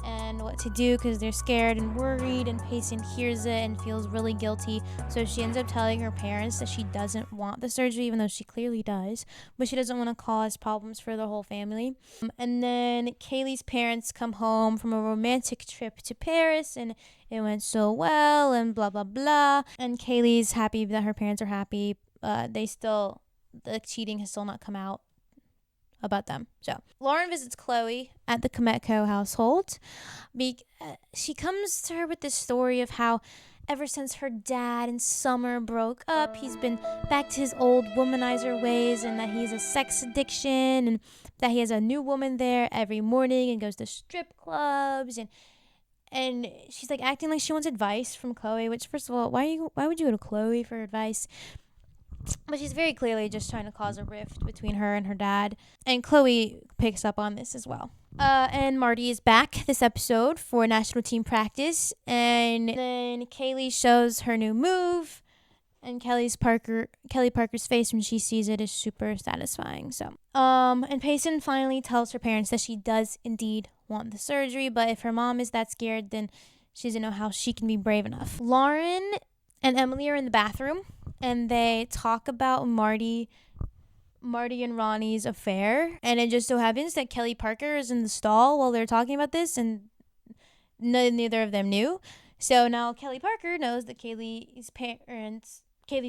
and what to do because they're scared and worried, and Payson hears it and feels really guilty. So she ends up telling her parents that she doesn't want the surgery, even though she clearly does, but she doesn't want to cause problems for the whole family. And then Kaylie's parents come home from a romantic trip to Paris, and it went so well, and blah blah blah. And Kaylie's happy that her parents are happy. The cheating has still not come out about them. So Lauren visits Chloe at the Kometko household. She comes to her with this story of how ever since her dad and Summer broke up, he's been back to his old womanizer ways, and that he has a sex addiction, and that he has a new woman there every morning and goes to strip clubs, and she's like acting like she wants advice from Chloe, which, first of all, why would you go to Chloe for advice? But she's very clearly just trying to cause a rift between her and her dad. And Chloe picks up on this as well. And Marty is back this episode for national team practice. And then Kaylie shows her new move. And Kelly Parker's face when she sees it is super satisfying. And Payson finally tells her parents that she does indeed want the surgery. But if her mom is that scared, then she doesn't know how she can be brave enough. Lauren and Emily are in the bathroom, and they talk about Marty and Ronnie's affair. And it just so happens that Kelly Parker is in the stall while they're talking about this, and neither of them knew. So now Kelly Parker knows that Kaylie's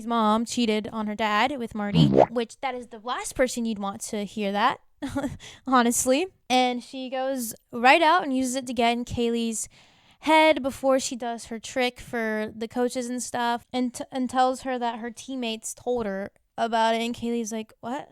mom cheated on her dad with Marty, which that is the last person you'd want to hear that, honestly. And she goes right out and uses it to get in Kaylie's head before she does her trick for the coaches and stuff, and tells her that her teammates told her about it. And Kaylie's like, what?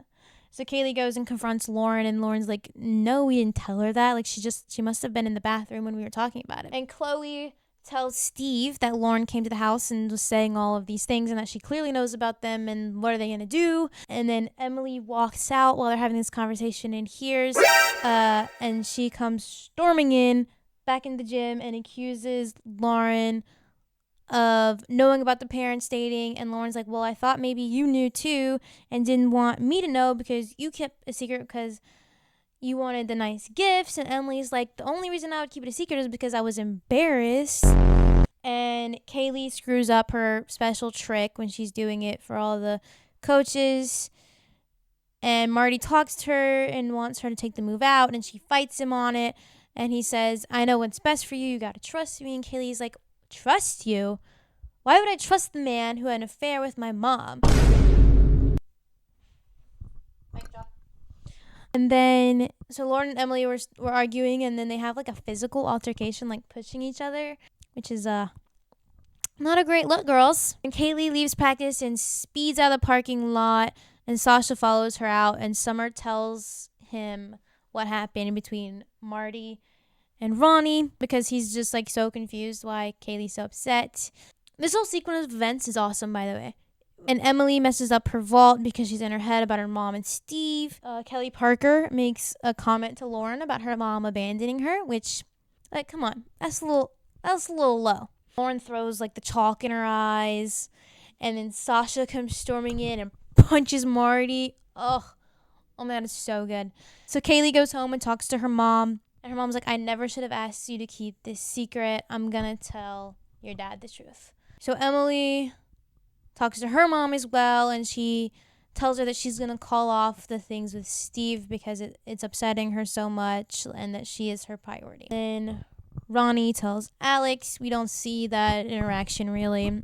So Kaylie goes and confronts Lauren, and Lauren's like, no, we didn't tell her that. Like, she must have been in the bathroom when we were talking about it. And Chloe tells Steve that Lauren came to the house and was saying all of these things, and that she clearly knows about them, and what are they going to do? And then Emily walks out while they're having this conversation and hears, and she comes storming in back in the gym and accuses Lauren of knowing about the parents dating. And Lauren's like, well, I thought maybe you knew too and didn't want me to know because you kept a secret because you wanted the nice gifts. And Emily's like, the only reason I would keep it a secret is because I was embarrassed. And Kaylie screws up her special trick when she's doing it for all the coaches. And Marty talks to her and wants her to take the move out, and she fights him on it. And he says, I know what's best for you. You got to trust me. And Kaylie's like, trust you? Why would I trust the man who had an affair with my mom? And then, so Lauren and Emily were arguing, and then they have like a physical altercation, like pushing each other, which is not a great look, girls. And Kaylie leaves practice and speeds out of the parking lot, and Sasha follows her out, and Summer tells him what happened between Marty and Ronnie, because he's just like so confused why Kaylie's so upset. This whole sequence of events is awesome, by the way. And Emily messes up her vault because she's in her head about her mom and Steve. Kelly Parker makes a comment to Lauren about her mom abandoning her, which, like, come on, that's a little low. Lauren throws like the chalk in her eyes, and then Sasha comes storming in and punches Marty. Oh man, it's so good. So Kaylie goes home and talks to her mom, and her mom's like, I never should have asked you to keep this secret. I'm gonna tell your dad the truth. So Emily talks to her mom as well, and she tells her that she's gonna call off the things with Steve because it's upsetting her so much, and that she is her priority. Then Ronnie tells Alex. We don't see that interaction really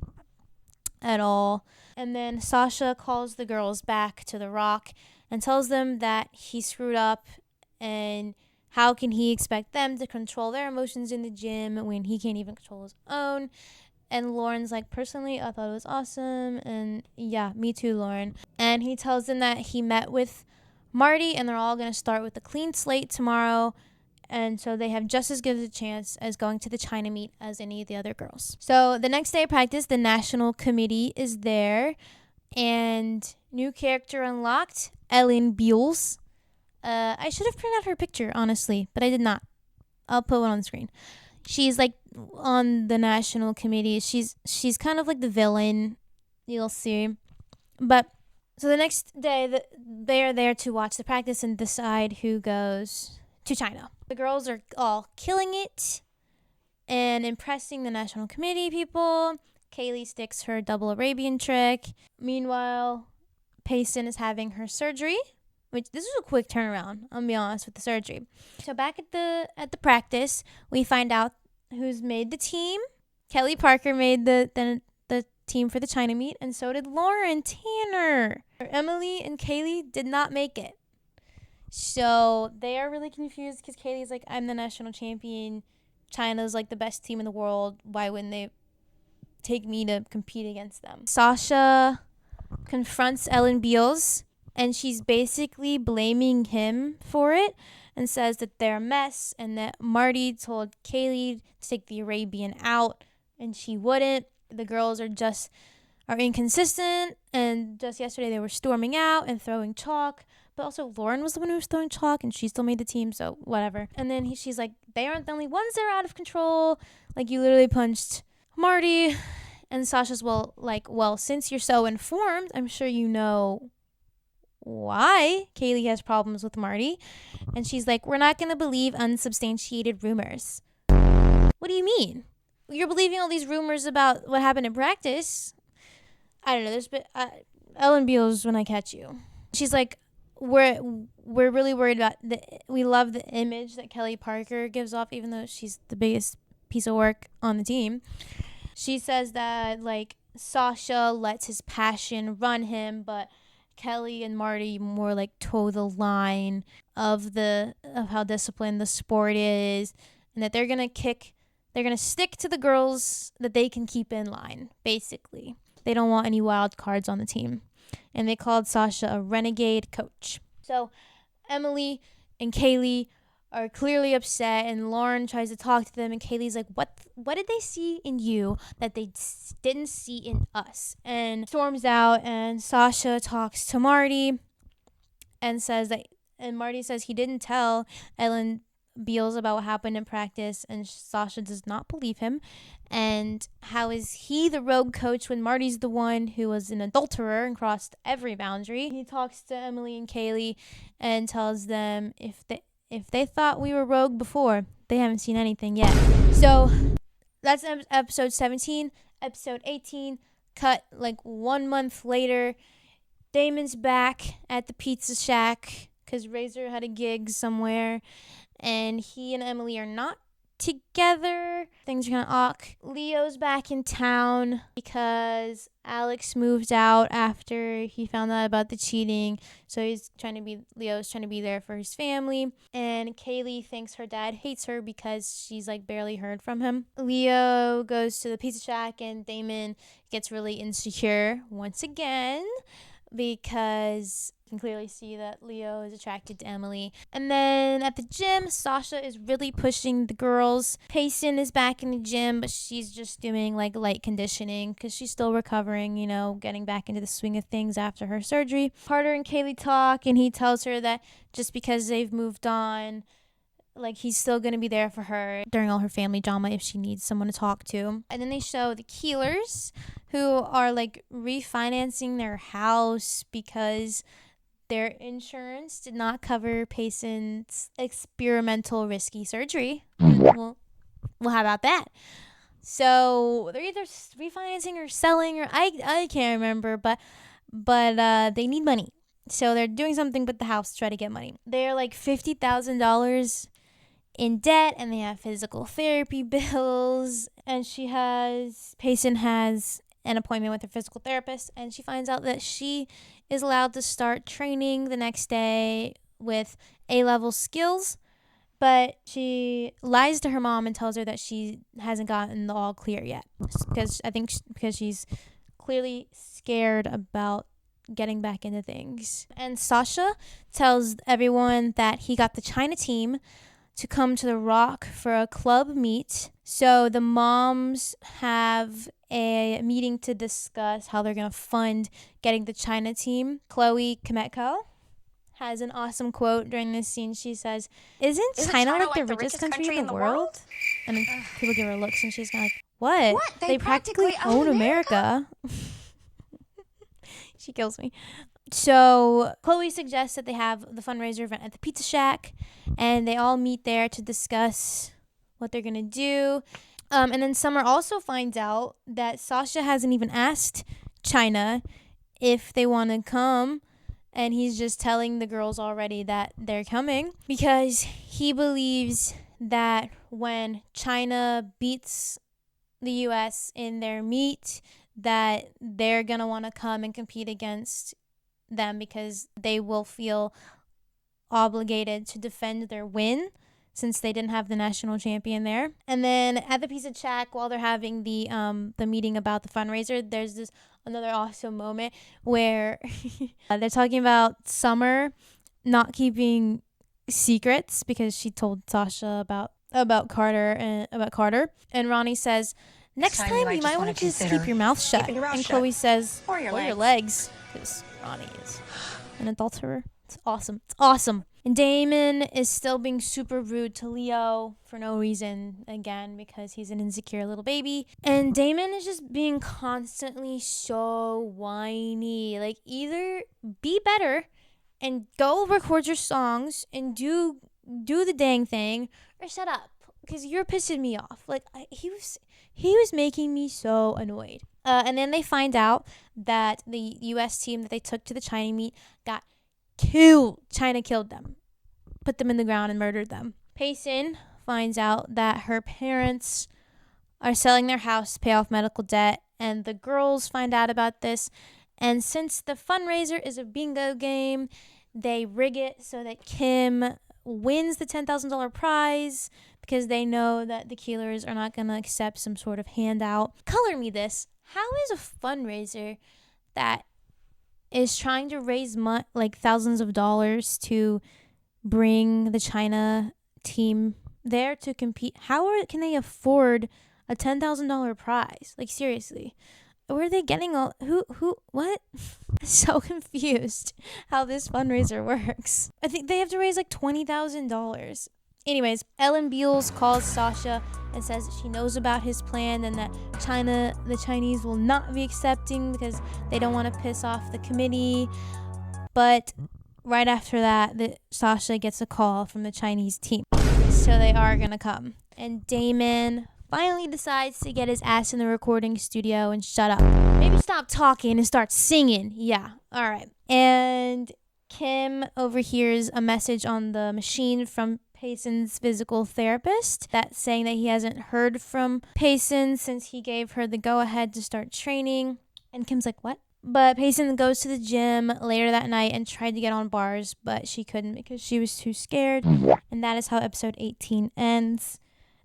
at all. And then Sasha calls the girls back to the Rock and tells them that he screwed up, and how can he expect them to control their emotions in the gym when he can't even control his own. And Lauren's like, personally, I thought it was awesome. And yeah, me too, Lauren. And he tells them that he met with Marty, and they're all going to start with a clean slate tomorrow. And so they have just as good a chance as going to the China meet as any of the other girls. So the next day of practice, the national committee is there. And new character unlocked, Ellen Beals. I should have printed out her picture, honestly, but I did not. I'll put one on the screen. She's like on the national committee. She's kind of like the villain. You'll see. But so the next day, they are there to watch the practice and decide who goes to China. The girls are all killing it and impressing the national committee people. Kaylie sticks her double Arabian trick. Meanwhile, Payson is having her surgery, which this was a quick turnaround, I'll be honest, with the surgery. So back at the practice, we find out who's made the team. Kelly Parker made the team for the China meet, and so did Lauren Tanner. Emily and Kaylie did not make it. So they are really confused because Kaylie's like, I'm the national champion. China's like the best team in the world. Why wouldn't they take me to compete against them? Sasha confronts alllll, and she's basically blaming him for it and says that they're a mess and that Marty told Kaylie to take the Arabian out and she wouldn't. The girls are inconsistent, and just yesterday they were storming out and throwing chalk, but also Lauren was the one who was throwing chalk and she still made the team, so whatever. And then she's like, they aren't the only ones that are out of control. Like, you literally punched Marty. And Sasha's, well, since you're so informed, I'm sure you know why Kaylie has problems with Marty. And she's like, we're not going to believe unsubstantiated rumors. What do you mean? You're believing all these rumors about what happened in practice. I don't know. There's been Ellen Beals when I catch you. She's like, we're really worried about we love the image that Kelly Parker gives off, even though she's the biggest piece of work on the team. She says that like Sasha lets his passion run him, but Kelly and Marty more like toe the line of how disciplined the sport is, and that they're gonna stick to the girls that they can keep in line, basically. They don't want any wild cards on the team. And they called Sasha a renegade coach. So Emily and Kaylie are clearly upset, and Lauren tries to talk to them, and Kaylee's like, what did they see in you that they didn't see in us? And storms out, and Sasha talks to Marty and Marty says he didn't tell Ellen Beals about what happened in practice, and Sasha does not believe him. And how is he the rogue coach when Marty's the one who was an adulterer and crossed every boundary? He talks to Emily and Kaylie and tells them if they thought we were rogue before, they haven't seen anything yet. So that's episode 17. Episode 18, cut like 1 month later. Damon's back at the pizza shack because Razor had a gig somewhere, and he and Emily are not together. Things are kind of awk. Leo's back in town because Alex moved out after he found out about the cheating. So Leo's trying to be there for his family. And Kaylie thinks her dad hates her because she's like barely heard from him. Leo goes to the pizza shack, and Damon gets really insecure once again because you can clearly see that Leo is attracted to Emily. And then at the gym, Sasha is really pushing the girls. Payson is back in the gym, but she's just doing like light conditioning because she's still recovering, getting back into the swing of things after her surgery. Carter and Kaylie talk, and he tells her that just because they've moved on, like, he's still going to be there for her during all her family drama if she needs someone to talk to. And then they show the Keelers, who are like refinancing their house because their insurance did not cover Payson's experimental risky surgery. Well, how about that? So they're either refinancing or selling, or I can't remember, but they need money. So they're doing something with the house to try to get money. They're like $50,000 in debt, and they have physical therapy bills, and Payson has an appointment with her physical therapist, and she finds out that she is allowed to start training the next day with A-level skills, but she lies to her mom and tells her that she hasn't gotten the all clear yet, because she's clearly scared about getting back into things. And Sasha tells everyone that he got the China team to come to the Rock for a club meet. So the moms have a meeting to discuss how they're going to fund getting the China team. Chloe Kometko has an awesome quote during this scene. She says, Isn't China like the richest country in the world? And then people give her looks and she's kind of like, what? They practically own America. She kills me. So Chloe suggests that they have the fundraiser event at the Pizza Shack, and they all meet there to discuss what they're going to do. And then Summer also finds out that Sasha hasn't even asked China if they want to come, and he's just telling the girls already that they're coming because he believes that when China beats the U.S. in their meet, that they're going to want to come and compete against them because they will feel obligated to defend their win since they didn't have the national champion there. And then at the Pizza Shack, while they're having the meeting about the fundraiser, there's this another awesome moment where they're talking about Summer not keeping secrets because she told Sasha about Carter. And Ronnie says, next time you might want to just keep your mouth shut. And Chloe says, or your legs. Because Ronnie is an adulterer. It's awesome. And Damon is still being super rude to Leo for no reason, again, because he's an insecure little baby. And Damon is just being constantly so whiny. Like, either be better and go record your songs and do the dang thing, or shut up, because you're pissing me off. Like, he was making me so annoyed. And then they find out that the U.S. team that they took to the China meet got killed. China killed them, put them in the ground and murdered them. Payson finds out that her parents are selling their house to pay off medical debt, and the girls find out about this. And since the fundraiser is a bingo game, they rig it so that Kim wins the $10,000 prize because they know that the Keelers are not going to accept some sort of handout. Color me this. How is a fundraiser that is trying to raise like thousands of dollars to bring the China team there to compete, can they afford a $10,000 prize? Like, seriously. Where are they getting all what? I'm so confused how this fundraiser works. I think they have to raise like $20,000. Anyways, Ellen Beals calls Sasha and says that she knows about his plan and that the Chinese will not be accepting because they don't want to piss off the committee. But right after that, Sasha gets a call from the Chinese team. So they are going to come. And Damon finally decides to get his ass in the recording studio and shut up. Maybe stop talking and start singing. Yeah, all right. And Kim overhears a message on the machine from Payson's physical therapist that's saying that he hasn't heard from Payson since he gave her the go-ahead to start training. And Kim's like, what? But Payson goes to the gym later that night and tried to get on bars, but she couldn't because she was too scared. And that is how episode 18 ends.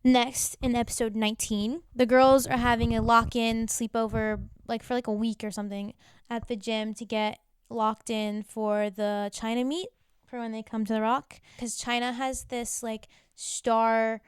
Next, in episode 19, the girls are having a lock-in sleepover for a week or something at the gym to get locked in for the China meet for when they come to the Rock. Because China has this star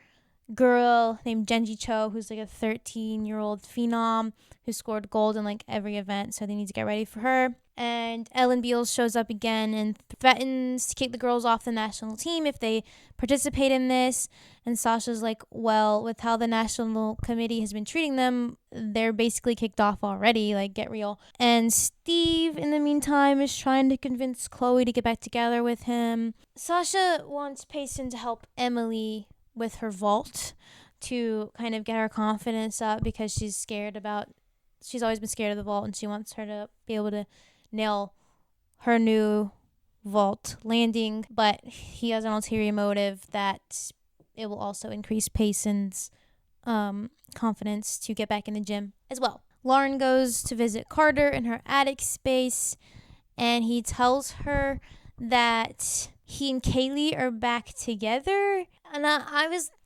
girl named Genji Cho who's a 13-year-old phenom who scored gold in every event, so they need to get ready for her. And Ellen Beals shows up again and threatens to kick the girls off the national team if they participate in this. And Sasha's like, well, with how the national committee has been treating them, they're basically kicked off already. Get real. And Steve, in the meantime, is trying to convince Chloe to get back together with him. Sasha wants Payson to help Emily with her vault to kind of get her confidence up because she's always been scared of the vault, and she wants her to be able to nail her new vault landing. But he has an ulterior motive that it will also increase Payson's confidence to get back in the gym as well. Lauren goes to visit Carter in her attic space, and he tells her that he and Kaylie are back together. And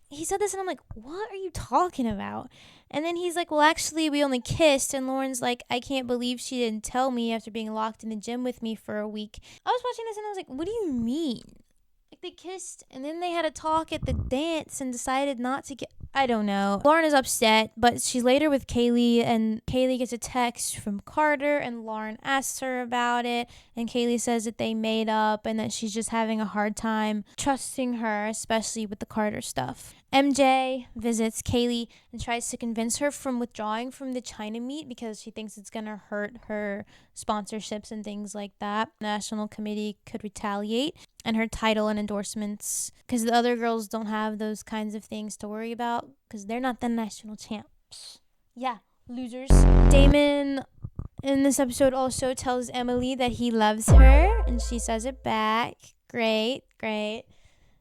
he said this, and I'm like, what are you talking about? And then he's like, well, actually, we only kissed. And Lauren's like, I can't believe she didn't tell me after being locked in the gym with me for a week. I was watching this, and I was like, what do you mean? They kissed, and then they had a talk at the dance and decided not to get... I don't know. Lauren is upset, but she's later with Kaylie, and Kaylie gets a text from Carter, and Lauren asks her about it, and Kaylie says that they made up and that she's just having a hard time trusting her, especially with the Carter stuff. MJ visits Kaylie and tries to convince her from withdrawing from the China meet because she thinks it's going to hurt her sponsorships and things like that. National committee could retaliate, and her title and endorsements, because the other girls don't have those kinds of things to worry about because they're not the national champs. Yeah, losers. Damon in this episode also tells Emily that he loves her, and she says it back. Great.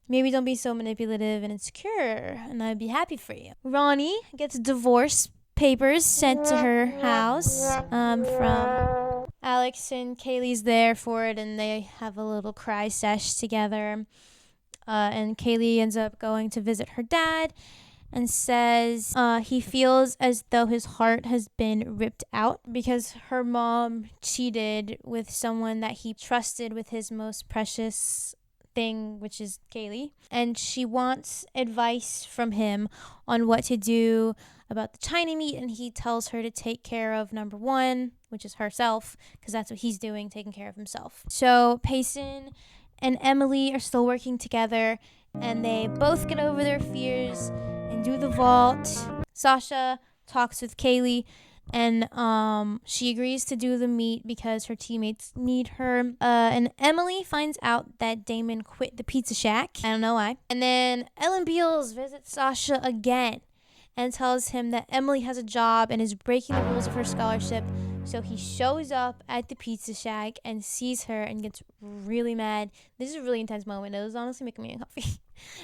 Maybe don't be so manipulative and insecure, and I'd be happy for you. Ronnie gets divorce papers sent to her house from Alex, and Kaylie's there for it, and they have a little cry sesh together. And Kaylie ends up going to visit her dad and says he feels as though his heart has been ripped out because her mom cheated with someone that he trusted with his most precious thing, which is Kaylie, and she wants advice from him on what to do about the China meet, and he tells her to take care of number one, which is herself, because that's what he's doing, taking care of himself. So Payson and Emily are still working together, and they both get over their fears and do the vault. Sasha talks with Kaylie, and she agrees to do the meet because her teammates need her. And Emily finds out that Damon quit the Pizza Shack. I don't know why. And then Ellen Beals visits Sasha again and tells him that Emily has a job and is breaking the rules of her scholarship. So he shows up at the Pizza Shack and sees her and gets really mad. This is a really intense moment. It was honestly making me a coffee.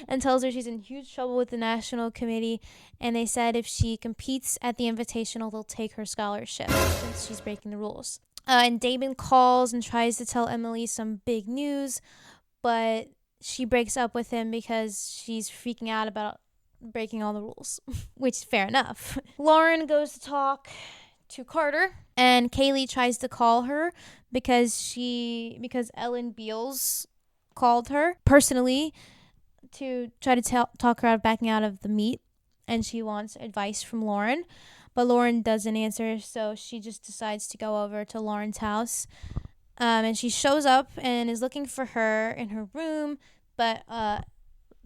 And tells her she's in huge trouble with the national committee, and they said if she competes at the invitational, they'll take her scholarship since she's breaking the rules. And Damon calls and tries to tell Emily some big news, but she breaks up with him because she's freaking out about breaking all the rules, which is fair enough. Lauren goes to talk to Carter, and Kaylie tries to call her because Ellen Beals called her personally to try to talk her out of backing out of the meet, and she wants advice from Lauren, but Lauren doesn't answer, so she just decides to go over to Lauren's house, and she shows up and is looking for her in her room, but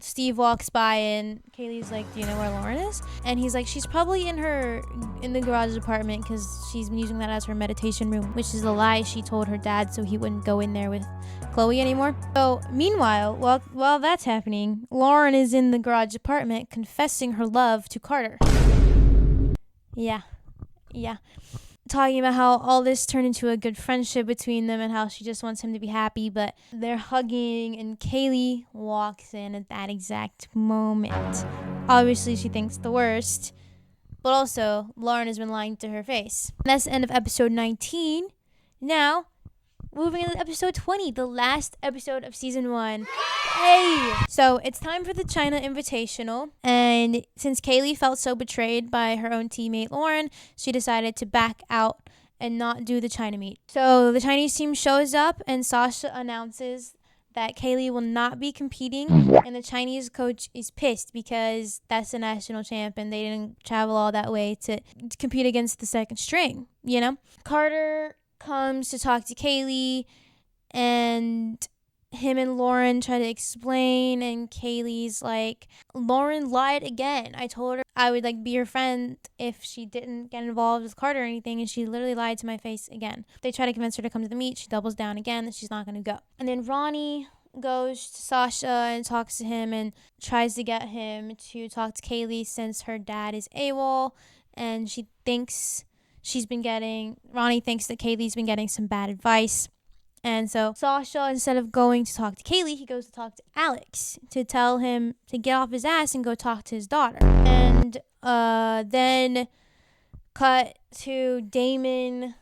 Steve walks by and Kaylie's like, do you know where Lauren is? And he's like, she's probably in the garage apartment because she's been using that as her meditation room, which is a lie she told her dad so he wouldn't go in there with Chloe anymore. So meanwhile, while that's happening, Lauren is in the garage apartment confessing her love to Carter. Yeah. Talking about how all this turned into a good friendship between them and how she just wants him to be happy, but they're hugging and Kaylie walks in at that exact moment. Obviously, she thinks the worst, but also Lauren has been lying to her face. And that's the end of episode 19. Now, moving into episode 20, the last episode of season 1. Hey! So it's time for the China Invitational, and since Kaylie felt so betrayed by her own teammate Lauren, she decided to back out and not do the China meet. So the Chinese team shows up, and Sasha announces that Kaylie will not be competing, and the Chinese coach is pissed because that's the national champ, and they didn't travel all that way to compete against the second string, you know? Carter comes to talk to Kaylie, and him and Lauren try to explain, and Kaylie's like, Lauren lied again. I told her I would be her friend if she didn't get involved with Carter or anything, and she literally lied to my face again. They try to convince her to come to the meet. She doubles down again that she's not going to go. And then Ronnie goes to Sasha and talks to him and tries to get him to talk to Kaylie since her dad is AWOL, and Ronnie thinks that Kaylie's been getting some bad advice. And so Sasha, instead of going to talk to Kaylie, he goes to talk to Alex to tell him to get off his ass and go talk to his daughter. And then cut to Damon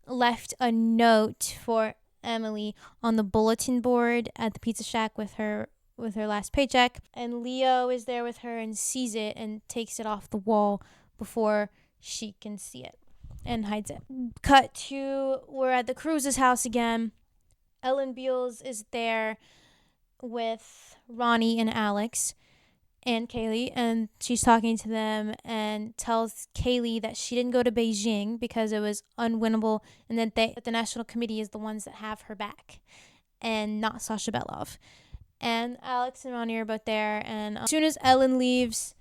left a note for Emily on the bulletin board at the Pizza Shack with her last paycheck. And Leo is there with her and sees it and takes it off the wall before she can see it and hides it. Cut to, we're at the Cruz's house again. Ellen Beals is there with Ronnie and Alex, and Kaylie, and she's talking to them and tells Kaylie that she didn't go to Beijing because it was unwinnable, and that the national committee is the ones that have her back and not Sasha Belov. And Alex and Ronnie are both there, and as soon as Ellen leaves,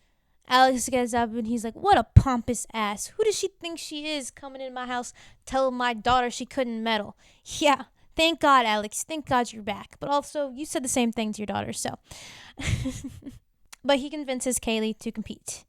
Alex gets up and he's like, what a pompous ass. Who does she think she is coming in my house telling my daughter she couldn't medal? Yeah, thank God, Alex. Thank God you're back. But also, you said the same thing to your daughter, so. But he convinces Kaylie to compete.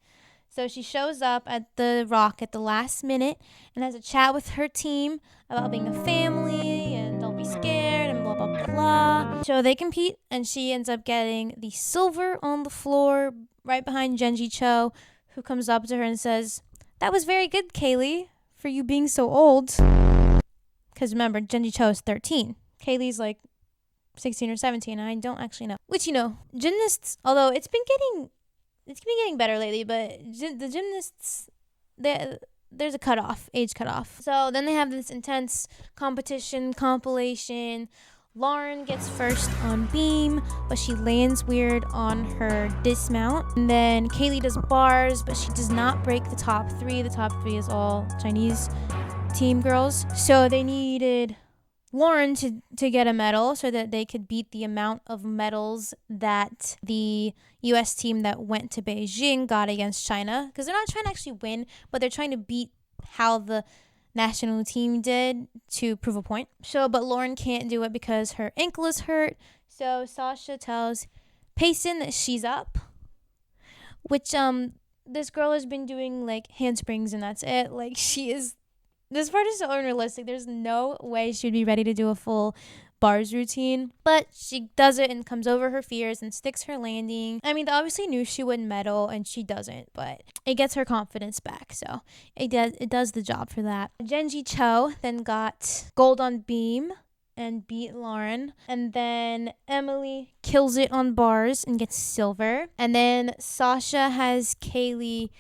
So she shows up at the Rock at the last minute and has a chat with her team about being a family and don't be scared and blah, blah, blah. So they compete, and she ends up getting the silver on the floor right behind Genji Cho, who comes up to her and says, that was very good, Kaylie, for you being so old. Because remember, Genji Cho is 13. Kaylie's like 16 or 17. I don't actually know. Which, gymnasts, although it's been getting better lately, but the gymnasts, there's a age cutoff. So then they have this intense compilation. Lauren gets first on beam, but she lands weird on her dismount. And then Kaylie does bars, but she does not break the top 3. The top 3 is all Chinese team girls. So they needed Lauren to get a medal so that they could beat the amount of medals that the U.S. team that went to Beijing got against China. Because they're not trying to actually win, but they're trying to beat how the national team did to prove a point. But Lauren can't do it because her ankle is hurt. So Sasha tells Payson that she's up, which this girl has been doing like handsprings and that's it. Like this part is so unrealistic. There's no way she'd be ready to do a full bars routine. But she does it and comes over her fears and sticks her landing. I mean, they obviously knew she wouldn't medal, and she doesn't. But it gets her confidence back. So it does the job for that. Genji Cho then got gold on beam and beat Lauren. And then Emily kills it on bars and gets silver. And then Sasha has Kaylie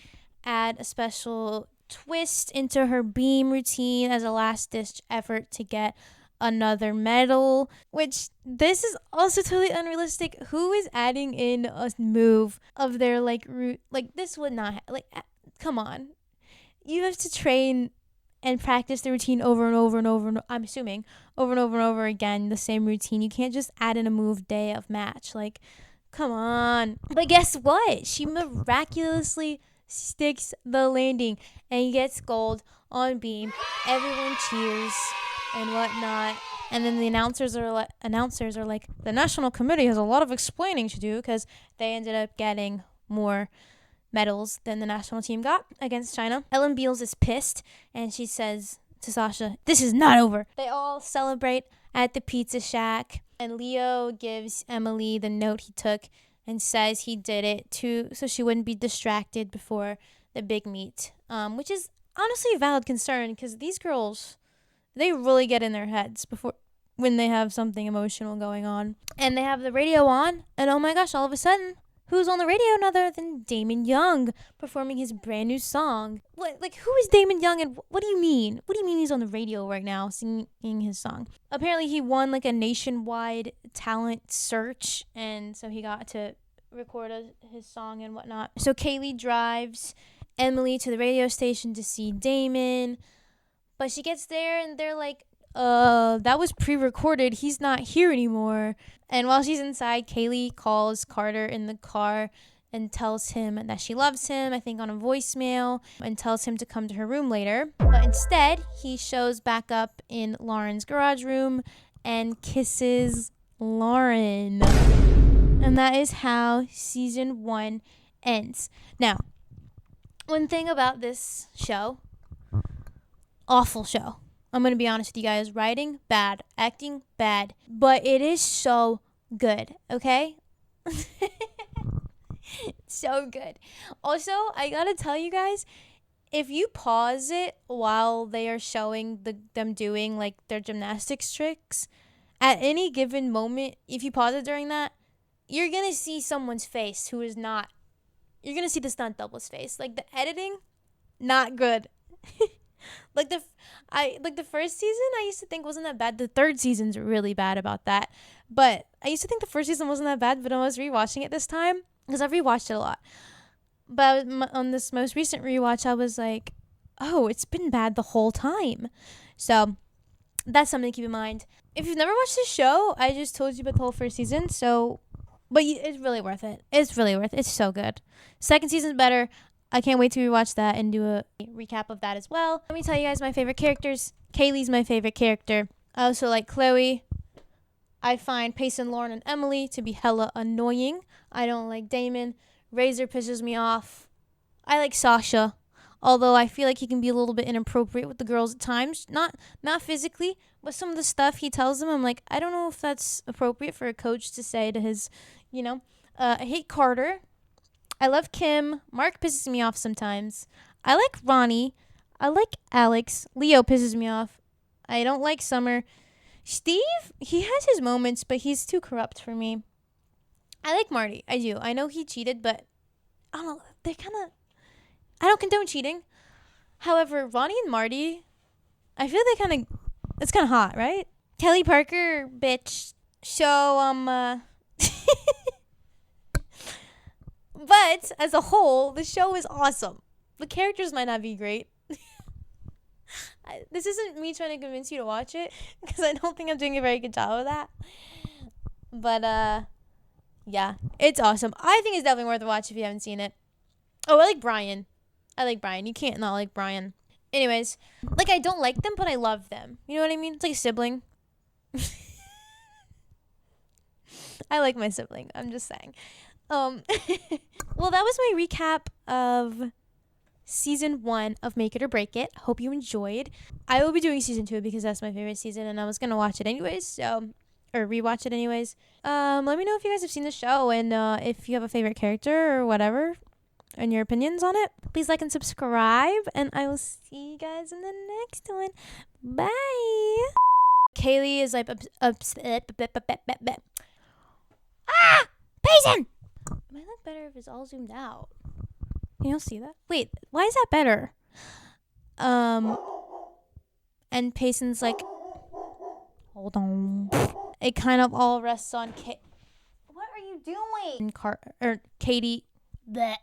add a special twist into her beam routine as a last-ditch effort to get another medal, which this is also totally unrealistic. Who is adding in a move of their route? This would not come on. You have to train and practice the routine over and over and over, and I'm assuming over and over and over again, the same routine. You can't just add in a move day of match. Come on. But guess what? She miraculously sticks the landing and gets gold on beam. Everyone cheers and whatnot. And then the announcers are like, the national committee has a lot of explaining to do because they ended up getting more medals than the national team got against China. Ellen Beals is pissed, and she says to Sasha, this is not over. They all celebrate at the pizza shack, and Leo gives Emily the note he took and says he did it so she wouldn't be distracted before the big meet, which is honestly a valid concern because these girls, they really get in their heads when they have something emotional going on. And they have the radio on, and oh my gosh, all of a sudden, who's on the radio other than Damon Young performing his brand new song? Who is Damon Young, and what do you mean? What do you mean he's on the radio right now singing his song? Apparently he won a nationwide talent search, and so he got to record his song and whatnot. So Kaylie drives Emily to the radio station to see Damon, but she gets there and they're like, that was pre-recorded. He's not here anymore. And while she's inside, Kaylie calls Carter in the car and tells him that she loves him, I think on a voicemail, and tells him to come to her room later. But instead, he shows back up in Lauren's garage room and kisses Lauren. And that is how season 1 ends. Now, one thing about this show, awful show. I'm going to be honest with you guys. Writing, bad. Acting, bad. But it is so good, okay? So good. Also, I got to tell you guys, if you pause it while they are showing them doing their gymnastics tricks, at any given moment, if you pause it during that, you're going to see someone's face who is not, you're going to see the stunt double's face. The editing, not good. The first season I used to think wasn't that bad. The third season's really bad about that. But I used to think the first season wasn't that bad, but when I was rewatching it this time, because I've rewatched it a lot. But on this most recent rewatch, I was like, oh, it's been bad the whole time. So that's something to keep in mind. If you've never watched the show, I just told you about the whole first season. So, but it's really worth it. It's really worth it. It's so good. Second season's better. I can't wait to rewatch that and do a recap of that as well. Let me tell you guys my favorite characters. Kaylie's my favorite character. I also like Chloe. I find Payson, Lauren, and Emily to be hella annoying. I don't like Damon. Razor pisses me off. I like Sasha, although I feel like he can be a little bit inappropriate with the girls at times. Not physically, but some of the stuff he tells them, I'm like, I don't know if that's appropriate for a coach to say to his, I hate Carter. I love Kim. Mark pisses me off sometimes. I like Ronnie. I like Alex. Leo pisses me off. I don't like Summer. Steve, he has his moments, but he's too corrupt for me. I like Marty. I do. I know he cheated, but I don't know. They're kind of... I don't condone cheating. However, Ronnie and Marty, I feel they kind of... It's kind of hot, right? Kelly Parker, bitch. So, but, as a whole, the show is awesome. The characters might not be great. This isn't me trying to convince you to watch it, because I don't think I'm doing a very good job of that. But, yeah, it's awesome. I think it's definitely worth a watch if you haven't seen it. Oh, I like Brian. You can't not like Brian. Anyways, like, I don't like them, but I love them. You know what I mean? It's like a sibling. I like my sibling. I'm just saying. Well, that was my recap of season 1 of Make It or Break It. Hope you enjoyed. I will be doing season 2 because that's my favorite season, and I was gonna watch it anyways, or rewatch it anyways. Let me know if you guys have seen the show, and if you have a favorite character or whatever, and your opinions on it. Please like and subscribe, and I will see you guys in the next one. Bye. Kaylie is like upset. Payson! It might look better if it's all zoomed out. Can you see that? Wait, why is that better? And Payson's like, hold on. It kind of all rests on What are you doing? Katie. Bleh.